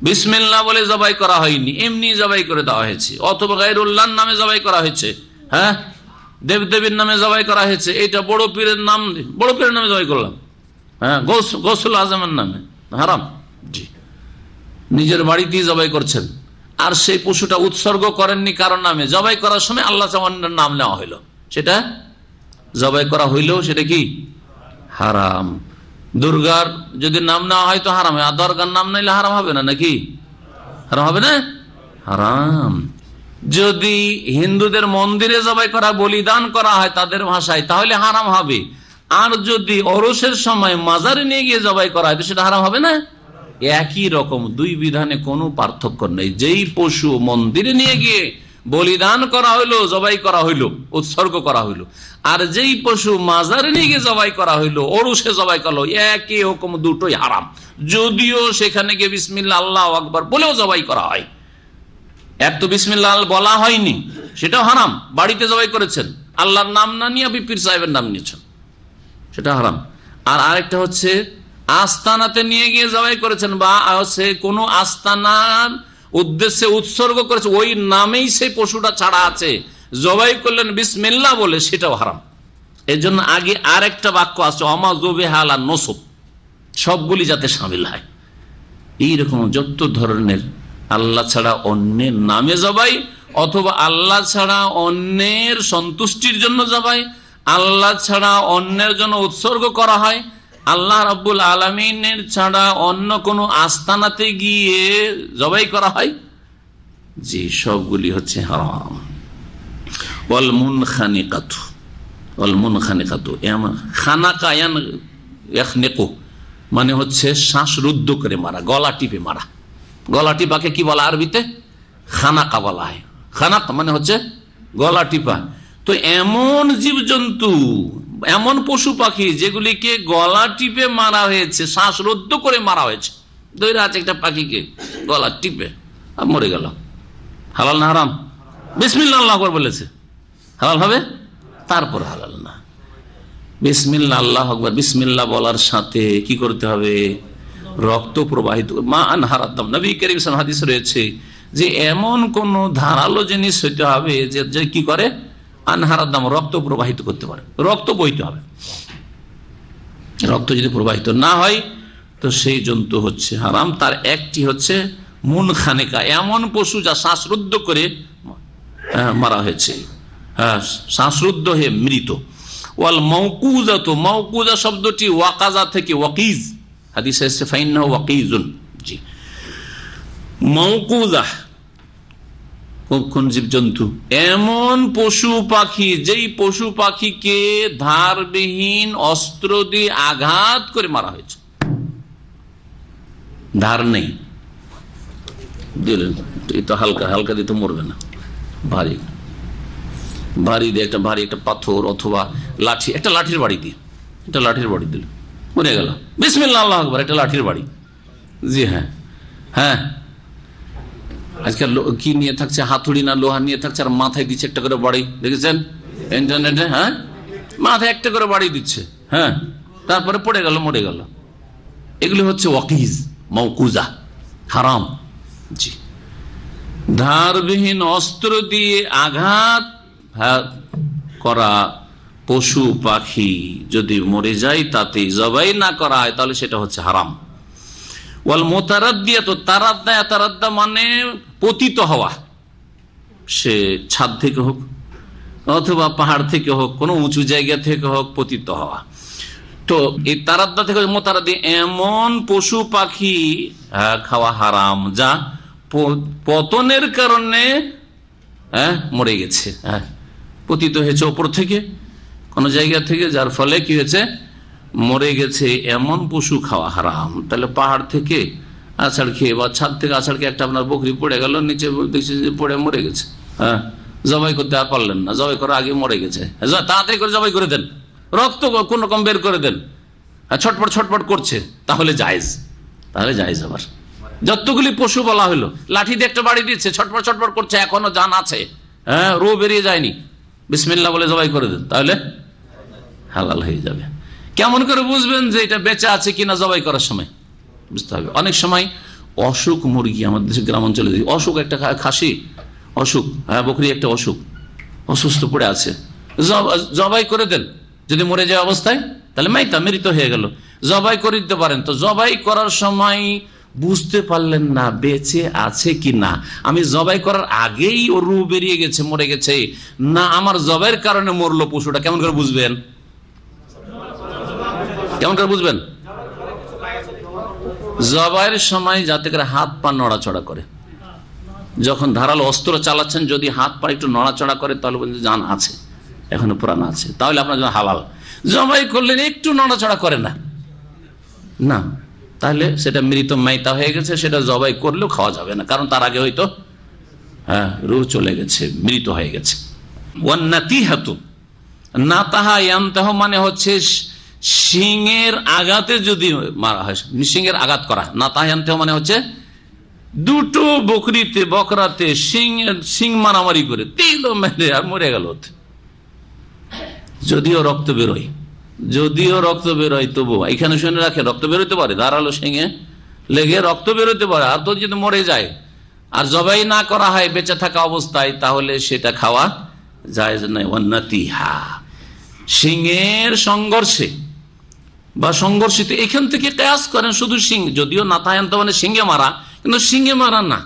বিসমিল্লাহ বলে জবাই করা হয়নি, এমনি জবাই করে দেওয়া হয়েছে, অথবা গায়রুল্লাহর নামে জবাই করা হয়েছে, হ্যাঁ, দেবদেবীর নামে জবাই করা হয়েছে, এটা বড় পীরের নাম, বড় পীরের নামে জবাই করলাম, হ্যাঁ, গৌসুল আজমের নামে, হারাম। জি, নিজের বাড়িতেই জবাই করছেন, আর সেই পশুটা উৎসর্গ করেননি কারণ নামে, জবাই করার সময় আল্লাহ সামান্যের নাম নেওয়া হইলো, সেটা জবাই করা হইলেও সেটা কি হারাম। দুর্গার যদি নাম নেওয়া হয় তো হারাম, আর দরগার নাম নিলে হারাম হবে না, নাকি হারাম হবে না? হারাম। যদি হিন্দুদের মন্দিরে জবাই করা, বলিদান করা হয় তাদের ভাষায়, তাহলে হারাম হবে। আর যদি ওরসের সময় মাজারে নিয়ে গিয়ে জবাই করা হয় তো সেটা হারাম হবে না? একই রকম, দুই বিধানে কোনো পার্থক্য নেই। যেই পশু মন্দিরে নিয়ে গিয়ে বলিদান করা হইলো, জবাই করা হইলো, উৎসর্গ করা হইলো, আর যেই পশু মাজারে নিয়ে গিয়ে জবাই করা হইলো, ওরসে জবাই করলো, একই রকম, দুটোই হারাম। যদিও সেখানে গিয়ে বিসমিল্লাহ আল্লাহু আকবার বলেও জবাই করা হয়, এক তো বিসমিল্লাহ বলা হয়নি, সেটাও হারাম। বাড়িতে জবাই করেছেন, আল্লাহর নাম না নিয়ে আপনি পীর সাহেবের নাম নিয়েছেন, সেটা হারাম। আর আরেকটা হচ্ছে আস্তানাতে নিয়ে গিয়ে জবাই করেছেন, বা হচ্ছে কোনো আস্তানার উদ্দেশ্যে উৎসর্গ করেছে, ওই নামেই সেই পশুটা ছাড়া আছে, জবাই করলেন বিসমিল্লাহ বলে, সেটাও হারাম। এর জন্য আগে আর একটা বাক্য আছে, অমা জবে হালা নসব, সবগুলি যাতে সামিল হয়। এইরকম যত ধরনের আল্লাহ ছাড়া অন্যের নামে জবাই, অথবা আল্লাহ ছাড়া অন্যের সন্তুষ্টির জন্য জবাই, আল্লাহ ছাড়া অন্যের জন্য উৎসর্গ করা হয়, আল্লাহ রাব্বুল আলামিনের ছাড়া অন্য কোনো আস্তানাতে গিয়ে জবাই করা হয়, যে সবগুলি হচ্ছে হারাম। ওয়াল মুনখানিকাতু, ওয়াল মুনখানিকাতু খানাকা ইয়াখনিকু মানে হচ্ছে শ্বাসরুদ্ধ করে মারা, গলা টিপে মারা। গলা টিপাকে কি বলা আরবিতে? খানাকা বলা হয়। খানাক মানে হচ্ছে গলা টিপা। তো এমন জীবজন্তু, এমন পশু পাখি যেগুলিকে গলা টিপে মারা হয়েছে, শ্বাসরুদ্ধ করে মারা হয়েছে, দৈরা আছে একটা পাখিকে গলা টিপে আর মরে গেল, হালাল না হারাম? বিসমিল্লাহ আল্লাহু আকবার বলেছে, হালাল হবে? তারপর হালাল না। বিসমিল্লাহ আল্লাহু আকবার, বিসমিল্লাহ বলার সাথে কি করতে হবে? রক্ত প্রবাহিত, মা আনহারাদ্দাম, নবী করিম সাল্লাল্লাহু আলাইহি ওয়াসাল্লাম হাদিসে রয়েছে যে এমন কোন ধারালো জিনিস হইতে হবে যে কি করে? আনহারাদ্দাম, রক্ত প্রবাহিত করতে পারে, রক্ত বইতে হবে। রক্ত যদি প্রবাহিত না হয় তো সেই জন্তু হচ্ছে হারাম। তার একটি হচ্ছে মুনখানিকা, এমন পশু যা শ্বাসরুদ্ধ করে মারা হয়েছে, শ্বাসরুদ্ধ হয়ে মৃত। ওয়াল মাওকুজা, তো মাওকুজা শব্দটি ওয়াকাজা থেকে, ওয়াকিজ হাদিসে এসেছে ফাইন্নাহু ওয়াকিজুন। জি, মাওকুজা কোন জীবজন্তু? এমন পশু পাখি যেই পশু পাখিকে ধারবিহীন অস্ত্র দিয়ে আঘাত করে মারা হয়েছে, ধার নেই, দিলেন এই তো হালকা হালকা দিয়ে তো মরবে না, ভারী ভারী দিয়ে একটা ভারী একটা পাথর অথবা লাঠি, একটা লাঠির বাড়ি দিয়ে, একটা লাঠির বাড়ি দিল, মরে গেল। বিসমিল্লাহ আল্লাহু আকবার, একটা লাঠির বাড়ি। জি হ্যাঁ, হ্যাঁ, আজকাল কি নিয়ে থাকছে, হাতুড়ি না লোহা নিয়ে থাকছে, আর মাথায় দিচ্ছে একটা করে বাড়ি, দেখেছেন ইন্টারনেটে? হ্যাঁ, মাথায় একটা করে বাড়ি দিচ্ছে, হ্যাঁ, তারপরে পড়ে গেল, মরে গেল। এগুলি হচ্ছে ওয়াকিজ, মাওকুজা, হারাম। জি, ধারবিহীন অস্ত্র দিয়ে আঘাত করা পশু পাখি যদি মরে যায়, তাতে জবাই না করা হয়, তাহলে সেটা হচ্ছে হারাম। ওয়াল মুতারাদ্দিয়া, তো তারাদ্দা মানে পতিত হওয়া, সে ছাদ থেকে হোক অথবা পাহাড় থেকে হোক, কোনো উঁচু জায়গা থেকে হোক, পতিত হওয়া। তো এই তারাদ্দা থেকে মুতারাদ্দি, এমন পশু পাখি খাওয়া হারাম যা পতনের কারণে মরে গেছে, পতিত হয়েছে ওপর থেকে কোন জায়গা থেকে, যার ফলে কি হয়েছে? মরে গেছে। এমন পশু খাওয়া হারাম। তাহলে পাহাড় থেকে আছাড় খেয়ে বা ছাদ থেকে আছাড় খেয়ে একটা আপনার বকরি পড়ে গেল, নিচে দেখছি যে পড়ে মরে গেছে, হ্যাঁ, জবাই করতে আর পারলেন না, জবাই করার আগে মরে গেছে, তাড়াতাড়ি করে জবাই করে দেন, রক্ত কোন রকম বের করে দেন, ছটপট ছটপট করছে, তাহলে জায়েজ, তাহলে জায়েজ। আবার যতগুলি পশু বলা হলো, লাঠি দিয়ে একটা বাড়ি দিচ্ছে, ছটপট ছটপট করছে, এখনো জান আছে, হ্যাঁ, রো বেরিয়ে যায়নি, বিসমিল্লাহ বলে জবাই করে দেন, তাহলে হালাল হয়ে যাবে। কেমন করে বুঝবেন যে এটা বেঁচে আছে কিনা? জবাই করার সময় বুঝতে হবে। অনেক সময় অসুখ মুরগি, আমাদের দেশে গ্রামাঞ্চলে অসুখ, একটা খাসি অসুখ, হ্যাঁ, বকরি একটা অসুখ, অসুস্থ পড়ে আছে, জবাই করে দেন, যদি মরে যাওয়া অবস্থায়, তাহলে মাইতা, মৃত হয়ে গেল, জবাই করে দিতে পারেন। তো জবাই করার সময় বুঝতে পারলেন না বেঁচে আছে কি না, আমি জবাই করার আগেই ওর রূহ বেরিয়ে গেছে, মরে গেছে, না আমার জবাইয়ের কারণে মরলো পশুটা, কেমন করে বুঝবেন? কেমন করে বুঝবেন? জবাইয়ের সময় যাতে করে হাত পা নড়াচড়া করে, যখন ধারালো অস্ত্র চালাচ্ছেন, যদি হাত পা একটু নড়াচড়া করে, তাহলে বলছেন জান আছে, এখনো প্রাণ আছে, তাহলে আপনার জন্য হালাল। জবাই করলেন একটু নড়াচড়া করে না, না, তাহলে সেটা মৃত মাইতা হয়ে গেছে, সেটা জবাই করলেও খাওয়া যাবে না, কারণ তার আগে হয়তো রূহ চলে গেছে, মৃত হয়ে গেছে। ওয়ান নাতিহাতু, নাতাহা ইয়ানতাহ মানে হচ্ছে সিংহের আঘাতে যদি মারা হয়, সিংহের আঘাত করা, নাতাহা ইয়ানতাহ মানে হচ্ছে দুটো বকরাতে সিং মারামারি করে দিল, মেরে আর মরে গেল। যদিও রক্ত বেরোয় তবু এখানে শুনে রাখে রক্ত বেরোতে পারে, ধারালো সিংহে লেগে রক্ত বেরোতে পারে। আর তো যদি মরে যায় আর জবাই না করা হয় বেঁচে থাকা অবস্থায়, তাহলে সেটা খাওয়া জায়েজ নয়। ওয়ান্নাতিহা, সিংহের সংঘর্ষে বা সংঘর্ষিত, এখান থেকে কিয়াস করেন শুধু সিং, যদিও নাতায়ান্ত মানে সিংহে মারা, কিন্তু সিংহে মারা না।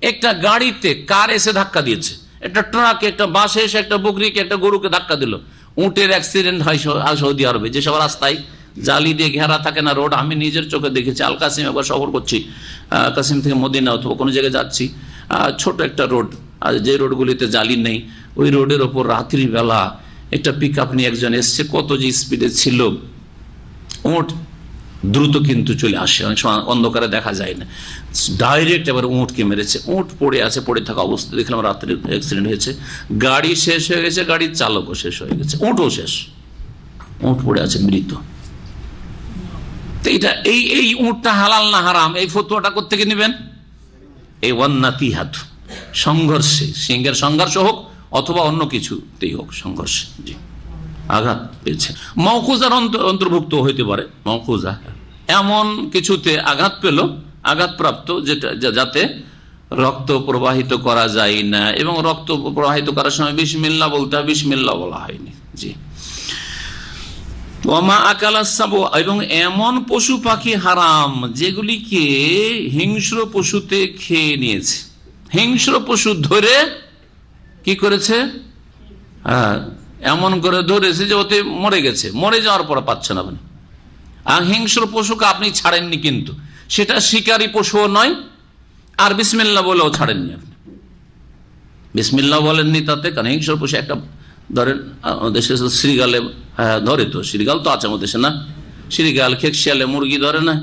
একটা গাড়িতে কার এসে ধাক্কা দিয়েছে, একটা ট্রাক, একটা বাসে এসে একটা বকরিকে একটা গরুকে ধাক্কা দিল। উটের অ্যাক্সিডেন্ট হয় সৌদি আরবে, যেসব রাস্তায় জালি দিয়ে ঘেরা থাকে না রোড, আমি নিজের চোখে দেখেছি। আল কাসিম একবার সফর করছি, কাসিম থেকে মদিনা অথবা কোনো জায়গায় যাচ্ছি, ছোট একটা রোড, আর যে রোডগুলিতে জালি নেই, ওই রোডের ওপর রাত্রিবেলা একটা পিক আপ নিয়ে একজন এসছে, কত যে স্পিডে ছিল। উট দ্রুত কিন্তু চলে আসে, অনেক সময় অন্ধকারে দেখা যায় না, ডাইরেক্ট এবার উটকে মেরেছে। উট পড়ে আছে, পড়ে থাকা অবস্থা দেখলাম রাত্রে অ্যাক্সিডেন্ট হয়েছে। গাড়ি শেষ হয়ে গেছে, গাড়ির চালকও শেষ হয়ে গেছে, উটও শেষ, উট পড়ে আছে মৃত। এটা এই উটটা হালাল না হারাম, এই ফতোয়াটা কোত্থেকে নেবেন? এই ওয়ান্নাতিহাত, সংঘর্ষে, সিংহের সংঘর্ষ হোক অথবা অন্য কিছুতেই হোক, সংঘর্ষে জি আঘাত পেয়েছে। মওকুজার অন্তর্ভুক্ত হইতে পারে। মওকুজা এমন কিছুতে আঘাত পেল, আঘাতপ্রাপ্ত যেটা যাতে রক্ত প্রবাহিত করা যায় না, এবং রক্ত প্রবাহিত করার সময় বিসমিল্লাহ বলতে হয়, বিসমিল্লাহ বলা হয়নি। জি। ওয়ামা আকালাস সাবু, এবং এমন পশু পাখি হারাম যেগুলিকে হিংস্র পশুতে খেয়ে নিয়েছে। হিংস্র পশু ধরে কি করেছে? এমন করে ধরেছে যে ওতে মরে গেছে, মরে যাওয়ার পর পাচ্ছেন আপনি। আর হিংস্র পশুকে আপনি ছাড়েননি, কিন্তু সেটা শিকারী পশুও নয়, আর বিসমিল্লাহ বলেও ছাড়েননি আপনি, বিসমিল্লাহ বলেননি তাতে। কারণ হিংস্র পশু একটা ধরেন দেশে শ্রীগালে ধরে, তো শ্রীগাল তো আছে আমাদের দেশে না, শ্রীগাল খেকশিয়ালে মুরগি ধরে না,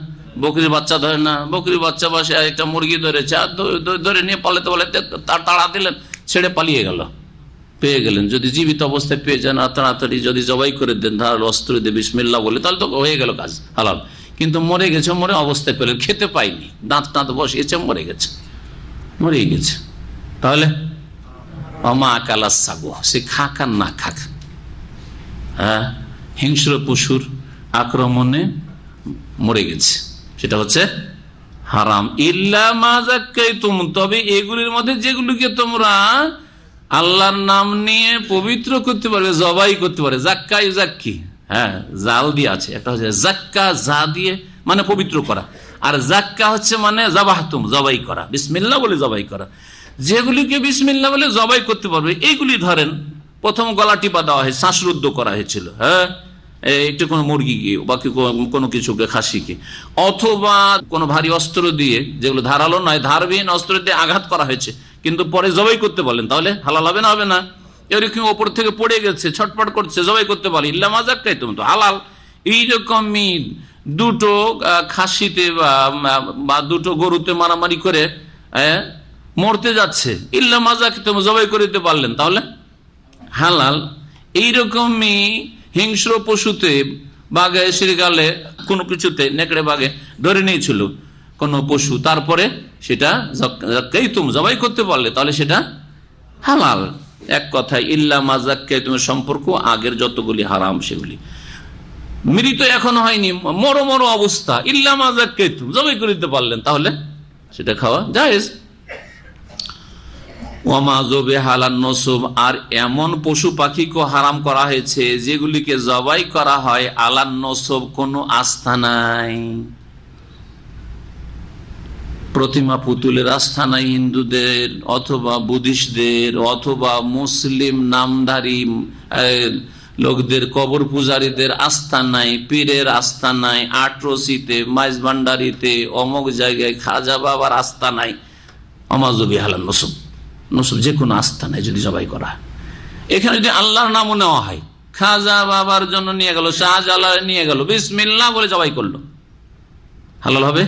বকরির বাচ্চা ধরে না, বকরির বাচ্চা বাসে একটা মুরগি ধরেছে, আর ধরে নিয়ে পালাতে পালাতে তার তাড়া দিলেন, ছেড়ে পালিয়ে গেল, পেয়ে গেলেন। যদি জীবিত অবস্থায় পেয়ে যান আর তাড়াতাড়ি যদি জবাই করে দেন ধারালো অস্ত্র দিয়ে বিসমিল্লাহ বলে, তাহলে তো হয়ে গেল কাজ হালাল। কিন্তু মরে গেছে, মরে অবস্থায় পেলেন, খেতে পাইনি, দাঁত বসিয়েছে, মরে গেছে, মরেই গেছে, তাহলে অমা আকালাস সাবু, সে খাক আর না খাক, হ্যাঁ, হিংস্র পশুর আক্রমণে মরে গেছে, সেটা হচ্ছে হারাম। ইল্লা মা যাক্কাইতুম, তবে এগুলির মধ্যে যেগুলিকে তোমরা আল্লাহর নাম নিয়ে পবিত্র করতে পারবে, জবাই করতে পারবে। জাক্কা ইউজাক্কি, হ্যাঁ, জাল দিয়ে আছে, একটা হচ্ছে জাক্কা, যা দিয়ে মানে পবিত্র করা, আর জাক্কা হচ্ছে মানে জাবাহতুম, জবাই করা, বিসমিল্লাহ বলে জবাই করা। যেগুলিকে বিসমিল্লাহ বলে জবাই করতে পারবে, এইগুলি ধরেন প্রথম গলা টিপা দেওয়া হয়, শ্বাসরুদ্ধ করা হয়েছিল, হ্যাঁ, একটু কোনো মুরগিকে বা কোনো কিছুকে, খাসিকে, অথবা কোনো ভারী অস্ত্র দিয়ে, যেগুলো ধারালো নয়, ধারবিহীন অস্ত্র দিয়ে আঘাত করা হয়েছে, কিন্তু পরে জবাই করতে বলেন, তাহলে হালাল হবে না? হবে না। এরকম ওপর থেকে পড়ে গেছে, ছটপট করছে, জবাই করতে পারি, ইল্লা মা যাক্কাইতুম, তো হালাল। এইরকমই দুটো খাসিতে বা দুটো গরুতে মারামারি করে মরতে যাচ্ছে, ইল্লা মা যাক্কাইতুম, জবাই করে দিতে পারলেন, তাহলে হালাল। এইরকমই হিংস্র পশুতে, বাঘে, শৃগালে, কোনো কিছুতে, নেকড়ে বাঘে ধরে নিয়েছিল কোন পশু, তারপরে সেটা যাক্কাইতুম, জবাই করতে পারলে, তাহলে সেটা হালাল। এক কথায় ইল্লা মা যাক্কাইতুম সম্পর্ক আগের যতগুলি হারাম সেগুলি। মৃত এখন হয়নি, মরো অবস্থা, ইল্লা মা যাক্কাইতুম, জবাই করে দিতে পারলেন, তাহলে সেটা খাওয়া জায়েজ। ওয়ামা যুবিহা আলান নুসুব, আর এমন পশু পাখিকে হারাম করা হয়েছে যেগুলিকে জবাই করা হয় আলান নুসুব, কোনো আস্থা নাই, প্রতিমা পুতুলের আস্থা নাই হিন্দুদের অথবা বুদ্ধিস্টদের অথবা মুসলিম নামধারী লোকদের, কবর পূজারীদের আস্থা নাই, পীরের আস্থা নাই, আটরসিতে, মাইজ ভান্ডারিতে, অমুক জায়গায় খাজা বাবার আস্থা নাই। ওয়ামা যুবিহা আলান নুসুব, নুসুব যে কোনো আস্থা নাই যদি জবাই করা হয়। এখানে যদি আল্লাহর নামও নেওয়া হয়, খাজা বাবার জন্য নিয়ে গেল, শাহজালাল নিয়ে গেল, বিসমিল্লাহ বলে জবাই করলো, হালাল হবে?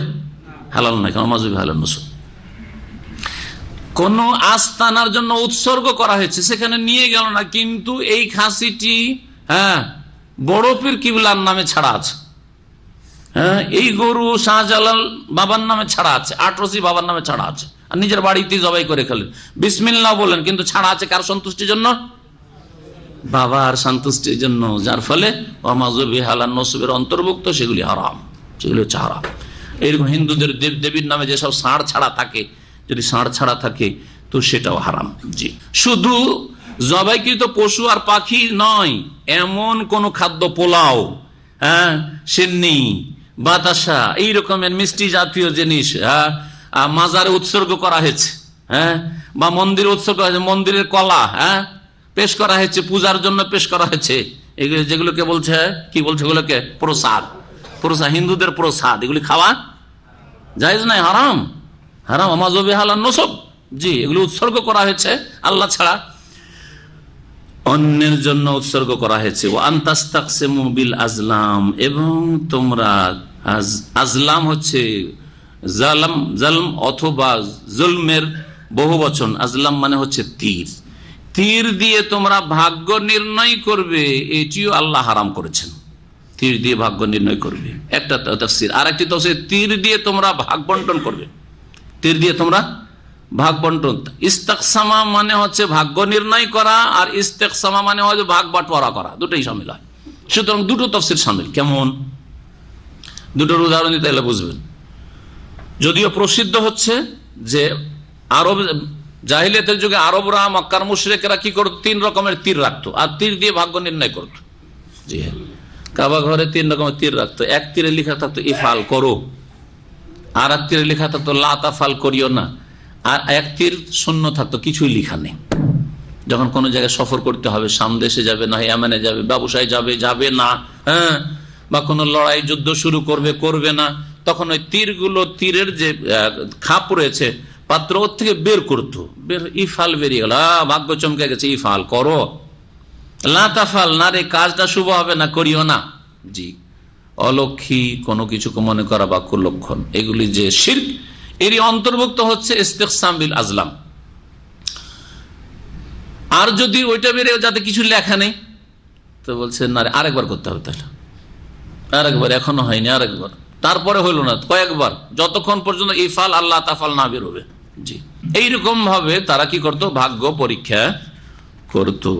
হালাল নয়, কারণ মাজুবি হালাল নুসুব। কোন আস্তানার জন্য উৎসর্গ করা হয়েছে, সেখানে নিয়ে গেল না, কিন্তু এই খাসিটি, হ্যাঁ, বড় পীর কিবলার নামে ছাড়া আছে, হ্যাঁ, এই গরু শাহজালাল বাবার নামে ছাড়া আছে, আটরসি বাবার নামে ছাড়া আছে, আর নিজের বাড়িতে জবাই করে খেলেন, বিসমিল্লাহ বলেন, কিন্তু ছাড়া আছে কার সন্তুষ্টির জন্য? বাবার সন্তুষ্টির জন্য। যার ফলে নসবের অন্তর্ভুক্ত, সেগুলি হারাম, সেগুলি হচ্ছে হারাম। এরকম হিন্দুদের দেব দেবীর নামে যেসব ষাঁড় ছাড়া থাকে, যদি ষাঁড় ছাড়া থাকে তো সেটাও হারাম। জি, শুধু জবাইকৃত পশু আর পাখি নয়, এমন কোন খাদ্য, পোলাও, হ্যাঁ, সিন্নি, বাতাসা, এই রকমের মিষ্টি জাতীয় জিনিস, হ্যাঁ, মাজারে উৎসর্গ করা হয়েছে, হ্যাঁ, বা মন্দিরে উৎসর্গ করা হয়েছে, মন্দিরের কলা, হ্যাঁ, পেশ করা হয়েছে, পূজার জন্য পেশ করা হয়েছে, এগুলো যেগুলোকে বলছে, কি বলছে এগুলোকে? প্রসাদ। প্রসাদ, হিন্দুদের প্রসাদ, এগুলি খাওয়া জায়েজ নাই, হারাম, হারাম। আমাজবে হালান নসব, জি, এগুলো উৎসর্গ করা হয়েছে আল্লাহ ছাড়া, অন্যের জন্য উৎসর্গ করা হয়েছে। ও আনতাস্তাকসিমু বিল আজলাম, এবং তোমরা, আজলাম হচ্ছে জালম, জালম অথবা জুলমের বহুবচন, আজলাম মানে হচ্ছে তীর, তীর দিয়ে তোমরা ভাগ্য নির্ণয় করবে, এটিও আল্লাহ হারাম করেছেন। তীর দিয়ে ভাগ্য নির্ণয় করবে, একটা তাফসীর। আর একটি তাফসীর, তীর দিয়ে তোমরা ভাগ বন্টন করবে, তীর দিয়ে তোমরা ভাগ বন্টন। ইস্তেকসামা মানে হচ্ছে ভাগ্য নির্ণয় করা, আর ইস্তেকসামা মানে হচ্ছে ভাগ বাটোয়ারা করা, দুটোই শামিল হয়। সুতরাং দুটো তাফসীর শামিল। কেমন? দুটোর উদাহরণ দিতে গেলে বুঝবেন। যদিও প্রসিদ্ধ হচ্ছে যে আরব জাহিলিয়াতের যুগে আরবরা, মক্কার মুশরিকরা কি করতো? 3 রকমের তীর রাখতো, আর তীর দিয়ে ভাগ্য নির্ণয় করতো। জি হ্যাঁ, কাবা ঘরে 3 রকমের তীর রাখতো। এক তীরে লেখা থাকতো ইফাল, করো, আর এক তীরে লেখা থাকতো লা তাফাল, করিও না, আর এক তীর শূন্য থাকতো, কিছুই লেখা নেই। যখন কোনো জায়গায় সফর করতে হবে, সামদেশে যাবে না ইয়ামানে যাবে, ব্যবসায় যাবে, যাবে না, হ্যাঁ, বা কোনো লড়াই যুদ্ধ শুরু করবে, করবে না, তখন ওই তীরগুলো, তীরের যে খাপ রয়েছে পাত্র, ওর থেকে বের করতো, বের, ইফাল বেরিয়ে গেল, ভাগ্য চমকে গেছে, ইফাল, করো, লা তাফাল, না রে, কাজটা শুভ হবে না, করিও না। জি, অলক্ষী কোনো কিছুকে মনে করা বাক্য লক্ষণ, এগুলি যে শিরক, এরই অন্তর্ভুক্ত হচ্ছে ইস্তেকসাম বিল আজলাম। আর যদি ওইটা বেড়ে যাতে কিছু লেখা নেই, তো বলছে না রে, আরেকবার করতে হবে, তাহলে আরেকবার, এখনো হয়নি, আরেকবার, তারপরে হইল না, কয়েকবার, যতক্ষণ পর্যন্ত ইফাল আল্লাহ তাফাল না বেরোবে। জি, এইরকম ভাবে তারা কি করতো? ভাগ্য পরীক্ষা করতো,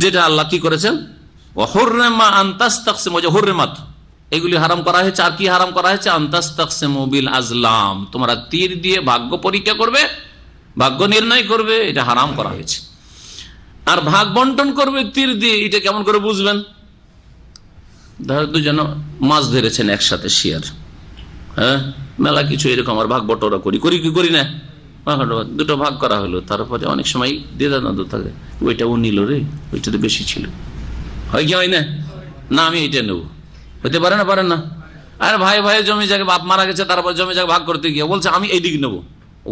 যেটা আল্লাহ কি করেছেন? ওয়াহুররিমা আনতাস্তাকসিমু, যে হুররিমাত, এগুলি হারাম করা হয়েছে। আর কি হারাম করা হয়েছে? আনতাস্তাকসিমু বিল আজলাম, তোমরা তীর দিয়ে ভাগ্য পরীক্ষা করবে, ভাগ্য নির্ণয় করবে, এটা হারাম করা হয়েছে। আর ভাগ বন্টন করবে তীর দিয়ে, এটা কেমন করে বুঝবেন? ধর দুজন মাছ ধরেছেন একসাথে, শিয়ার, হ্যাঁ, মেলা কিছু এরকম, আর ভাগ বটোরা করি, কি করি না, দুটো ভাগ করা হলো, তারপরে অনেক সময় দ্বিধাদ্বন্দ্ব থাকে, ওইটা ও নিল রে, ওইটা তো বেশি ছিল, হয় কি হয় না, না আমি এইটা নেবো, হতে পারে না, পারেন না। আর ভাই ভাই জমি জায়গায়, বাপ মারা গেছে, তারপর জমি জায়গায় ভাগ করতে গিয়ে বলছে আমি এই দিক নেবো,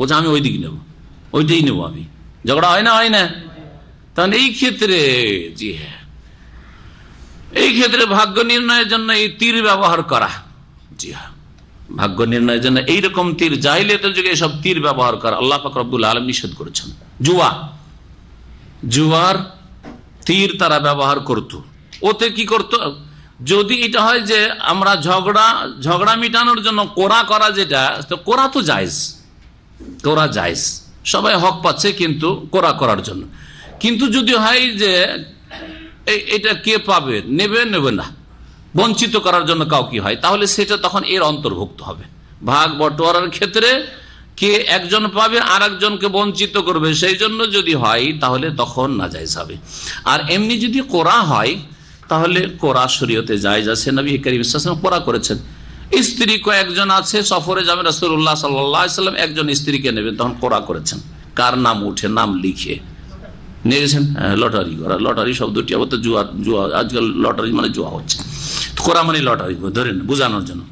বলছে আমি ওই দিক নেবো, ওইটাই নেবো আমি, ঝগড়া হয় না, হয় না? তাহলে এই ক্ষেত্রে, জি হ্যাঁ, এই ক্ষেত্রে ভাগ্য নির্ণয়ের জন্য এই তীর ব্যবহার করা, জি হ্যাঁ, ভাগ্য নির্ণয়ের জন্য এইরকম তীর, জাহিলিয়াতের যুগে এইসব তীর ব্যবহার করা আল্লাহ পাক রব্বুল আলামিন নিষেধ করেছেন। জুয়ার তীর তারা ব্যবহার করত। ওতে কি করত? যদি এটা হয় যে আমরা ঝগড়া মিটানোর জন্য কোরা করা, যেটা তো কোরা তো জায়েজ, কোরা জায়েজ, সবাই হক পাচ্ছে কিন্তু কোরা করার জন্য। কিন্তু যদি হয় যে এটা কে পাবে, নেবে না, বঞ্চিত করার জন্য কাউ কি হয়, তাহলে সেটা তখন এর অন্তর্ভুক্ত হবে। ভাগ বটোয়ারার ক্ষেত্রে কে একজন পাবে আর একজনকে বঞ্চিত করবে, সেই জন্য যদি হয় তাহলে তখন নাজায়েজ হবে। আর এমনি যদি কোরা হয় তাহলে কোরা শরীয়তে জায়েজ আছে, নবী করিম সাল্লাল্লাহু আলাইহি ওয়াসাল্লাম কোরা করেছেন। স্ত্রী কয়েকজন আছে, সফরে যাবে, রাসূলুল্লাহ সাল্লাল্লাহু আলাইহি ওয়াসাল্লাম একজন স্ত্রীকে নেবেন, তখন কোরা করেছেন, কার নাম উঠে, নাম লিখে নিয়ে গেছেন। লটারি করা, লটারি শব্দটি আবার তো জুয়া, আজকাল লটারি মানে জুয়া হচ্ছে, কোরা মানে লটারি, ধরেন বোঝানোর জন্য।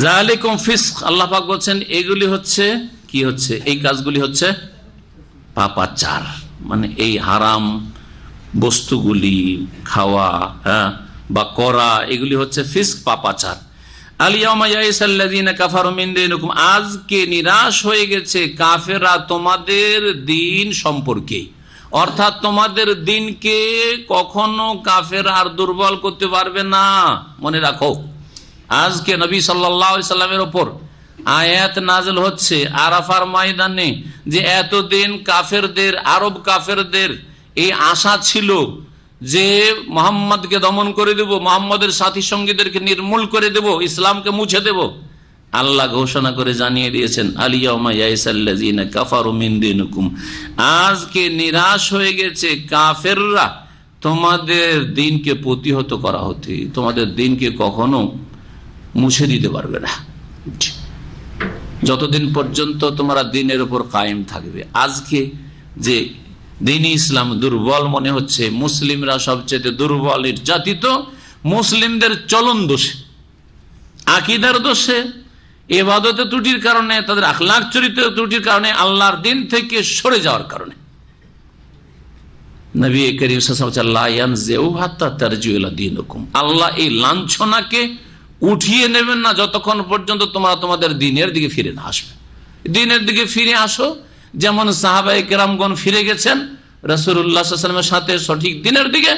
যালিকুম ফিসক, আল্লাহ পাক বলছেন এগুলি হচ্ছে কি, হচ্ছে এই কাজগুলি হচ্ছে পাপাচার, মানে এই হারাম বস্তুগুলি খাওয়া, হ্যাঁ, বা করা, এগুলি হচ্ছে ফিসক, পাপাচার। আলিয়াউমা ইয়াইসাল্লাযীনা কাফারু মিন দীনিকুম, আজকে নিরাশ হয়ে গেছে কাফেররা তোমাদের দিন সম্পর্কে, অর্থাৎ তোমাদের দিনকে কখনো কাফের আর দুর্বল করতে পারবে না, মনে রাখো। আজকে নবী সাল্লাল্লাহু আলাইহি সাল্লামের উপর আয়াত নাযিল হচ্ছে আরাফার ময়দানে, যে এতদিন কাফেরদের, আরব কাফেরদের এই আশা ছিল যে মুহাম্মদকে দমন করে দেব, মুহাম্মদের সাথী সঙ্গীদেরকে নির্মূল করে দেব, ইসলামকে মুছে দেব। আল্লাহ ঘোষণা করে জানিয়ে দিয়েছেন, আলিয়াউমা ইয়াইসাল্লাযিনা কাফারু মিন দীনিকুম, আজকে নিরাশ হয়ে গেছে কাফেররা তোমাদের দিনকে প্রতিহত করা হতে, তোমাদের দিনকে কখনো মুছে দিতে পারবে না যতদিন পর্যন্ত তোমরা দিনের উপর কায়েম থাকবে। আজকে যে দিনই ইসলাম দুর্বল মনে হচ্ছে, মুসলিমরা সবচেয়ে দুর্বল নির্যাতিত, মুসলিমদের চলন দোষে, আকীদার দোষে, ইবাদতে ত্রুটির কারণে, তাদের আখলাক চরিত্র ত্রুটির কারণে, আল্লাহর দিন থেকে সরে যাওয়ার কারণে। নবী করিম সাল্লাল্লাহু আলাইহি ওয়াসাল্লাম ইয়ানজিউ হাত্তা তারজিউ ইলা দীনিকুম, আল্লাহ এই লাঞ্ছনাকে উঠিয়ে নেবেন না যতক্ষণ পর্যন্ত তোমরা তোমাদের দিনের দিকে ফিরে না আসবে। দিনের দিকে ফিরে আসো, যেমন সাহাবায়ে কেরামগণ ফিরে গেছেন রাসূলুল্লাহ সাল্লাল্লাহু আলাইহি ওয়াসাল্লামের সাথে সঠিক দিনের দিকে,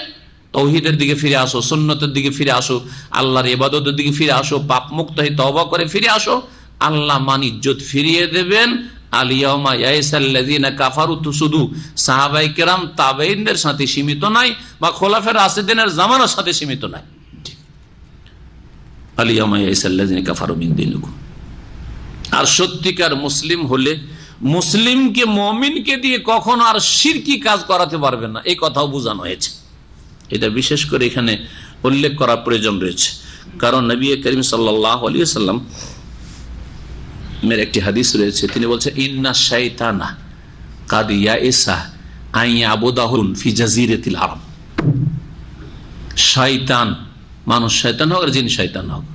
তৌহিদের দিকে ফিরে আসো, সুন্নতের দিকে ফিরে আসো, আল্লাহর ইবাদতের দিকে ফিরে আসো, পাপ মুক্ত হয়ে তওবা করে ফিরে আসো, আল্লাহ মান ইজ্জত ফিরিয়ে দেবেন। আলিয়াউমা ইয়াইসাল্লাযিনা কাফারু, তো শুধু সাহাবায়ে কেরাম তাবেঈনদের সাথে সীমিত নাই, বা খোলাফায়ে রাশিদিনের জামানার সাথে সীমিত নাই। আলিয়াউমা ইয়াইসাল্লাযিনা কাফারু মিন দীনিকুম। আর সত্যিকার মুসলিম হলে মুসলিমকে, মুমিনকে দিয়ে কখনো আর শিরকি কাজ করাতে পারবে না, এই কথাও বোঝানো হয়েছে। এটা বিশেষ করে এখানে উল্লেখ করার প্রয়োজন রয়েছে, কারণ নবী করিম সাল্লাল্লাহু আলাইহি ওয়াসাল্লাম এর একটি হাদিস রয়েছে, তিনি বলছেন ইন্না শাইতানা কাদ ইয়াইসা আন ইয়াবুদাহু ফি জাজিরাতিল আরব। শয়তান, মানুষ শয়তান হোক আর জিন শয়তান হোক,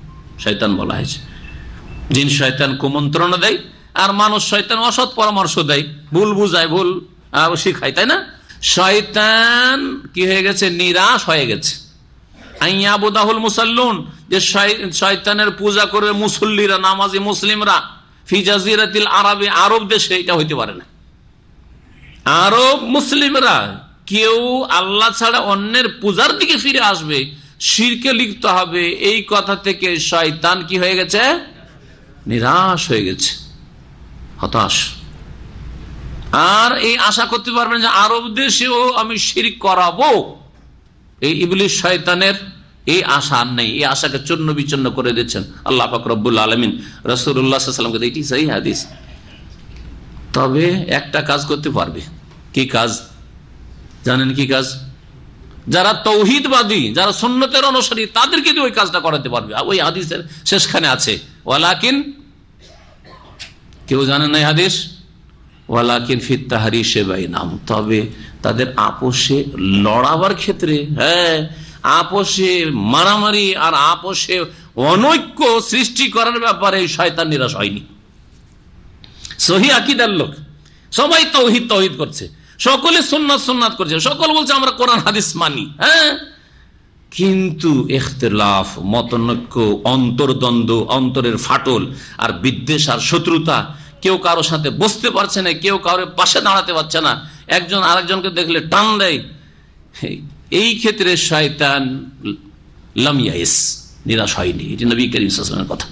শয়তান বলা হয়েছে। জিন শয়তান কুমন্ত্রণা দেয়, আর মানুষ শয়তান অসৎ পরামর্শ দেয়, ভুল বুঝায়, ভুল শিখায়, তাই না? শয়তান কি হয়ে গেছে? নিরাশ হয়ে গেছে। আইয়াবুদাহুল মুসাল্লুন, যে শয়তানের পূজা করবে মুসল্লিরা, নামাজি মুসলিমরা, ফি জাজিরাতিল আরবে, আরব দেশে, এটা হইতে পারে না। আরব মুসলিমরা কেউ আল্লাহ ছাড়া অন্যের পূজার দিকে ফিরে আসবে, শিরকে লিপ্ত হবে, এই কথা থেকে শয়তান কি হয়ে গেছে? নিরাশ হয়ে গেছে, হতাশ। আর এই আশা করতে পারবেন যে আরব দেশেও আমি শিরক করাবো, এই ইবলিস শয়তানের এই আশা আর নেই। এই আশাকে চূর্ণ বিচূর্ণ করে দিচ্ছেন আল্লাহ পাক রব্বুল আলামিন রাসূলুল্লাহ সাল্লাল্লাহু আলাইহি ওয়াসাল্লামকে। এটি সহিহ হাদিস। তবে একটা কাজ করতে পারবে। কি কাজ জানেন? কি কাজ? যারা তৌহিদবাদী, যারা সুন্নতের অনুসারী, তাদেরকে দিয়ে ওই কাজটা করাতে পারবে। ওই হাদিসের শেষখানে আছে ওয়ালাকিন, কেউ জানেন না এই হাদিস? ওয়ালাকিন ফিত তাহরিশে বাইনাহুম, তবে তাদের আপোষে লড়াবার ক্ষেত্রে, হ্যাঁ, আপোষে মারামারি আর আপোষে অনৈক্য সৃষ্টি করার ব্যাপারে শয়তান নিরাশ হয়নি। সহিহ আকীদার লোক, সবাই তাওহীদ তাওহীদ করছে, সকলে সুন্নাত সুন্নাত করছে, সকল বলছে আমরা কোরআন হাদিস মানি, হ্যাঁ, কিন্তু ইখতিলাফ, মতনৈক্য, অন্তর্দ্বন্দ্ব, অন্তরের ফাটল আর বিদ্বেষ আর শত্রুতা, কেউ কারো সাথে বসতে পারছে না, কেউ কারোর পাশে দাঁড়াতে পারছে না, একজন আরেকজনকে দেখলে টান দেয়। এই ক্ষেত্রে শয়তান লাম ইয়াইস, নিরাশ হয়নি। এটি নবী করিম সাল্লাল্লাহু আলাইহি ওয়াসাল্লামের কথা।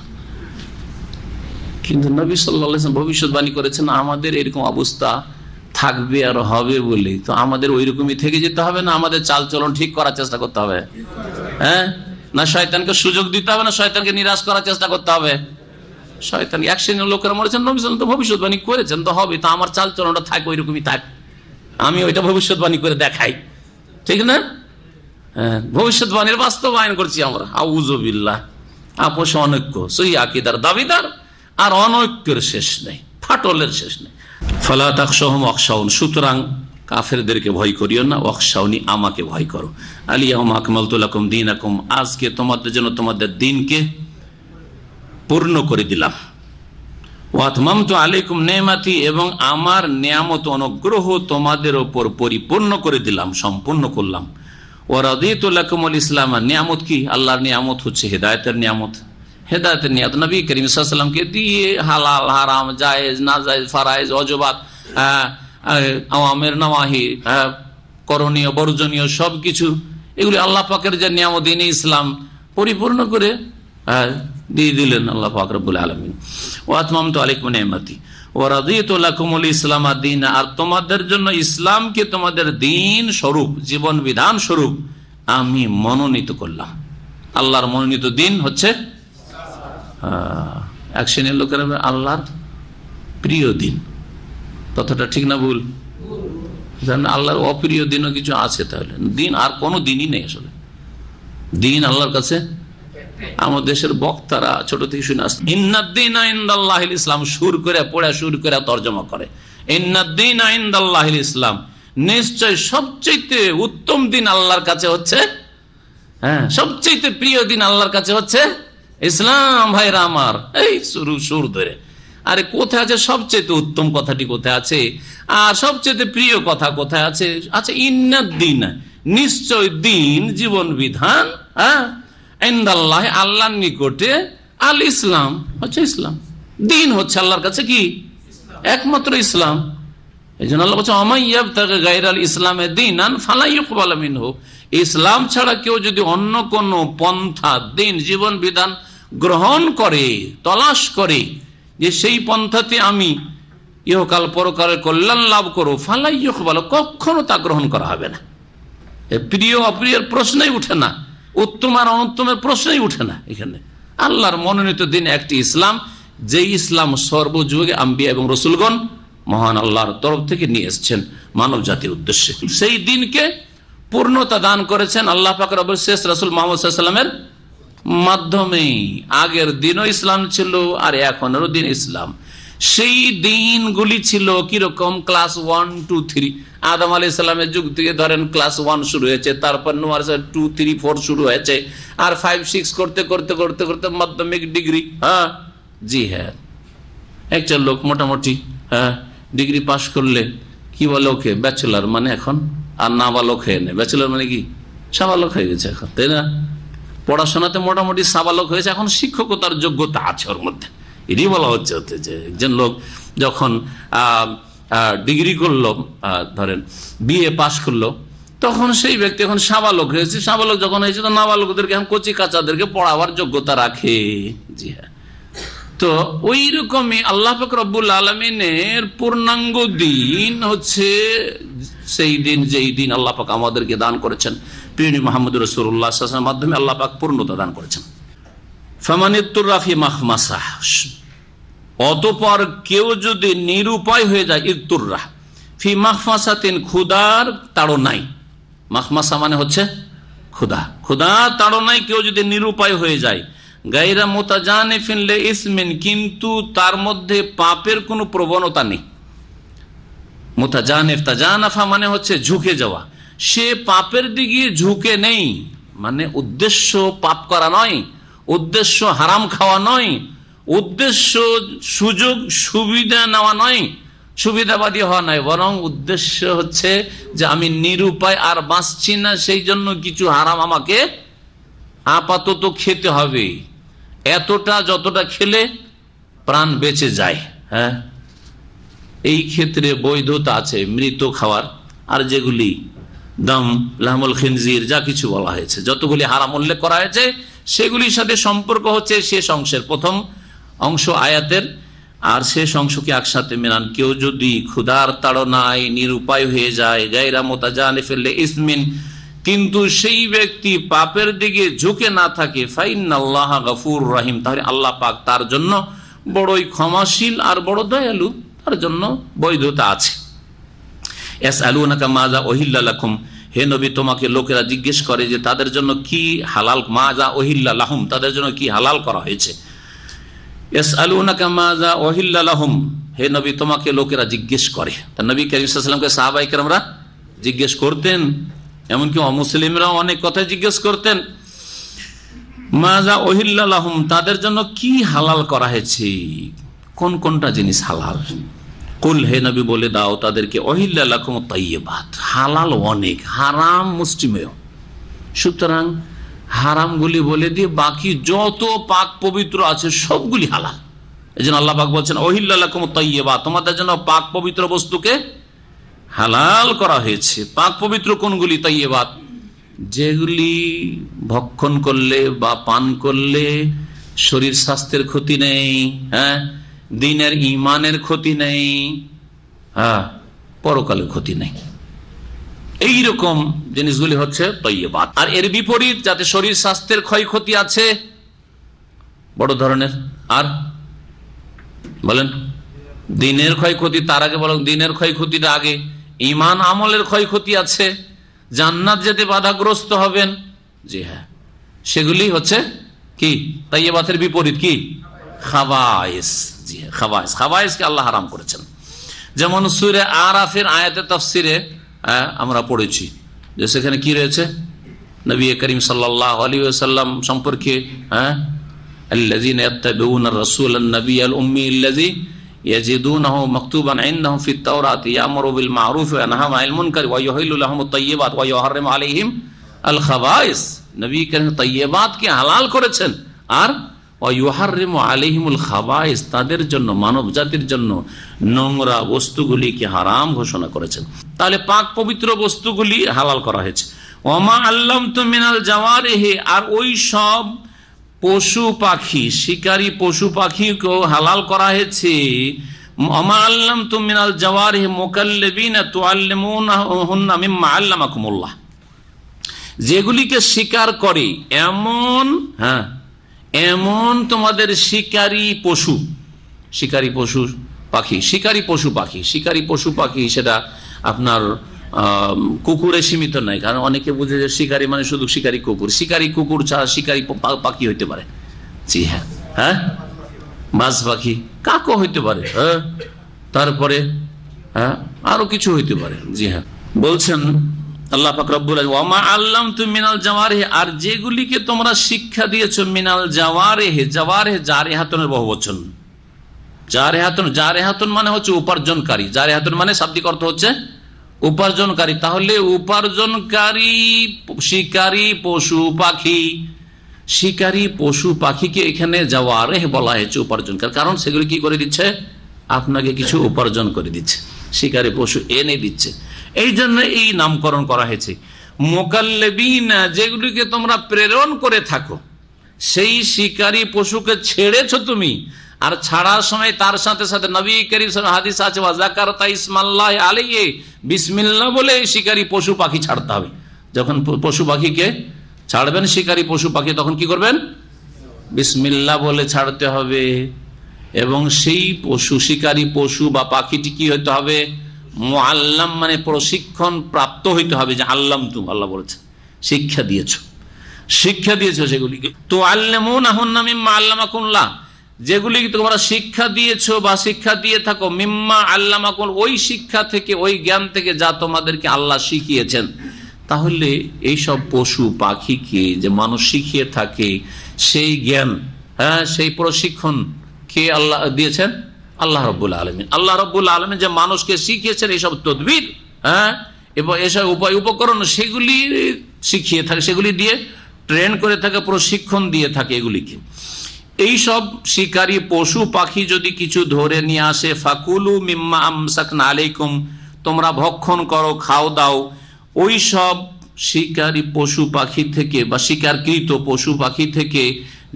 কিন্তু নবী সাল্লাল্লাহু আলাইহি ওয়াসাল্লাম ভবিষ্যৎবাণী করেছেন আমাদের এরকম অবস্থা থাকবে আর হবে বলে, তো আমাদের ওই রকমই থেকে যেতে হবে না, আমাদের চাল চলন ঠিক করার চেষ্টা করতে হবে, হ্যাঁ, না শয়তানকে সুযোগ দিতে হবে, না শয়তানকে নিরাশ করার চেষ্টা করতে হবে। শয়তান এক শ্রেণীর লোকেরা মরেছেন, নবী সাল্লাল্লাহু আলাইহি ওয়াসাল্লাম তো ভবিষ্যৎবাণী করেছেন, তো হবে, তো আমার চাল চলনটা থাক ওই রকমই থাক, আমি ওইটা ভবিষ্যৎবাণী করে দেখাই, ঠিক না? হ্যাঁ, ভবিষ্যৎবাণীর বাস্তবায়ন করছি আমরা। আউযু বিল্লাহ। আপোষ অনৈক্য, সহিহ আকীদার দাবিদার আর অনৈক্যের শেষ নেই, ফাটলের শেষ নেই। ফালা তাখশাহুম ওয়াখশাউন, সুতরাং কাফেরদেরকে ভয় করিও না, ওয়াখশাউনি, আমাকে ভয় করো। আলিয়াউমা আকমালতু লাকুম দীনাকুম, আজকে তোমাদের জন্য তোমাদের দিনকে পূর্ণ করে দিলাম। ওয়া আতমামতু আলাইকুম নি'মাতি, এবং আমার নিয়ামত অনুগ্রহ তোমাদের উপর পরিপূর্ণ করে দিলাম, সম্পূর্ণ করলাম। ওয়া রাদিতু লাকুমুল ইসলাম, নিয়ামত কি? আল্লাহর নিয়ামত হচ্ছে হেদায়েতের নিয়ামত। হেদায়েতের নিয়ামত নবী করিম সাল্লাল্লাহু আলাইহি ওয়াসাল্লামকে দিয়ে হালাল হারাম, জায়েজ নাজায়েজ, ফারায়েজ ওয়াজিবাত, আওয়ামির নাওয়াহি, করণীয় বর্জনীয় সবকিছু, এগুলি আল্লাহ পাকের যে নিয়ামত, দ্বীন ইসলাম পরিপূর্ণ করে দিয়ে দিলেন আল্লাহ পাক রব্বুল আলামিন। ওয়া আতমামতু আলাইকুম নি'মাতি ওয়া রাদিতু লাকুমুল ইসলাম দীনা, আর তোমাদের জন্য ইসলামকে তোমাদের দিন স্বরূপ, জীবন বিধান স্বরূপ আমি মনোনীত করলাম। আল্লাহর মনোনীত দিন হচ্ছে এক শ্রেণীর লোকেরা আল্লাহর প্রিয় দিন। ততটা ঠিক না ভুল? আল্লাহর অপ্রিয় দিনও কিছু আছে? তাহলে দিন আর কোনো দিনই নেই আসলে। দিন আল্লাহর কাছে, আমাদের দেশের বক্তারা ছোট থেকে শুনে আসছে ইন্নাদ্দীনা ইনদাল্লাহিল ইসলাম, সুর করে পড়া সুর করে তর্জমা করে ইন্নাদ্দীনা ইনদাল্লাহিল ইসলাম, নিশ্চয় সবচেয়ে উত্তম দিন আল্লাহর কাছে হচ্ছে, সবচেয়ে প্রিয় দিন আল্লাহর কাছে হচ্ছে ইসলাম। ভাইরা আমার, এই সুর ধরে, আরে কোথায় আছে সবচেয়ে উত্তম কথাটি? কোথায় আছে? আর সবচেয়ে প্রিয় কথা কোথায় আছে? আচ্ছা, ইন্নাদ্দীনা, নিশ্চয় দিন, জীবন বিধান, ইনদাল্লাহ, আল্লাহর নিকটে, আল ইসলাম হচ্ছে ইসলাম। দিন হচ্ছে আল্লাহর কাছে কি? একমাত্র ইসলাম। এই জন্য আল্লাহ বলছে ওয়া ইয়াবতাগি গায়রাল ইসলামে দীনান ফালা ইউকবালু মিনহু, ইসলাম ছাড়া কেউ যদি অন্য কোন পন্থা, দিন, জীবন বিধান গ্রহণ করে, তলাশ করে যে সেই পন্থাতে আমি ইহকাল পরকালের কল্যাণ লাভ করো, ফালা ইউকবালু, কখনো তা গ্রহণ করা হবে না। প্রিয় অপ্রিয়ের প্রশ্নই উঠে না, উত্তম আর অনুত্তমের প্রশ্নই উঠে না। এখানে আল্লাহর মনোনীত দিন একটি ইসলাম, যে ইসলাম সর্বযুগে আম্বিয়া এবং রসুলগণ মহান আল্লাহর তরফ থেকে নিয়ে এসেছেন মানব জাতির উদ্দেশ্যে। সেই দিনকে পূর্ণতা দান করেছেন আল্লাহ পাক রব্বুল শেষ রাসূল মুহাম্মদ সাল্লাল্লাহু আলাইহি ওয়াসাল্লামের মাধ্যমে। আগের দিনও ইসলাম ছিল আর এখনেরও দিন ইসলাম। সেই দিনগুলি ছিল কিরকম? ক্লাস 1, 2, 3। আদম আলাইহিস সালামের যুগ থেকে ধরেন ক্লাস 1 শুরু হয়েছে, তারপর নূহ আলাইহিস সালাম 2, 3, 4 শুরু হয়েছে, আর 5, 6 করতে করতে করতে করতে মাধ্যমিক ডিগ্রি। জি হ্যাঁ, একটা লোক মোটামুটি ডিগ্রি পাশ করলে কি বলে ওকে? ব্যাচেলার। মানে এখন আর নাবালক হয়ে নেই, ব্যাচেলার মানে কি? সাবালক হয়ে গেছে এখন, তাই না? পড়াশোনাতে মোটামুটি সাবালক হয়েছে, এখন শিক্ষকতার যোগ্যতা আছে ওর মধ্যে। এটাই বলা হচ্ছে যে একজন লোক যখন ডিগ্রি করলো, ধরেন বিএ পাশ করলো, তখন সেই ব্যক্তি এখন সাবালক হয়েছে। সাবালক যখন হয়েছে তো নাবালকদেরকে, এখন কচি কাচাদেরকে পড়াবার যোগ্যতা রাখে। জি হ্যাঁ, তো ওই রকমই আল্লাহ পাক রব্বুল আলামিনের পূর্ণাঙ্গ দিন হচ্ছে সেই দিন, যেই দিন আল্লাহ পাক আমাদেরকে দান করেছেন প্রিয় মুহাম্মদ রাসূলুল্লাহ সাল্লাল্লাহু আলাইহি ওয়াসাল্লামের মাধ্যমে। আল্লাহ পাক পূর্ণতা দান করেছেন। ফামানিত্তুররা ফি মাখমাসাহ, অতঃপর কেউ যদি নিরুপায় হয়ে যায়, ইত্তুররা ফি মাখমাসাতিন, ক্ষুধার তাড়নায়। মাখমাসা মানে হচ্ছে ক্ষুধা, ক্ষুধার তাড়নায় কেউ যদি নিরুপায় হয়ে যায়, গায়রা মুতাজানিফিন লিইসমিন, কিন্তু তার মধ্যে পাপের কোনো প্রবণতা নেই। মুতাজানিফ, তাজানাফা মানে হচ্ছে ঝুঁকে যাওয়া। সে পাপের দিকে ঝুঁকে নেই, মানে উদ্দেশ্য পাপ করা নয়, উদ্দেশ্য হারাম খাওয়া নয়, উদ্দেশ্য সুযোগ সুবিধা নেওয়া নয়, সুবিধাবাদী হওয়া নয়, বরং উদ্দেশ্য হচ্ছে যে আমি নিরুপায় আর বাঁচছি না, সেই জন্য কিছু হারাম আমাকে আপাতত খেতে হবে, এতটা যতটা খেলে প্রাণ বেঁচে যায়। হ্যাঁ, এই ক্ষেত্রে বৈধতা আছে মৃত খাওয়ার। আর যেগুলি দম, লাহমুল খিনজির, যা কিছু বলা হয়েছে, যতগুলি হারাম উল্লেখ করা হয়েছে, সেগুলির সাথে সম্পর্ক হচ্ছে শেষ অংশের, প্রথম অংশ আয়াতের আর শেষ অংশকে একসাথে মেলান। কেউ যদি ক্ষুধার তাড়নায় নিরুপায় হয়ে যায়, গায়রা মুতাজানিফিন লিইসমিন, কিন্তু সেই ব্যক্তি পাপের দিকে ঝুঁকে না থাকে, ফাইন্নাল্লাহা গফুরুর রহিম, তাহলে আল্লাহ পাক তার জন্য বড়ই ক্ষমাশীল আর বড় দয়ালু, তার জন্য বৈধতা আছে। ইয়াসআলুনাকা মাযা উহিল্লা লাকুম, হে নবী তোমাকে লোকেরা জিজ্ঞেস করে যে তাদের জন্য কি হালাল, মাযা উহিল্লা লাহুম, তাদের জন্য কি হালাল করা হয়েছে। ইয়াসআলুনাকা মাযা উহিল্লা লাহুম, হে নবী তোমাকে লোকেরা জিজ্ঞেস করে। তা নবী কারীম সাল্লাল্লাহু আলাইহি ওয়াসাল্লামকে সাহাবায়ে কেরামরা জিজ্ঞেস করতেন, এমনকি অমুসলিমরাও অনেক কথা জিজ্ঞেস করতেন। মাযা উহিল্লা লাহুম, তাদের জন্য কি হালাল করা হয়েছে, কোন কোনটা জিনিস হালাল। কুল, হে নবী বলে দাও তাদেরকে, উহিল্লা লাকুমুত তাইয়্যিবাত, হালাল অনেক, হারাম মুষ্টিমেয়। সুতরাং হারামগুলি বলে দিয়ে বাকি যত পাক পবিত্র আছে সবগুলি হালাল। এই জন্য আল্লাহ পাক বলছেন উহিল্লা লাকুমুত তাইয়্যিবাত, তোমাদের জন্য পাক পবিত্র বস্তুকে হালাল করা হয়েছে। পাক পবিত্র কোনগুলি? তাইয়্যিবাত, যেগুলি ভক্ষণ করলে বা পান করলে শরীর স্বাস্থ্যের ক্ষতি নেই, হ্যাঁ, দিনের ইমানের ক্ষতি নেই, হ্যাঁ, পরকালের ক্ষতি নেই। এইরকম জিনিসগুলি হচ্ছে তৈয়বাত। আর এর বিপরীত, যাতে শরীর স্বাস্থ্যের ক্ষয়ক্ষতি আছে বড় ধরনের, আর বলেন দিনের ক্ষয়ক্ষতি, তার আগে বলেন দিনের ক্ষয়ক্ষতির আগে ইমান আমলের ক্ষয়ক্ষতি আছে, জান্নাত যেতে বাধাগ্রস্ত হবেন, জি হ্যাঁ, সেগুলি হচ্ছে কি তাইয়্যিবাতের বিপরীত, কি খাবায়েস। জি হ্যাঁ, খাবায়েস, খাবায়েসকে আল্লাহ হারাম করেছেন। যেমন সূরা আরাফের আয়াতে তাফসিরে আমরা পড়েছি যে সেখানে কি রয়েছে, নবী করিম সাল্লাল্লাহু আলাইহি ওয়াসাল্লাম সম্পর্কে, হ্যাঁ, আল্লাযীনা ইয়াত্তাবিউনা আর-রাসূলান নাবিয়্যাল উম্মিয়্যাল্লাযী ইয়াজিদুনাহু মাকতুবান ইনদাহুম ফিত তাওরাতি ইয়া'মুরু বিল মা'রুফ ওয়া ইয়ানহা আনিল মুনকার ওয়া ইউহিল্লু লাহুমুত তাইয়্যিবাত ওয়া ইউহাররিমু আলাইহিম আল খাবায়েস। নবী করিম তাইয়্যিবাতকে হালাল করেছেন আর ওয়া ইউহাররিমু আলাইহিমুল খাবায়েস, তাদের জন্য, মানব জাতির জন্য নোংরা বস্তুগুলিকে হারাম ঘোষণা করেছেন। তাহলে পাক পবিত্র বস্তুগুলি হালাল করা হয়েছে। ওমা আল্লামতুম মিনাল জাওয়ারিহি, আর ওই সব পশু পাখি, শিকারী পশু পাখিকেও হালাল করা হয়েছে। ওমা আল্লামতুম মিনাল জাওয়ারিহি মুকাল্লিবিনা তুআল্লিমুনাহুন্না মিম্মা আল্লামাকুমুল্লাহ, যেগুলিকে শিকার করে এমন, হ্যাঁ, এমন তোমাদের শিকারী পশু, শিকারী পশু পাখি, শিকারী পশু পাখি, শিকারী পশু পাখি সেটা আপনার কুকুরে সীমিত নাই, কারণ অনেকে বুঝে যে শিকারী মানে শুধু শিকারী কুকুর, শিকারী কুকুর ছাড়া শিকারী পাখি হইতে পারে, জি হ্যাঁ, হ্যাঁ, বাজ পাখি, কাকও হইতে পারে, হ্যাঁ, তারপরে হ্যাঁ আরো কিছু হইতে পারে, জি হ্যাঁ। বলছেন আল্লাহ পাক রব্বুল আলামিন, ওয়া মা আল্লামতুম মিনাল জাওয়ারিহি, আর যেগুলিকে তোমরা শিক্ষা দিয়েছো, মিনাল জাওয়ারিহি, জাওয়ারিহ জারিহাতুনের বহুবচন, জারিহাতুন, জারিহাতুন মানে হচ্ছে উপার্জনকারী, জারিহাতুন মানে শাব্দিক অর্থ হচ্ছে উপার্জনকারী। তাহলে উপার্জনকারী শিকারী পশু পাখি, শিকারী পশু পাখিকে এখানে জাওয়ারিহ বলা হয়েছে, উপার্জনকারী, কারণ সেগুলি কি করে দিচ্ছে, আপনাকে কিছু উপার্জন করে দিচ্ছে, শিকারী পশু এনে দিচ্ছে, এই জন্য এই নামকরণ করা হয়েছে। মুকাল্লিবিনা, যেগুলিকে তোমরা প্রেরণ করে থাকো, সেই শিকারী পশুকে ছেড়েছো তুমি, আর ছাড়ার সময় তার সাথে সাথে নবী করিম সাল্লাল্লাহু আলাইহি হাদিস আছে, ওয়া যাকারতা ইসমাল্লাহ আলাইহি, বিসমিল্লাহ বলে শিকারী পশু পাখি ছাড়তে হবে। যখন পশু পাখিকে ছাড়বেন, শিকারী পশু পাখি, তখন কি করবেন, বিসমিল্লাহ বলে ছাড়তে হবে। এবং সেই পশু, শিকারী পশু বা পাখিটি কি হইতে হবে, মুআল্লাম মানে প্রশিক্ষণ প্রাপ্ত হইতে হবে, যে আল্লাম তুম, আল্লাহ বলেছে শিক্ষা দিয়েছো, শিক্ষা দিয়েছো সেগুলিকে। তো আল্লামুনাহুন্না মিম্মা আল্লামাকুমুল্লাহ, যেগুলি তোমরা শিক্ষা দিয়েছো বা শিক্ষা দিয়ে থাকো, মিম্মা আল্লামাকুম, ওই শিক্ষা থেকে, ওই জ্ঞান থেকে যা তোমাদেরকে আল্লাহ শিখিয়েছেন। তাহলে এই সব পশু পাখিকে যে মানুষ শিখিয়ে থাকে, সেই জ্ঞান, হ্যাঁ, সেই প্রশিক্ষণ কে আল্লাহ দিয়েছেন, আল্লাহ রাব্বুল আলামিন। আল্লাহ রাব্বুল আলামিন যে মানুষকে শিখিয়েছেন এইসব তদবির, হ্যাঁ, এবং এসব উপায় উপকরণ, সেগুলি শিখিয়ে থাকে, সেগুলি দিয়ে ট্রেন করে থাকে, প্রশিক্ষণ দিয়ে থাকে এগুলিকে। এই সব শিকারী পশু পাখি যদি কিছু ধরে নিয়ে আসে, ফাকুলু মিম্মা আমসাকনা আলাইকুম, তোমরা ভক্ষণ করো, খাও দাও ওই সব শিকারী পশু পাখি থেকে বা শিকারকৃত পশু পাখি থেকে,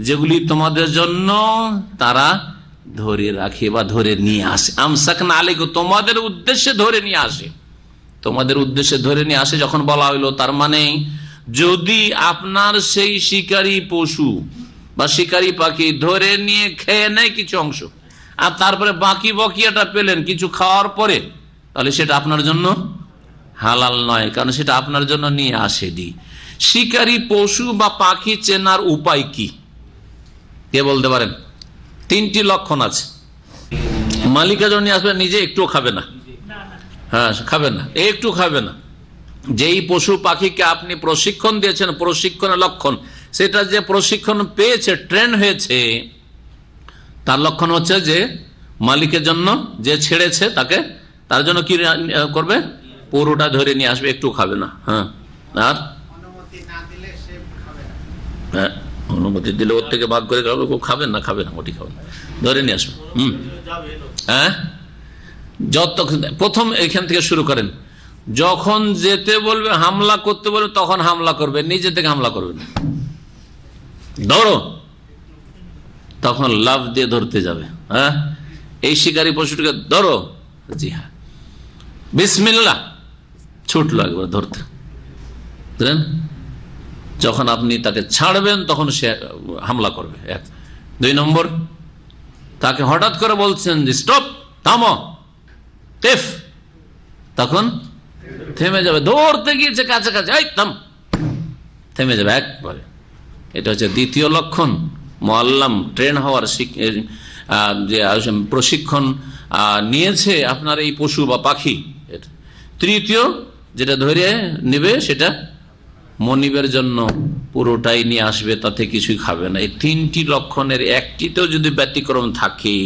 যেগুলি তোমাদের জন্য তারা ধরে রাখে বা ধরে নিয়ে আসে। আমসাকনা আলাইকুম, তোমাদের উদ্দেশ্যে ধরে নিয়ে আসে, তোমাদের উদ্দেশ্যে ধরে নিয়ে আসে যখন বলা হইলো, তার মানে যদি আপনার সেই শিকারী পশু বা শিকারী পাখি ধরে নিয়ে খেয়ে নেয় কিছু অংশ, আর তারপরে বাকি বকিয়াটা পেলেন কিছু খাওয়ার পরে, তাহলে সেটা আপনার জন্য হালাল নয়, কারণ সেটা আপনার জন্য নিয়ে আসেনি। শিকারী পশু বা পাখি চেনার উপায় কি, কে বলতে পারেন? তিনটি লক্ষণ আছে। মালিকা যখন নিয়ে আসবে, নিজে একটুও খাবে না, হ্যাঁ খাবে না, একটু খাবে না। যেই পশু পাখিকে আপনি প্রশিক্ষণ দিয়েছেন, প্রশিক্ষণের লক্ষণ, সেটা যে প্রশিক্ষণ পেয়েছে, ট্রেন হয়েছে, তার লক্ষণ হচ্ছে যে মালিকের জন্য, যে ছেড়েছে তাকে, তার জন্য কি করবে, পুরোটা ধরে নিয়ে আসবে, একটু খাবে না। হ্যাঁ, আর হ্যাঁ, অনুমতি দিলে ওর থেকে ভাগ করে খাবেন না, খাবে না, ওটি খাবেন, ধরে নিয়ে আসবে। হ্যাঁ, যত প্রথম এখান থেকে শুরু করেন, যখন যেতে বলবে, হামলা করতে বলবে, তখন হামলা করবে, নিজে থেকে হামলা করবে না, ধরো তখন লাফ দিয়ে ধরতে যাবে। হ্যাঁ, এই শিকারী পশুটিকে ধরো, জি হ্যাঁ, বিসমিল্লাহ, ছুটলো একবার ধরতে। বুঝলেন? যখন আপনি তাকে ছাড়বেন তখন সে হামলা করবে। এক। 2 নম্বর, তাকে হঠাৎ করে বলছেন যে স্টপ, থামো, কেফ, তখন থেমে যাবে। ধরতে গিয়েছে কাছাকাছি, এই থাম, থেমে যাবে একবারে। এটা হচ্ছে দ্বিতীয় লক্ষণ, মুআল্লাম, ট্রেন হওয়ার যে প্রশিক্ষণ নিয়েছে আপনার এই পশু বা পাখি। তৃতীয়, যেটা ধরে নেবে সেটা মনিবের জন্য পুরোটাই নিয়ে আসবে, তাতে কিছুই খাবে না। এই 3টি লক্ষণের একটিতেও যদি ব্যতিক্রম থাকে,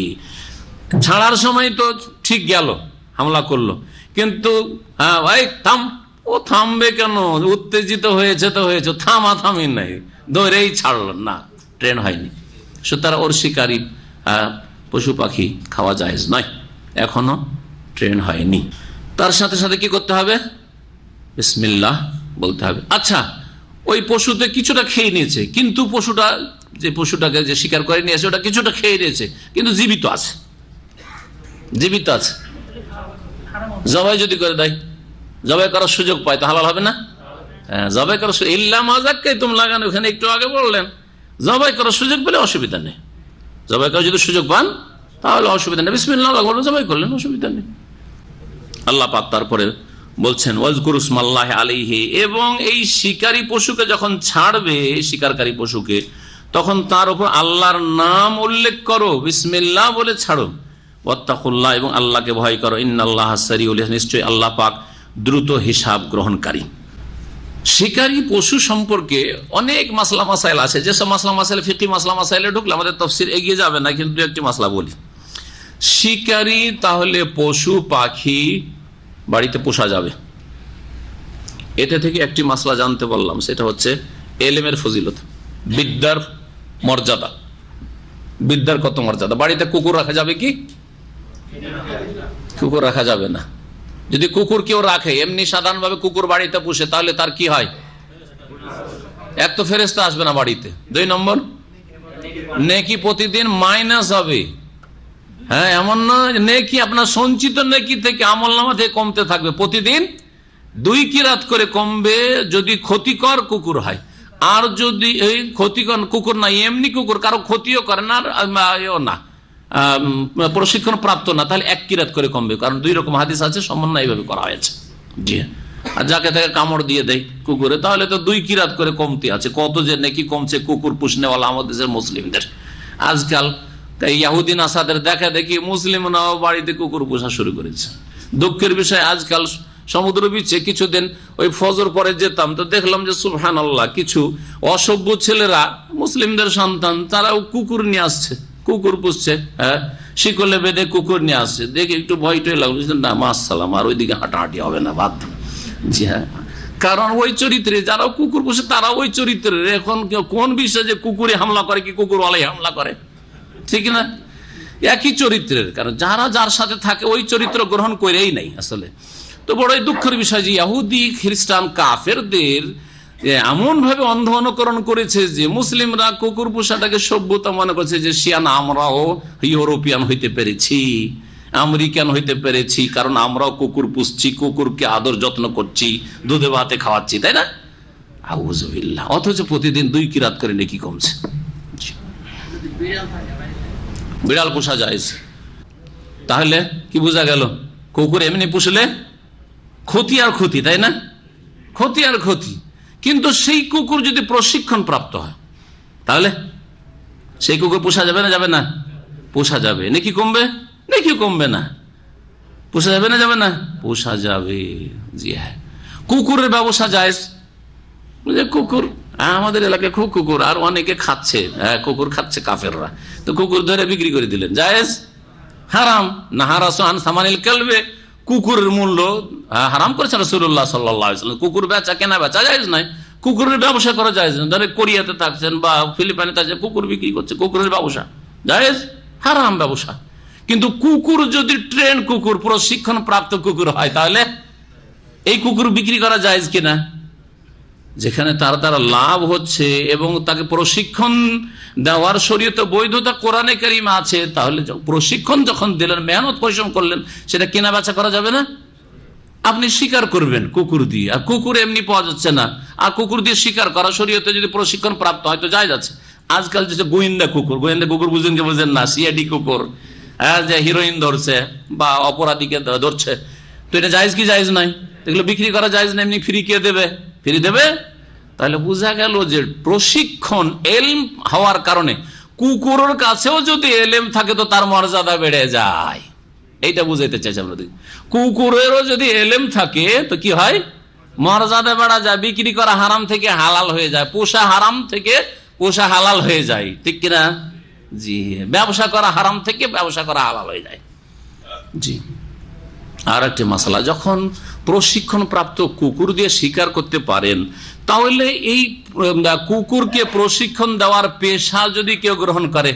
ছাড়ার সময় তো ঠিক গেল, হামলা করলো, কিন্তু হ্যাঁ ভাই থাম, ও থামবে কেন, উত্তেজিত হয়েছে তো হয়েছে, থামি নাই, ধরেই ছাড়লো না, ট্রেন হয়নি। সুতরাং ওর শিকারী পশু পাখি খাওয়া জায়েজ নয়, এখনো ট্রেন হয়নি। তার সাথে সাথে কি করতে হবে? বিসমিল্লাহ বলতে হবে। আচ্ছা, ওই পশুতে কিছুটা খেয়ে নিয়েছে, কিন্তু পশুটাকে যে শিকার করে নিয়েছে ওটা কিছুটা খেয়ে নিয়েছে, কিন্তু জীবিত আছে, জীবিত আছে। জবাই যদি করে দেয়, জবাই করার সুযোগ পায়, তো হালাল হবে না? হ্যাঁ, জবাই করার সুযোগ, ইল্লা মাযাক্কাই তুম লাগানো, ওখানে একটু আগে বললেন, জবাই করার সুযোগ পেলে অসুবিধা নেই। জবাই করার যদি সুযোগ পান তাহলে অসুবিধা নেই, বিসমিল্লাহ বললেন, জবাই করলেন, অসুবিধা নেই। আল্লাহ পাক তারপরে বলছেন ওয়াজকুরু ইসমাল্লাহি আলাইহি, এবং এই শিকারী পশুকে যখন ছাড়বে, শিকারকারী পশুকে, তখন তার উপর আল্লাহর নাম উল্লেখ করো, বিসমিল্লাহ বলে ছাড়ো। ওয়াত্তাকুল্লাহ, এবং আল্লাহকে ভয় করো। ইন্নাল্লাহা সারিউল হিসাব, নিশ্চয়ই আল্লাহ পাক দ্রুত হিসাব গ্রহণকারী। শিকারী পশু সম্পর্কে অনেক মাসলা মাসাইল আছে, যেসব মাসলা মাসাইল ফিকহি মাসলা মাসাইলে ঢুকলে আমাদের তাফসীর এগিয়ে যাবে না, কিন্তু একটি মাসলা বলি। শিকারী তাহলে পশু পাখি বাড়িতে পোষা যাবে, এটা থেকে একটি মাসলা জানতে পারলাম, সেটা হচ্ছে এলেমের ফজিলত, বিদ্যার মর্যাদা। বিদ্যার কত মর্যাদা। বাড়িতে কুকুর রাখা যাবে কি? কুকুর রাখা যাবে না। যদি কুকুর কেউ রাখে, এমনি সাধারণভাবে কুকুর বাড়িতে পুষে, তাহলে তার কি হয়? এক তো ফেরেশতা আসবে না বাড়িতে। 2 নম্বর, নেকি প্রতিদিন মাইনাস হবে। হ্যাঁ, এমন না নেকি আপনার সঞ্চিত নেকি থেকে আমলনামা থেকে কমতে থাকবে, প্রতিদিন 2 কিরাত করে কমবে যদি ক্ষতিকর কুকুর হয়। আর যদি এই ক্ষতিকর কুকুর না, এমনি কুকুর, কারো ক্ষতিও করে না, না প্রশিক্ষণ প্রাপ্ত না, তাহলে 1 কিরাত করে কমবে। কারণ 2 রকম হাদিস আছে, সমন্বয় এইভাবে করা হয়েছে। জি, আর যাকে তাকে কামড় দিয়ে দেয় কুকুরে, তাহলে তো 2 কিরাত করে কমতে আছে। কত যে নাকি কমছে কুকুর পুষনেওয়ালা আমাদের দেশের মুসলিমদের। আজকাল ইয়াহুদি নাসাদের দেখা দেখি মুসলিমরাও বাড়িতে কুকুর পোষা শুরু করেছে। দুঃখের বিষয়, আজকাল সমুদ্র বিচে কিছুদিন ওই ফজর পরে যেতাম, তো দেখলাম যে সুবহানাল্লাহ, কিছু অসভ্য ছেলেরা, মুসলিমদের সন্তান, তারাও কুকুর নিয়ে আসছে, কুকুর পুষছে। হ্যাঁ, শিকলে বেঁধে কুকুর নিয়ে আসছে। দেখে একটু ভয় টয় লাগলো, না মাশাআল্লাহ, আর ওইদিকে হাঁটাহাঁটি হবে না, বাধ্য। জি হ্যাঁ, কারণ ওই চরিত্রে যারা কুকুর পুষে তারা ওই চরিত্রের। এখন কোন বিষয়ে যে কুকুরে হামলা করে কি কুকুর ওয়ালাই হামলা করে, ঠিক না? একই চরিত্রের, কারণ যারা যার সাথে থাকে ওই চরিত্র গ্রহণ করেই নাই আসলে। তো বড়ই দুঃখের বিষয় যে ইহুদি খ্রিস্টান কাফেরদের এমন ভাবে অন্ধ অনুকরণ করেছে যে মুসলিমরা কুকুর পোষাটাকে সভ্যতা মনে করছে, যে শিয়ান আমরাও ইউরোপিয়ান হইতে পেরেছি, আমেরিকান হইতে পেরেছি, কারণ আমরাও কুকুর পুষছি, কুকুরকে আদর যত্ন করছি, দুধে ভাতে খাওয়াচ্ছি, তাই না? আউযুবিল্লাহ। অথচ প্রতিদিন 2 কিরাত করে নেকি কমছে। বিড়াল পোষা যায়, তাহলে কি বোঝা গেল? কুকুর এমনি পুষলে ক্ষতি আর ক্ষতি, তাই না? ক্ষতি আর ক্ষতি। কিন্তু সেই কুকুর যদি প্রশিক্ষণ প্রাপ্ত হয়, তাহলে সেই কুকুর পোষা যাবে না? যাবে না? পোষা যাবে। নাকি কমবে? নাকি কমবে না? পোষা যাবে না? যাবে না? পোষা যাবে। জি হ্যাঁ, কুকুরের ব্যবসা জায়েজ। কুকুর আমাদের এলাকায় খুব কুকুর, আর অনেকে খাচ্ছে, কুকুর খাচ্ছে কাফেররা, তো কুকুর ধরে বিক্রি করে দিলেন, জায়েজ? হারাম। নাহা রাসূলুন সামানিল কালবে, কুকুরের মূল্য হারাম করেছেন রাসূলুল্লাহ সাল্লাল্লাহু আলাইহি ওয়াসাল্লাম। কুকুর বেচা কেনা বেচা জায়েজ নয়, কুকুরের ব্যবসা করা জায়েজ নয়। ধরে কোরিয়াতে থাকছেন বা ফিলিপাইনে থাকছেন, কুকুর বিক্রি করছে, কুকুরের ব্যবসা জায়েজ? হারাম ব্যবসা। কিন্তু কুকুর যদি ট্রেন কুকুর, প্রশিক্ষণ প্রাপ্ত কুকুর হয়, তাহলে এই কুকুর বিক্রি করা জায়েজ কিনা? যেখানে তার দ্বারা লাভ হচ্ছে এবং তাকে প্রশিক্ষণ দেওয়ার শরীয়তে বৈধতা কোরআনে কারিমে আছে, তাহলে প্রশিক্ষণ যখন দিলেন, মেহনত পরিশ্রম করলেন, সেটা কেনা বেচা করা যাবে না। আপনি শিকার করবেন কুকুর দিয়ে, আর কুকুর এমনি পাওয়া যাচ্ছে না, আর কুকুর দিয়ে শিকার করা শরীয়তে যদি প্রশিক্ষণ প্রাপ্ত হয় তো যায় যাচ্ছে। আজকাল যে গোয়েন্দা কুকুর বুঝেন কি বুঝেন না, সিআইডি কুকুর, যে হিরোইন ধরছে বা অপরাধীকে ধরছে, তো এটা জায়েজ কি জায়েজ নাই? এগুলো বিক্রি করা জায়েজ না, এমনি ফ্রি কে দেবে? ফ্রি দেবে? তাহলে বোঝা গেল যে প্রশিক্ষণ এলম হওয়ার কারণে কুকুরের কাছেও যদি এলেম থাকে তো তার মর্যাদা বেড়ে যায়। এইটা বুঝাইতে চাইছি আমরা। কুকুরেরও যদি এলেম থাকে তো কি হয়? মর্যাদা বেড়া যায়, বিক্রি করা হারাম থেকে হালাল হয়ে যায়, পোষা হারাম থেকে পোষা হালাল হয়ে যায়, ঠিক কিনা? জি, ব্যবসা করা হারাম থেকে ব্যবসা করা হালাল হয়ে যায়। জি, আর একটি মাসালা, যখন প্রশিক্ষণ প্রাপ্ত কুকুর দিয়ে শিকার করতে পারেন, তাহলে এই কুকুরকে প্রশিক্ষণ দেওয়ার পেশা যদি কেউ গ্রহণ করে,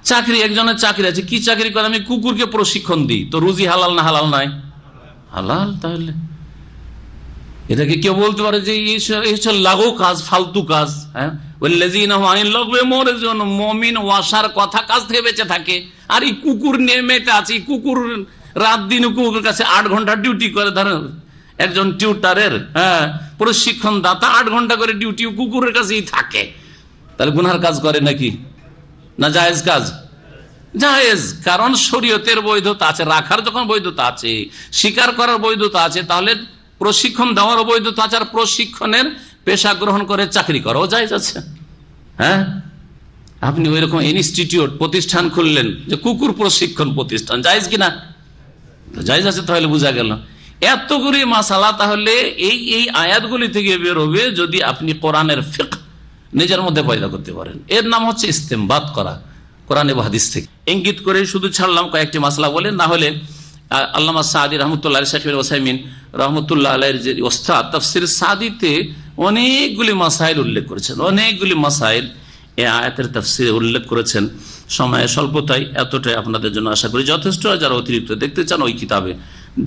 চাকরি, একজনের চাকরি আছে, কি চাকরি করে? আমি কুকুরকে প্রশিক্ষণ দিই, তো রুজি হালাল না হালাল নাই? হালাল। তাহলে এটাকে কেউ বলতে পারে যে এই লাগো কাজ, ফালতু কাজ? হ্যাঁ, মমিন ওয়াসার কথা কাজ থেকে বেঁচে থাকে, আর এই কুকুর নিয়ে মেতে আছে। কুকুর রাত দিন কুকুরের কাছে 8 ঘন্টা ডিউটি করে। ধরেন একজন টিউটারের প্রশিক্ষণ দাতা 8 ঘন্টা করে ডিউটি কুকুরের কাছেই থাকে, তাহলে গুনার কাজ করে নাকি? না জায়েজ কাজ? জায়েজ, কারণ শরীয়তের বৈধতা আছে, রাখার যখন বৈধতা আছে, শিকার করার বৈধতা আছে, তাহলে প্রশিক্ষণ দেওয়ার বৈধতা আছে, আর প্রশিক্ষণের পেশা গ্রহণ করে চাকরি করাও জায়েজ আছে। হ্যাঁ, আপনি ওই রকম ইনস্টিটিউট প্রতিষ্ঠান খুললেন যে কুকুর প্রশিক্ষণ প্রতিষ্ঠান, জায়েজ কিনা? জায়েজ আছে। তাহলে বোঝা গেল এতগুলি মাসালা তাহলে এই আয়াতগুলি থেকে বের হবে যদি আপনি কোরআনের ফিকহ নিজের মধ্যে পয়দা করতে পারেন। এর নাম হচ্ছে ইস্তেমবাত করা কোরআন এবং হাদিস থেকে। ইঙ্গিত করে শুধু ছাড়লাম কয়েকটি মাসলা বলে, না হলে আল্লামা সাদি রহমতুল্লাহ আলাইহি, শেখ ওসাইমিন রহমতুল্লাহ আলাইহির যে ওস্তাদ, তাফসির সাদিতে অনেকগুলি মাসাইল উল্লেখ করেছেন, অনেকগুলি মাসাইল এই আয়াতের তাফসিরে উল্লেখ করেছেন। সময়ের স্বল্পতায় এতটাই আপনাদের জন্য আশা করি যথেষ্ট। যারা অতিরিক্ত দেখতে চান ওই কিতাবে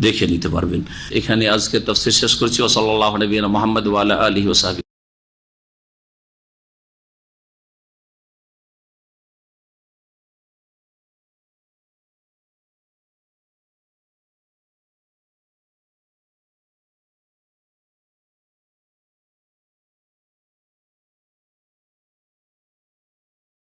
দেখে নিতে পারবেন। এখানে আজকে তাফসির শেষ করছি। ওয়া সাল্লাল্লাহু আলা নবিয়িনা মুহাম্মদ ওয়া আলা আলিহি ওয়া সাহবিহি।